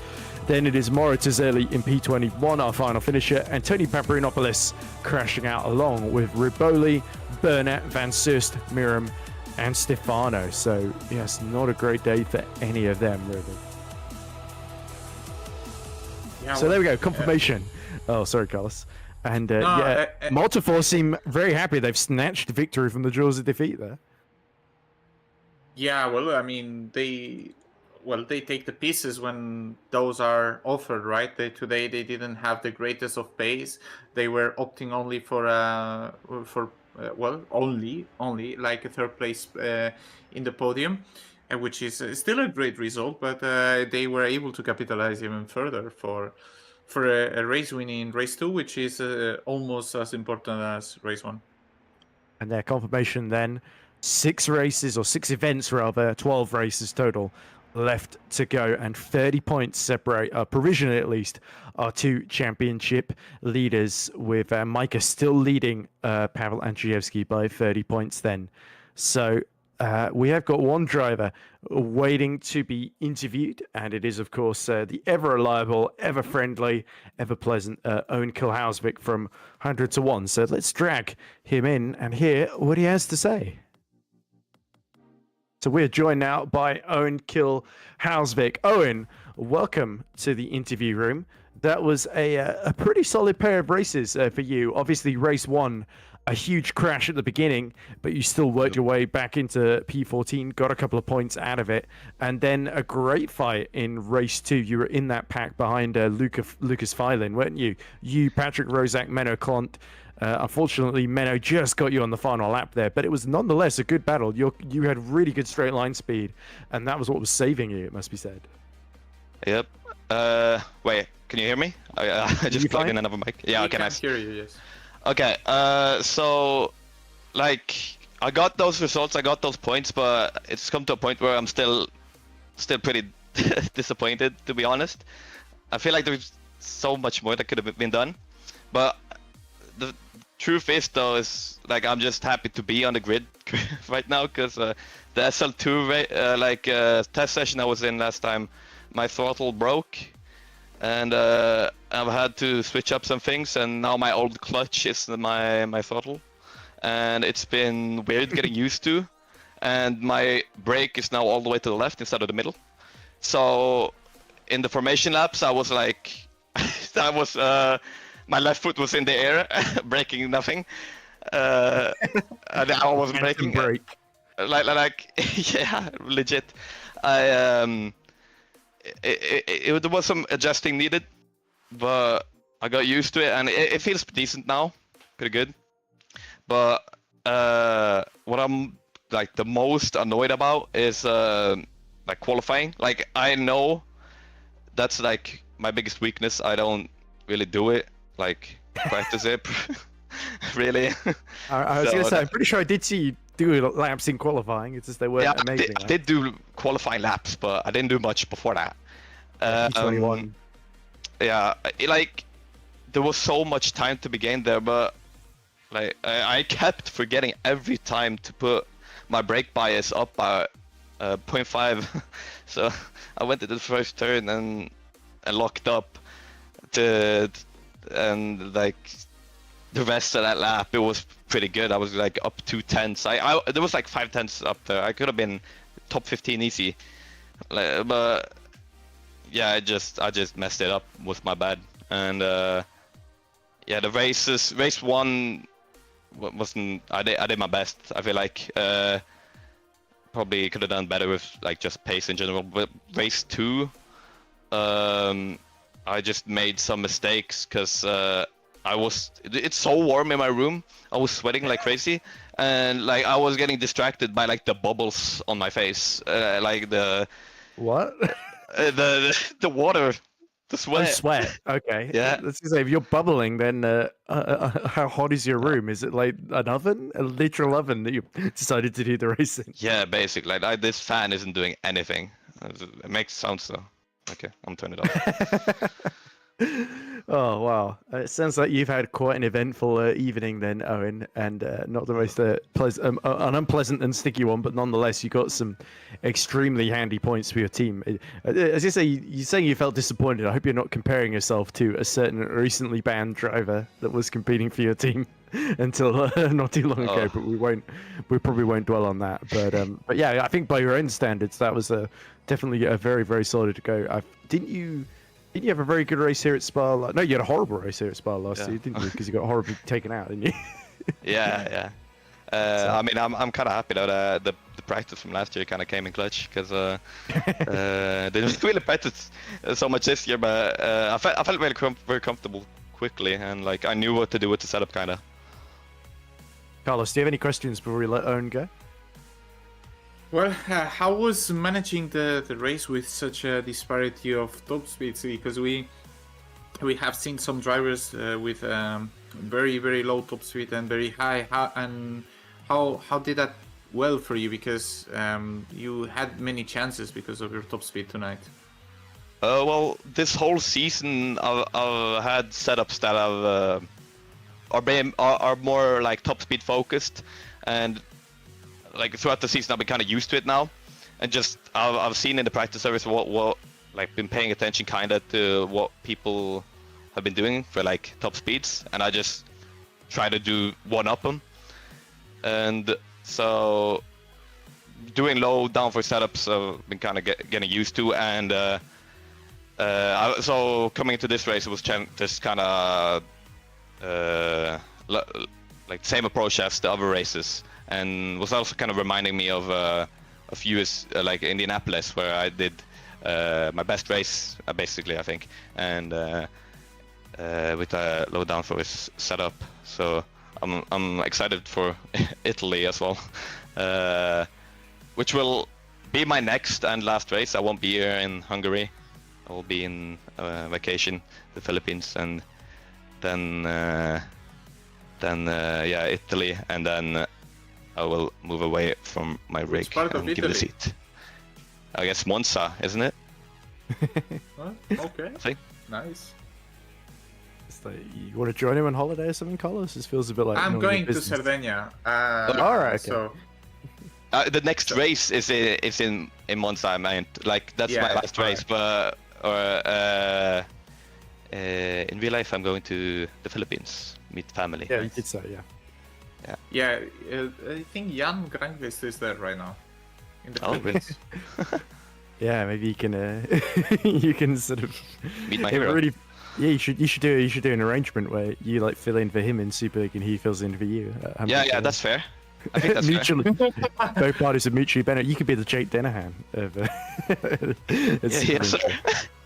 Then it is Moritz Azeli in P21, our final finisher, and Tony Paparinopoulos crashing out along with Riboli, Burnett, Van Soest, Miram, and Stefano. So yes, not a great day for any of them, really. Yeah, so there we go, confirmation. Oh, sorry, Carlos. And Multiforce seem very happy. They've snatched victory from the jaws of defeat there. Yeah, well, I mean, they take the pieces when those are offered, right? Today they didn't have the greatest of pace. They were opting only for only like a third place in the podium, which is still a great result. But they were able to capitalize even further for a race win in race 2, which is almost as important as race 1. And their confirmation then, 6 events rather, 12 races total left to go, and 30 points separate, provisionally at least, our 2 championship leaders, with Micah still leading Pavel Andrzejewski by 30 points then. So we have got one driver waiting to be interviewed, and it is, of course, the ever-reliable, ever-friendly, ever-pleasant Owen Kilhausvik from 100 to 1. So let's drag him in and hear what he has to say. So we're joined now by Owen Kilhausvik. Owen, welcome to the interview room. That was a pretty solid pair of races for you. Obviously, race 1, a huge crash at the beginning, but you still worked your way back into P14, got a couple of points out of it, and then a great fight in race 2. You were in that pack behind Lucas Filin, weren't you? You, Patrick Rozak, Menno Klont. Unfortunately, Menno just got you on the final lap there, but it was nonetheless a good battle. You had really good straight line speed, and that was what was saving you, it must be said. Yep. Wait, can you hear me? I just plugged in another mic. Yeah, okay, nice. I can hear you, yes. Okay, so, like, I got those results, I got those points, but it's come to a point where I'm still pretty disappointed, to be honest. I feel like there's so much more that could have been done, but the truth is though is like I'm just happy to be on the grid right now because the SL2 test session I was in last time, my throttle broke, and I've had to switch up some things, and now my old clutch is my throttle, and it's been weird getting used to, and my brake is now all the way to the left instead of the middle. So in the formation laps, I was like, my left foot was in the air, braking nothing, and I wasn't braking. Brake. Like, yeah, legit. There was some adjusting needed, but I got used to it, and it feels decent now, pretty good. But what I'm like the most annoyed about is like qualifying. Like I know that's like my biggest weakness. I don't really do it, like practice it, really. I was gonna say, I'm pretty sure I did see you do laps in qualifying. It's just they weren't amazing. I did do qualifying laps, but I didn't do much before that. 21. Yeah, like there was so much time to be gained there, but like I kept forgetting every time to put my brake bias up by 0.5. So I went to the first turn and locked up and like the rest of that lap it was pretty good. I was like up 2/10. There was like 5/10 up there. I could have been top 15 easy, but yeah, I just messed it up. Was my bad. And yeah, the race 1 wasn't. I did my best. I feel like probably could have done better with like just pace in general. But race 2, I just made some mistakes because it's so warm in my room. I was sweating like crazy, and like I was getting distracted by like the bubbles on my face, like the What? the water, the sweat. Oh, sweat. Okay. Yeah. Let's just say if you're bubbling, then how hot is your room? Is it like an oven, a literal oven that you decided to do the racing? Yeah, basically. Like this fan isn't doing anything. It makes sounds though. Okay, I'm turning it off. Oh wow! It sounds like you've had quite an eventful evening then, Owen, and not the most an unpleasant and sticky one, but nonetheless, you got some extremely handy points for your team. As you say, you're saying you felt disappointed. I hope you're not comparing yourself to a certain recently banned driver that was competing for your team until not too long ago. But we probably won't dwell on that. But yeah, I think by your own standards, that was definitely a very, very solid go. Didn't you have a very good race here at Spa? No, you had a horrible race here at Spa last year, didn't you? Because you got horribly taken out, didn't you? Yeah. I mean, I'm kind of happy that the practice from last year kind of came in clutch because they didn't really practice so much this year, but I felt very comfortable quickly, and like I knew what to do with the setup, kind of. Carlos, do you have any questions before we let Owen go? Well, how was managing the race with such a disparity of top speeds? Because we have seen some drivers with very, very low top speed and very high. How did that well for you? Because you had many chances because of your top speed tonight. Well, this whole season I've had setups that are more like top speed focused, and like throughout the season I've been kind of used to it now, and just I've seen in the practice service what like been paying attention kind of to what people have been doing for like top speeds, and I just try to do one up them. And so doing low downforce setups I've been kind of getting used to, and so coming into this race it was just kind of like same approach as the other races, and was also kind of reminding me of a few years like Indianapolis, where I did my best race basically, I think, and with a low downforce setup. So I'm excited for Italy as well, which will be my next and last race. I won't be here in Hungary. I will be in vacation, the Philippines, and then yeah, Italy, and then I will move away from my rig and give it a seat. I guess Monza, isn't it? Okay. I think. Nice. It's like, you want to join him on holiday or something, Carlos? This feels a bit like I'm normal going to business. Sardinia. All right, okay. So The next race is in Monza. I meant like that's Yeah, my last race, but in real life I'm going to the Philippines, meet family. Yeah, you did say, yeah. yeah, I think Jan Granqvist is there right now. In the Oh, really? Philippines. Yeah, maybe you can you can sort of Meet my it hero. really, yeah, you should do an arrangement where you like fill in for him in Super League and he fills in for you. Yeah, that's fair. I think that's fair. mutually, both parties are mutually benefit. You could be the Jake Denahan of. Yeah, sir.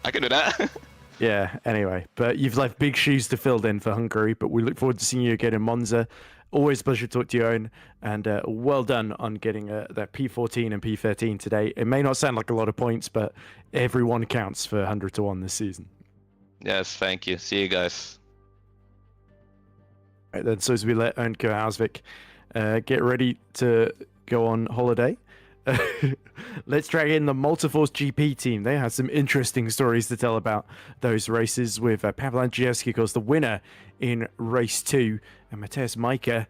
I can do that. Yeah, anyway, but you've left big shoes to fill in for Hungary, but we look forward to seeing you again in Monza. Always a pleasure to talk to you, Owen, and well done on getting that P14 and P13 today. It may not sound like a lot of points, but everyone counts for 100 to 1 this season. Yes, thank you. See you guys. Right, then, so as we let Remco Hausvik get ready to go on holiday, let's drag in the Multiforce GP team. They had some interesting stories to tell about those races, with Pavel Andrzejewski, of course, the winner in race 2, and Mateusz Majka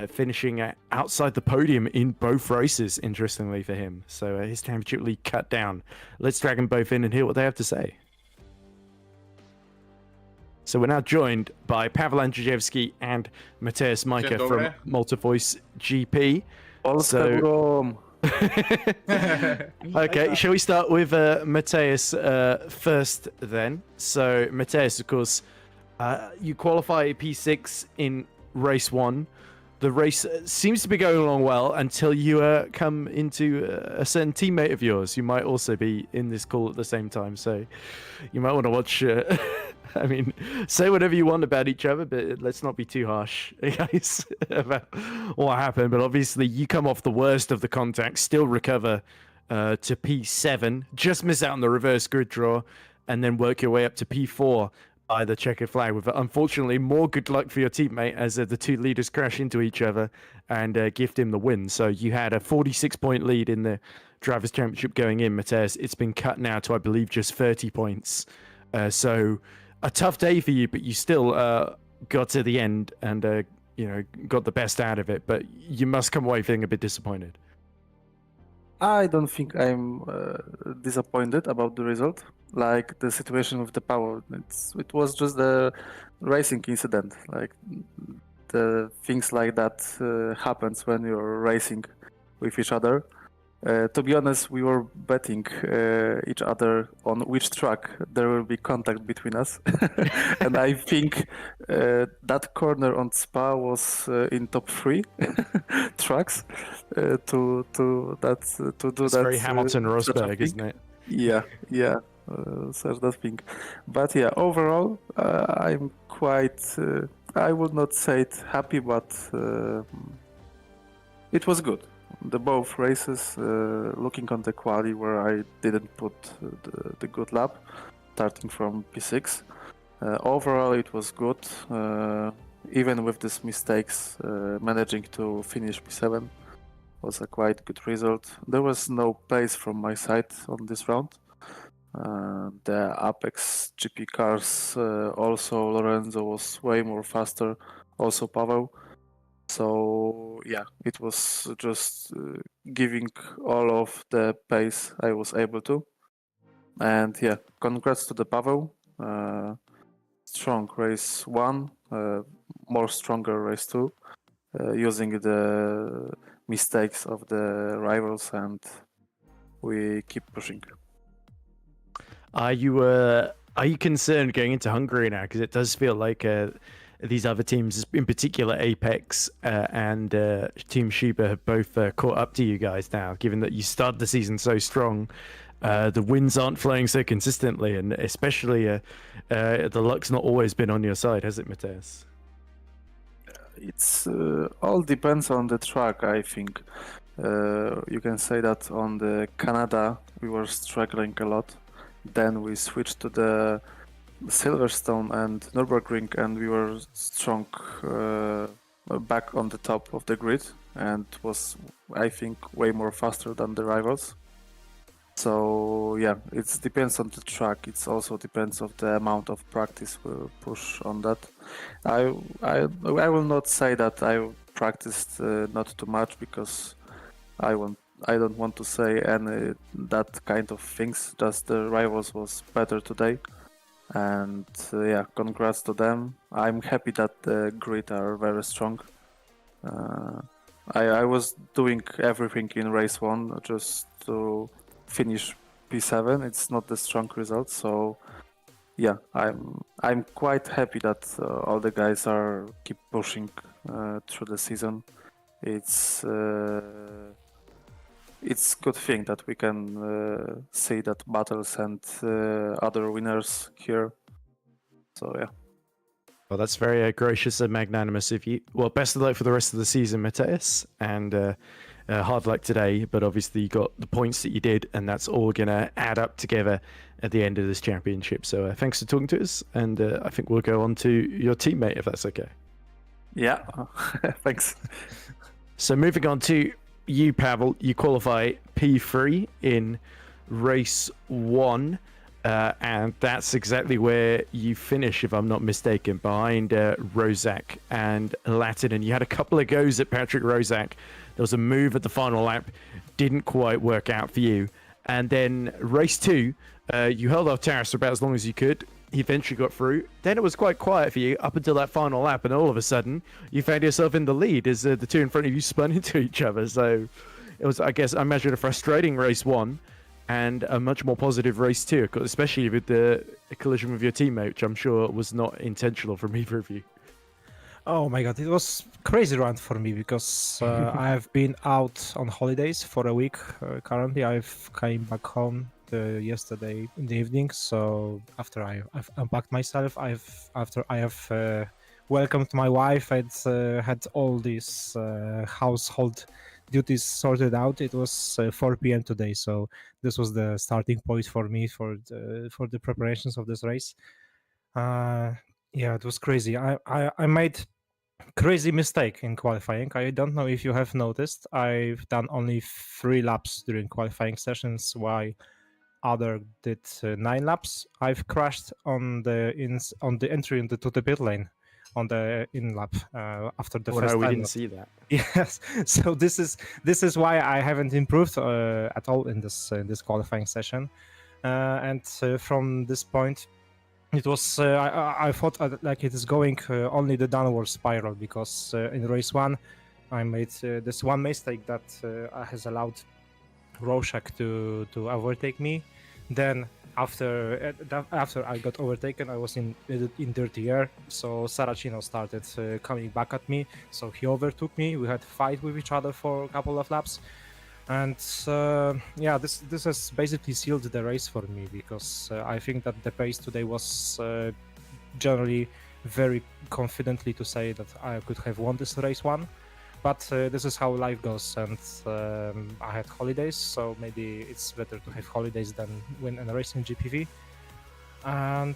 finishing outside the podium in both races, interestingly for him. So his championship lead cut down. Let's drag them both in and hear what they have to say. So we're now joined by Pavel Andrzejewski and Mateusz Majka Dzień from dobry. Multivoice GP. Polska So- górą. Okay, shall we start with Mateusz first then? So Mateusz, of course, you qualify P6 in race 1. The race seems to be going along well until you come into a certain teammate of yours who might also be in this call at the same time. So you might want to watch. I mean, say whatever you want about each other, but let's not be too harsh, guys, about what happened. But obviously, you come off the worst of the contact, still recover to P7, just miss out on the reverse grid draw, and then work your way up to P4 by the checkered flag, with unfortunately more good luck for your teammate as the two leaders crash into each other and gift him the win. So you had a 46-point lead in the Drivers' Championship going in, Mateusz. It's been cut now to, I believe, just 30 points. So a tough day for you, but you still got to the end and got the best out of it. But you must come away feeling a bit disappointed. I don't think I'm disappointed about the result. Like the situation with the power, it was just a racing incident. Like the things like that happens when you're racing with each other. To be honest, we were betting each other on which track there will be contact between us, and I think that corner on Spa was in top 3 tracks to do It's that. very Hamilton such a Rosberg, thing. isn't it? Yeah, such that thing. But yeah, overall, I'm quite. I would not say it happy, but it was good. The both races, looking on the quali where I didn't put the good lap, starting from P6. Overall, it was good. Even with these mistakes, managing to finish P7 was a quite good result. There was no pace from my side on this round. The Apex GP cars, also Lorenzo was way more faster, also Pavel. So yeah, it was just giving all of the pace I was able to. And yeah, congrats to the Pavel. Strong race 1, more stronger race 2, using the mistakes of the rivals, and we keep pushing. Are you concerned going into Hungary now? Because it does feel like these other teams, in particular Apex and Team Schuber, have both caught up to you guys now, given that you started the season so strong. The wins aren't flowing so consistently, and especially the luck's not always been on your side, has it, Mateusz? It's all depends on the track, I think. You can say that on the Canada we were struggling a lot. Then we switched to the Silverstone and Nürburgring, and we were strong back on the top of the grid, and was, I think, way more faster than the rivals. So yeah, it depends on the track. It also depends of the amount of practice we'll push on that. I will not say that I practiced not too much, because I don't want to say any that kind of things. Just the rivals was better today, and yeah, congrats to them. I'm happy that the grid are very strong. I was doing everything in race 1 just to finish P7. It's not the strong result, so yeah, I'm quite happy that all the guys are keep pushing through the season. It's good thing that we can see that battles and other winners here. So yeah. Well, that's very gracious and magnanimous of you. Well, best of luck for the rest of the season, Mateus, and hard luck today. But obviously, you got the points that you did, and that's all going to add up together at the end of this championship. So thanks for talking to us, and I think we'll go on to your teammate, if that's okay. Yeah, thanks. So moving on to you, Pavel, you qualify P3 in race 1. And that's exactly where you finish, if I'm not mistaken, behind Rozak and Latin. And you had a couple of goes at Patrick Rozak. There was a move at the final lap, didn't quite work out for you. And then race 2, you held off Taras for about as long as you could. He eventually got through. Then it was quite quiet for you up until that final lap, and all of a sudden, you found yourself in the lead as the two in front of you spun into each other. So it was, I guess, I imagine a frustrating race 1. And a much more positive race too, especially with the collision with your teammate, which I'm sure was not intentional from either of you. Oh my god, it was crazy run for me because I've been out on holidays for a week. Currently, I've came back home yesterday in the evening. So after I've unpacked myself, after I have welcomed my wife and had all these household duties sorted out. It was 4 p.m. today, so this was the starting point for me for the preparations of this race. Yeah, it was crazy. I made crazy mistake in qualifying. I don't know if you have noticed. I've done only 3 laps during qualifying sessions, while other did 9 laps. I've crashed on the entry into the pit lane on the in lap after the first no, we time. didn't see that. Yes, so this is why I haven't improved at all in this qualifying session, and from this point, it was I thought like it is going only the downward spiral, because in race 1, I made this one mistake that has allowed Roszak to overtake me. Then after I got overtaken, I was in dirty air, so Saracino started coming back at me, so he overtook me. We had a fight with each other for a couple of laps, and yeah, this has basically sealed the race for me, because I think that the pace today was generally very confidently to say that I could have won this race 1. But this is how life goes, and I had holidays, so maybe it's better to have holidays than win a race in GPV. And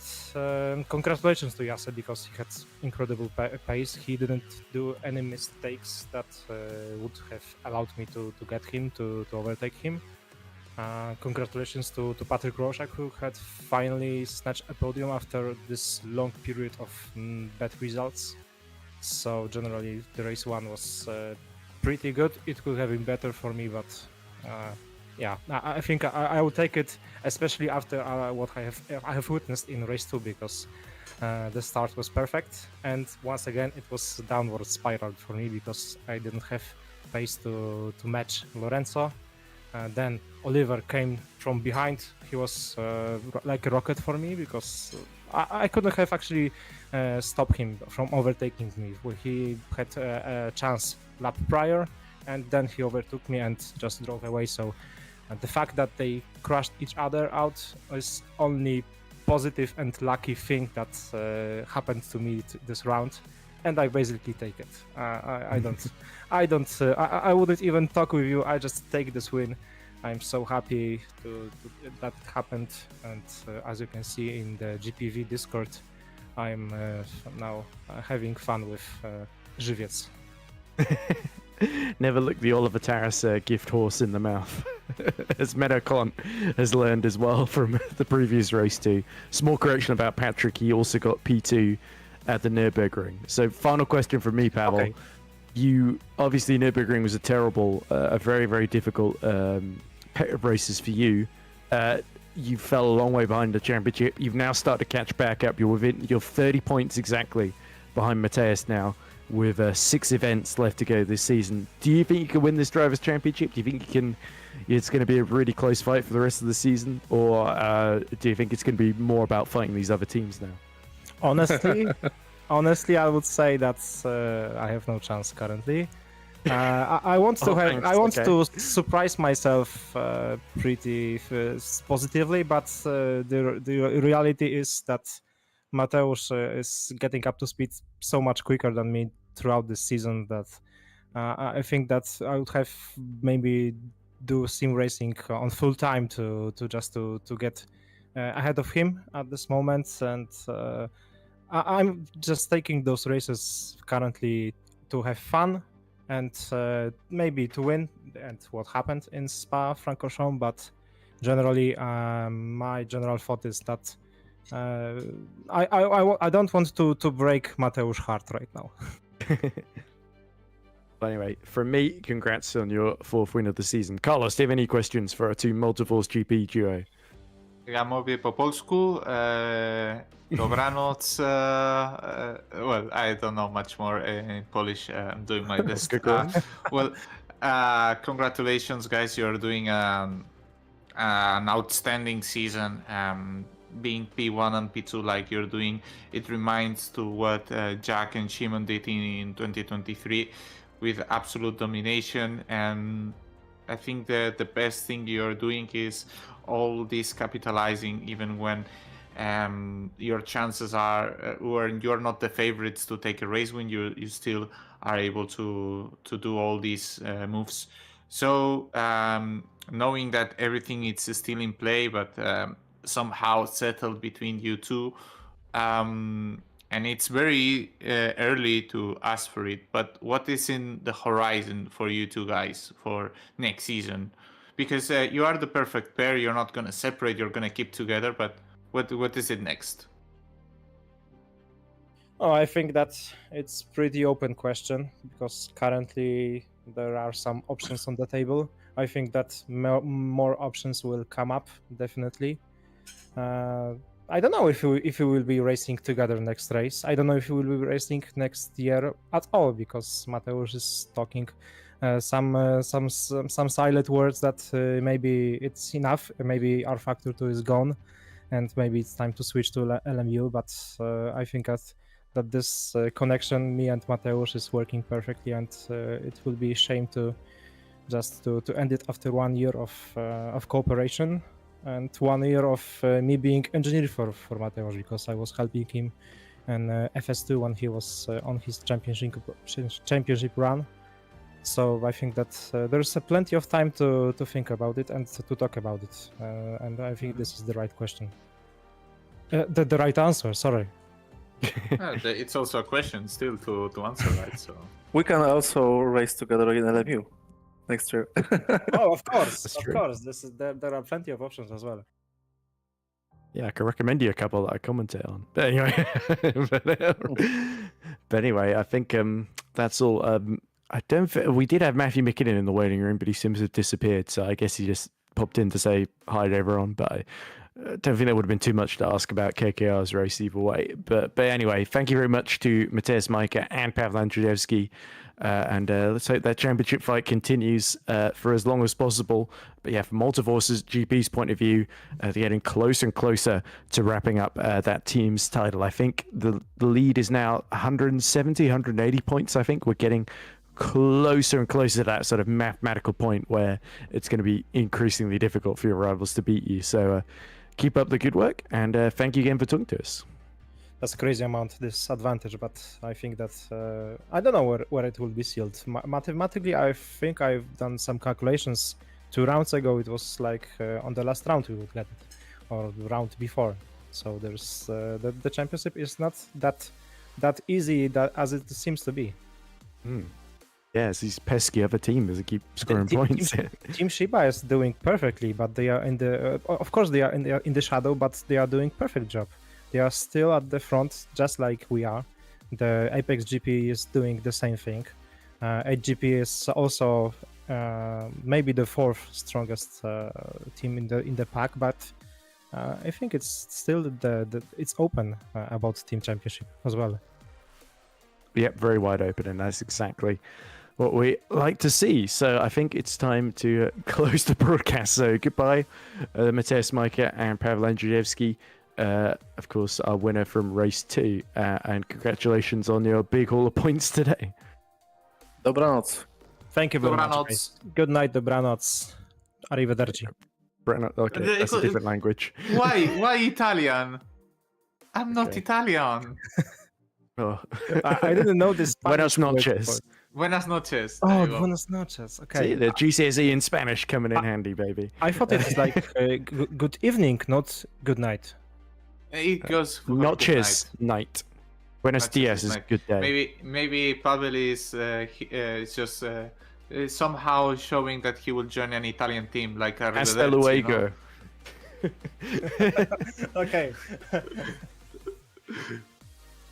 congratulations to Jase, because he had incredible pace. He didn't do any mistakes that would have allowed me to get him, to overtake him. Congratulations to Patrick Roszak, who had finally snatched a podium after this long period of bad results. So generally, the race 1 was pretty good. It could have been better for me, but yeah, I think I will take it, especially after what I have witnessed in race 2, because the start was perfect, and once again it was downward spiral for me because I didn't have pace to match Lorenzo. Then Oliver came from behind. He was like a rocket for me, because I couldn't have actually stopped him from overtaking me. He had a chance lap prior, and then he overtook me and just drove away. So the fact that they crashed each other out is only positive and lucky thing that happened to me this round, and I basically take it. I wouldn't even talk with you. I just take this win. I'm so happy that it happened, and as you can see in the GPV Discord, I'm now having fun with Żywiec. Never look the Oliver Taras gift horse in the mouth. as Metacon has learned as well from the previous race too. Small correction about Patrick, he also got P2 at the Nürburgring. So final question from me, Pavel. Okay. You obviously Nürburgring was a very, very difficult pair of races for you. You fell a long way behind the championship. You've now started to catch back up. You're 30 points exactly behind Matthias now, with 6 events left to go this season. Do you think you can win this Drivers' Championship? Do you think it's going to be a really close fight for the rest of the season? Or do you think it's going to be more about fighting these other teams now? Honestly, I would say that I have no chance currently. I want to surprise myself pretty positively, but the reality is that Mateusz is getting up to speed so much quicker than me throughout this season that I think that I would have maybe do sim racing on full time to get ahead of him at this moment, and I'm just taking those races currently to have fun and maybe to win, and what happened in Spa-Francorchamps, but generally my general thought is that I don't want to break Mateusz's heart right now. But anyway, from me, congrats on your 4th win of the season. Carlos, do you have any questions for our two Multiforce GP duo? Ja mówię po polsku. Dobranoc. Well, I don't know much more in Polish. I'm doing my best. Congratulations, guys. You're doing an outstanding season. Being P1 and P2 like you're doing, it reminds to what Jack and Shimon did in 2023 with absolute domination. And I think that the best thing you're doing is all this capitalizing, even when your chances are, or you're not the favorites to take a race win, you still are able to do all these moves. So knowing that everything is still in play, but somehow settled between you two, and it's very early to ask for it, but what is in the horizon for you two guys for next season? Because you are the perfect pair, you're not going to separate, you're going to keep together, but what is it next? Oh, I think that it's pretty open question, because currently there are some options on the table. I think that more options will come up, definitely. I don't know if we will be racing together next race. I don't know if we will be racing next year at all, because Mateusz is talking some silent words that maybe it's enough. Maybe R Factor 2 is gone, and maybe it's time to switch to LMU. But I think that this connection, me and Mateusz, is working perfectly, and it will be a shame to just to end it after 1 year of cooperation. And 1 year of me being engineer for Mateusz, because I was helping him in FS2 when he was on his championship run. So I think that there's plenty of time to think about it and to talk about it. And I think this is the right question. The right answer, sorry. It's also a question still to answer, right? So We can also race together in LMU next year. Oh, of course, That's of true. course. There are plenty of options as well. Yeah, I can recommend you a couple that I commentate on. But anyway, but anyway, I think that's all. We did have Matthew McKinnon in the waiting room, but he seems to have disappeared. So I guess he just popped in to say hi to everyone. But I don't think there would have been too much to ask about KKR's race either way. But anyway, thank you very much to Mateusz Majka and Paweł Andrzejewski. And let's hope that championship fight continues for as long as possible. But yeah, from Multiforce's GP's point of view, they're getting closer and closer to wrapping up that team's title. I think the lead is now 170, 180 points. I think we're getting closer and closer to that sort of mathematical point where it's going to be increasingly difficult for your rivals to beat you. So keep up the good work, and thank you again for talking to us. That's a crazy amount, this advantage, but I think that I don't know where it will be sealed. Mathematically, I think I've done some calculations 2 rounds ago. It was like on the last round we would get it, or the round before. So there's the championship is not that easy as it seems to be. Yeah, it's these pesky other teams that keep scoring points. Team Shiba is doing perfectly, but they are in the. Of course, they are in the shadow, but they are doing perfect job. They are still at the front, just like we are. The Apex GP is doing the same thing. 8GP is also maybe the fourth strongest team in the pack, but I think it's still it's open about Team Championship as well. Yep, very wide open, and that's exactly what we like to see. So I think it's time to close the broadcast. So goodbye, Mateusz Majka and Paweł Andrzejewski. Of course, our winner from race 2, and congratulations on your big haul of points today. Dobranoc. Thank you very much. Dobranoc. Guys. Good night, dobranoc. Arrivederci. Okay, that's a different language. Why Italian? I'm not Okay. Italian. Oh. I didn't know this. Buenas Spanish word noches. Buenas noches. before. There Oh, you go. buenas noches. Okay. See, the GCSE in Spanish coming in handy, baby. I thought it was like good evening, not good night. It goes for good Noches, night. Buenos Noches dias is is night. good day. Maybe Pavel is just somehow showing that he will join an Italian team like Hasta Arrivederci, luego. Okay.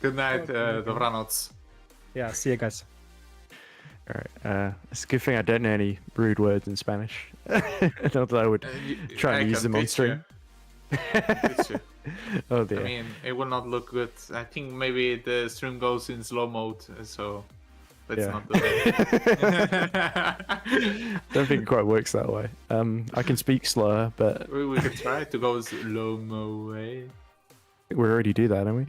Good night, dobranoc. Yeah. See you guys. All right. It's a good thing I don't know any rude words in Spanish. Not that I would try I and use can them on teach stream. you. Teach you. Oh I dear. mean, it will not look good. I think maybe the stream goes in slow mode, so let's Yeah. not do that. Don't think it quite works that way. I can speak slower, but we could try to go slow mo way. we already do that, don't we?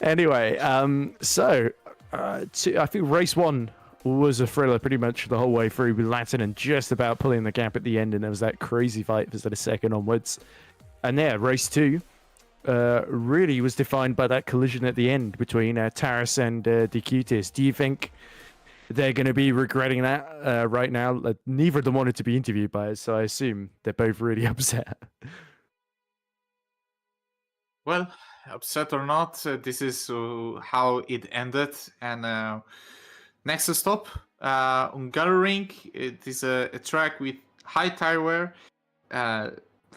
Anyway, so I think race 1 was a thriller pretty much the whole way through, with Latin just about pulling the gap at the end, and there was that crazy fight for the second onwards. And yeah, race 2 really was defined by that collision at the end between Taras and Decutis. Do you think they're going to be regretting that right now? Neither of them wanted to be interviewed by us, so I assume they're both really upset. Well, upset or not, this is how it ended. And next stop, Hungaroring. It is a track with high tire wear,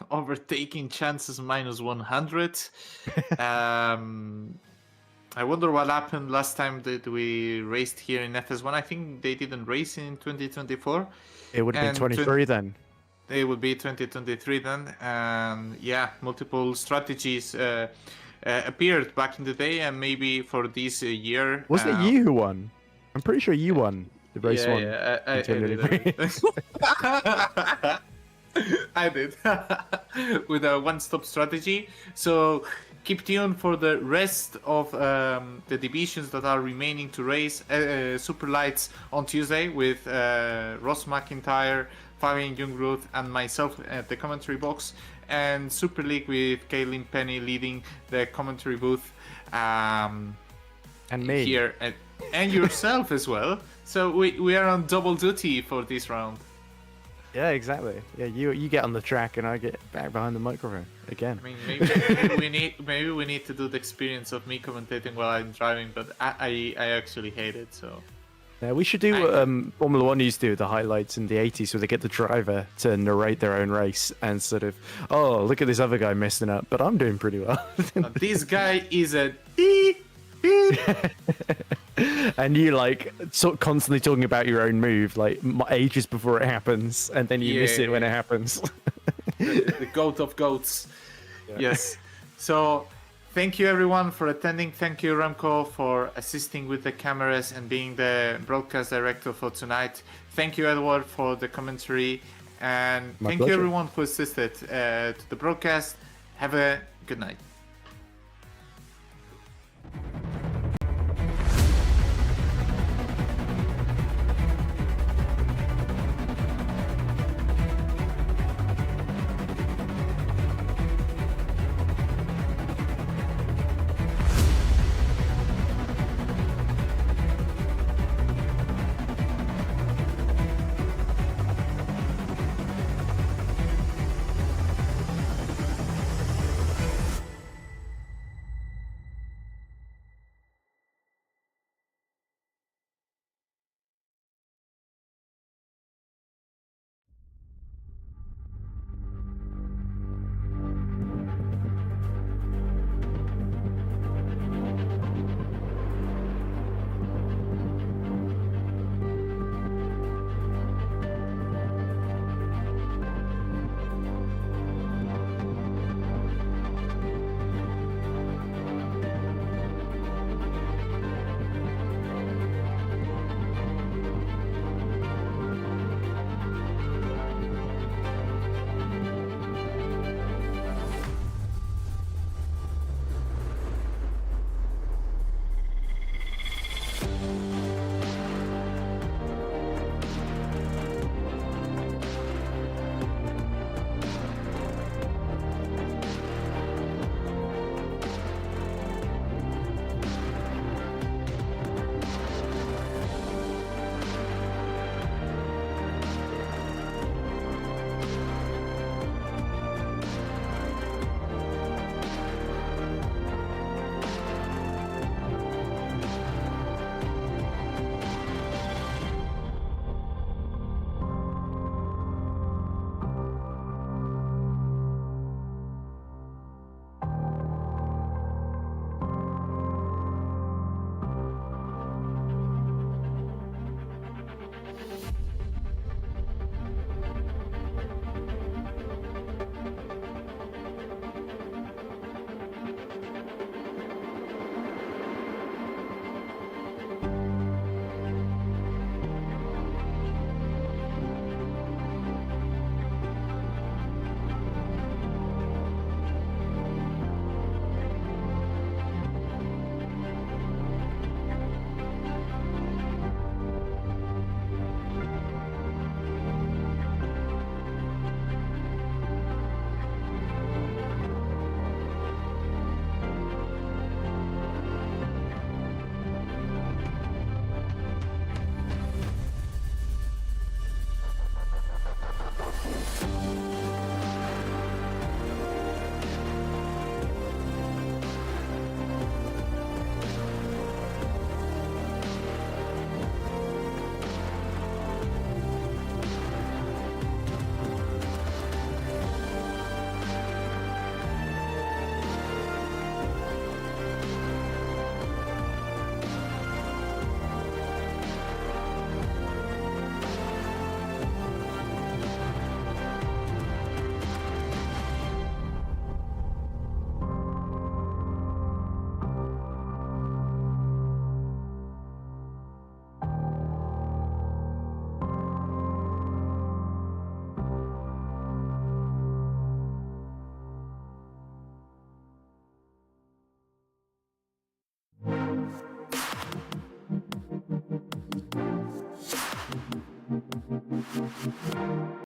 overtaking chances -100. I wonder what happened last time that we raced here in FS1. I think they didn't race in 2024. It would have been And 23 then. It would be 2023 then. And yeah, multiple strategies appeared back in the day, and maybe for this year. Wasn't it you who won? I'm pretty sure you won the race 1. Yeah, I in did. I did. With a one-stop strategy. So keep tuned for the rest of the divisions that are remaining to race. Super Lights on Tuesday with Ross McIntyre, Fabian Jungruth, and myself at the commentary box. And Super League with Caitlin Penny leading the commentary booth. And me. Here and yourself as well. So we are on double duty for this round. Yeah, exactly. Yeah, you get on the track and I get back behind the microphone again. I mean, maybe we need to do the experience of me commentating while I'm driving, but I actually hate it. So Yeah, we should do what Formula One used to do, the highlights in the 80s, where they get the driver to narrate their own race and sort of, oh, look at this other guy messing up, but I'm doing pretty well. this guy is a And you like constantly talking about your own move, like ages before it happens, and then you miss it when it happens. the goat of goats. Yeah. Yes. So thank you everyone for attending. Thank you Remco for assisting with the cameras and being the broadcast director for tonight. Thank you Edward for the commentary, and My thank pleasure. you everyone who assisted to the broadcast. Have a good night.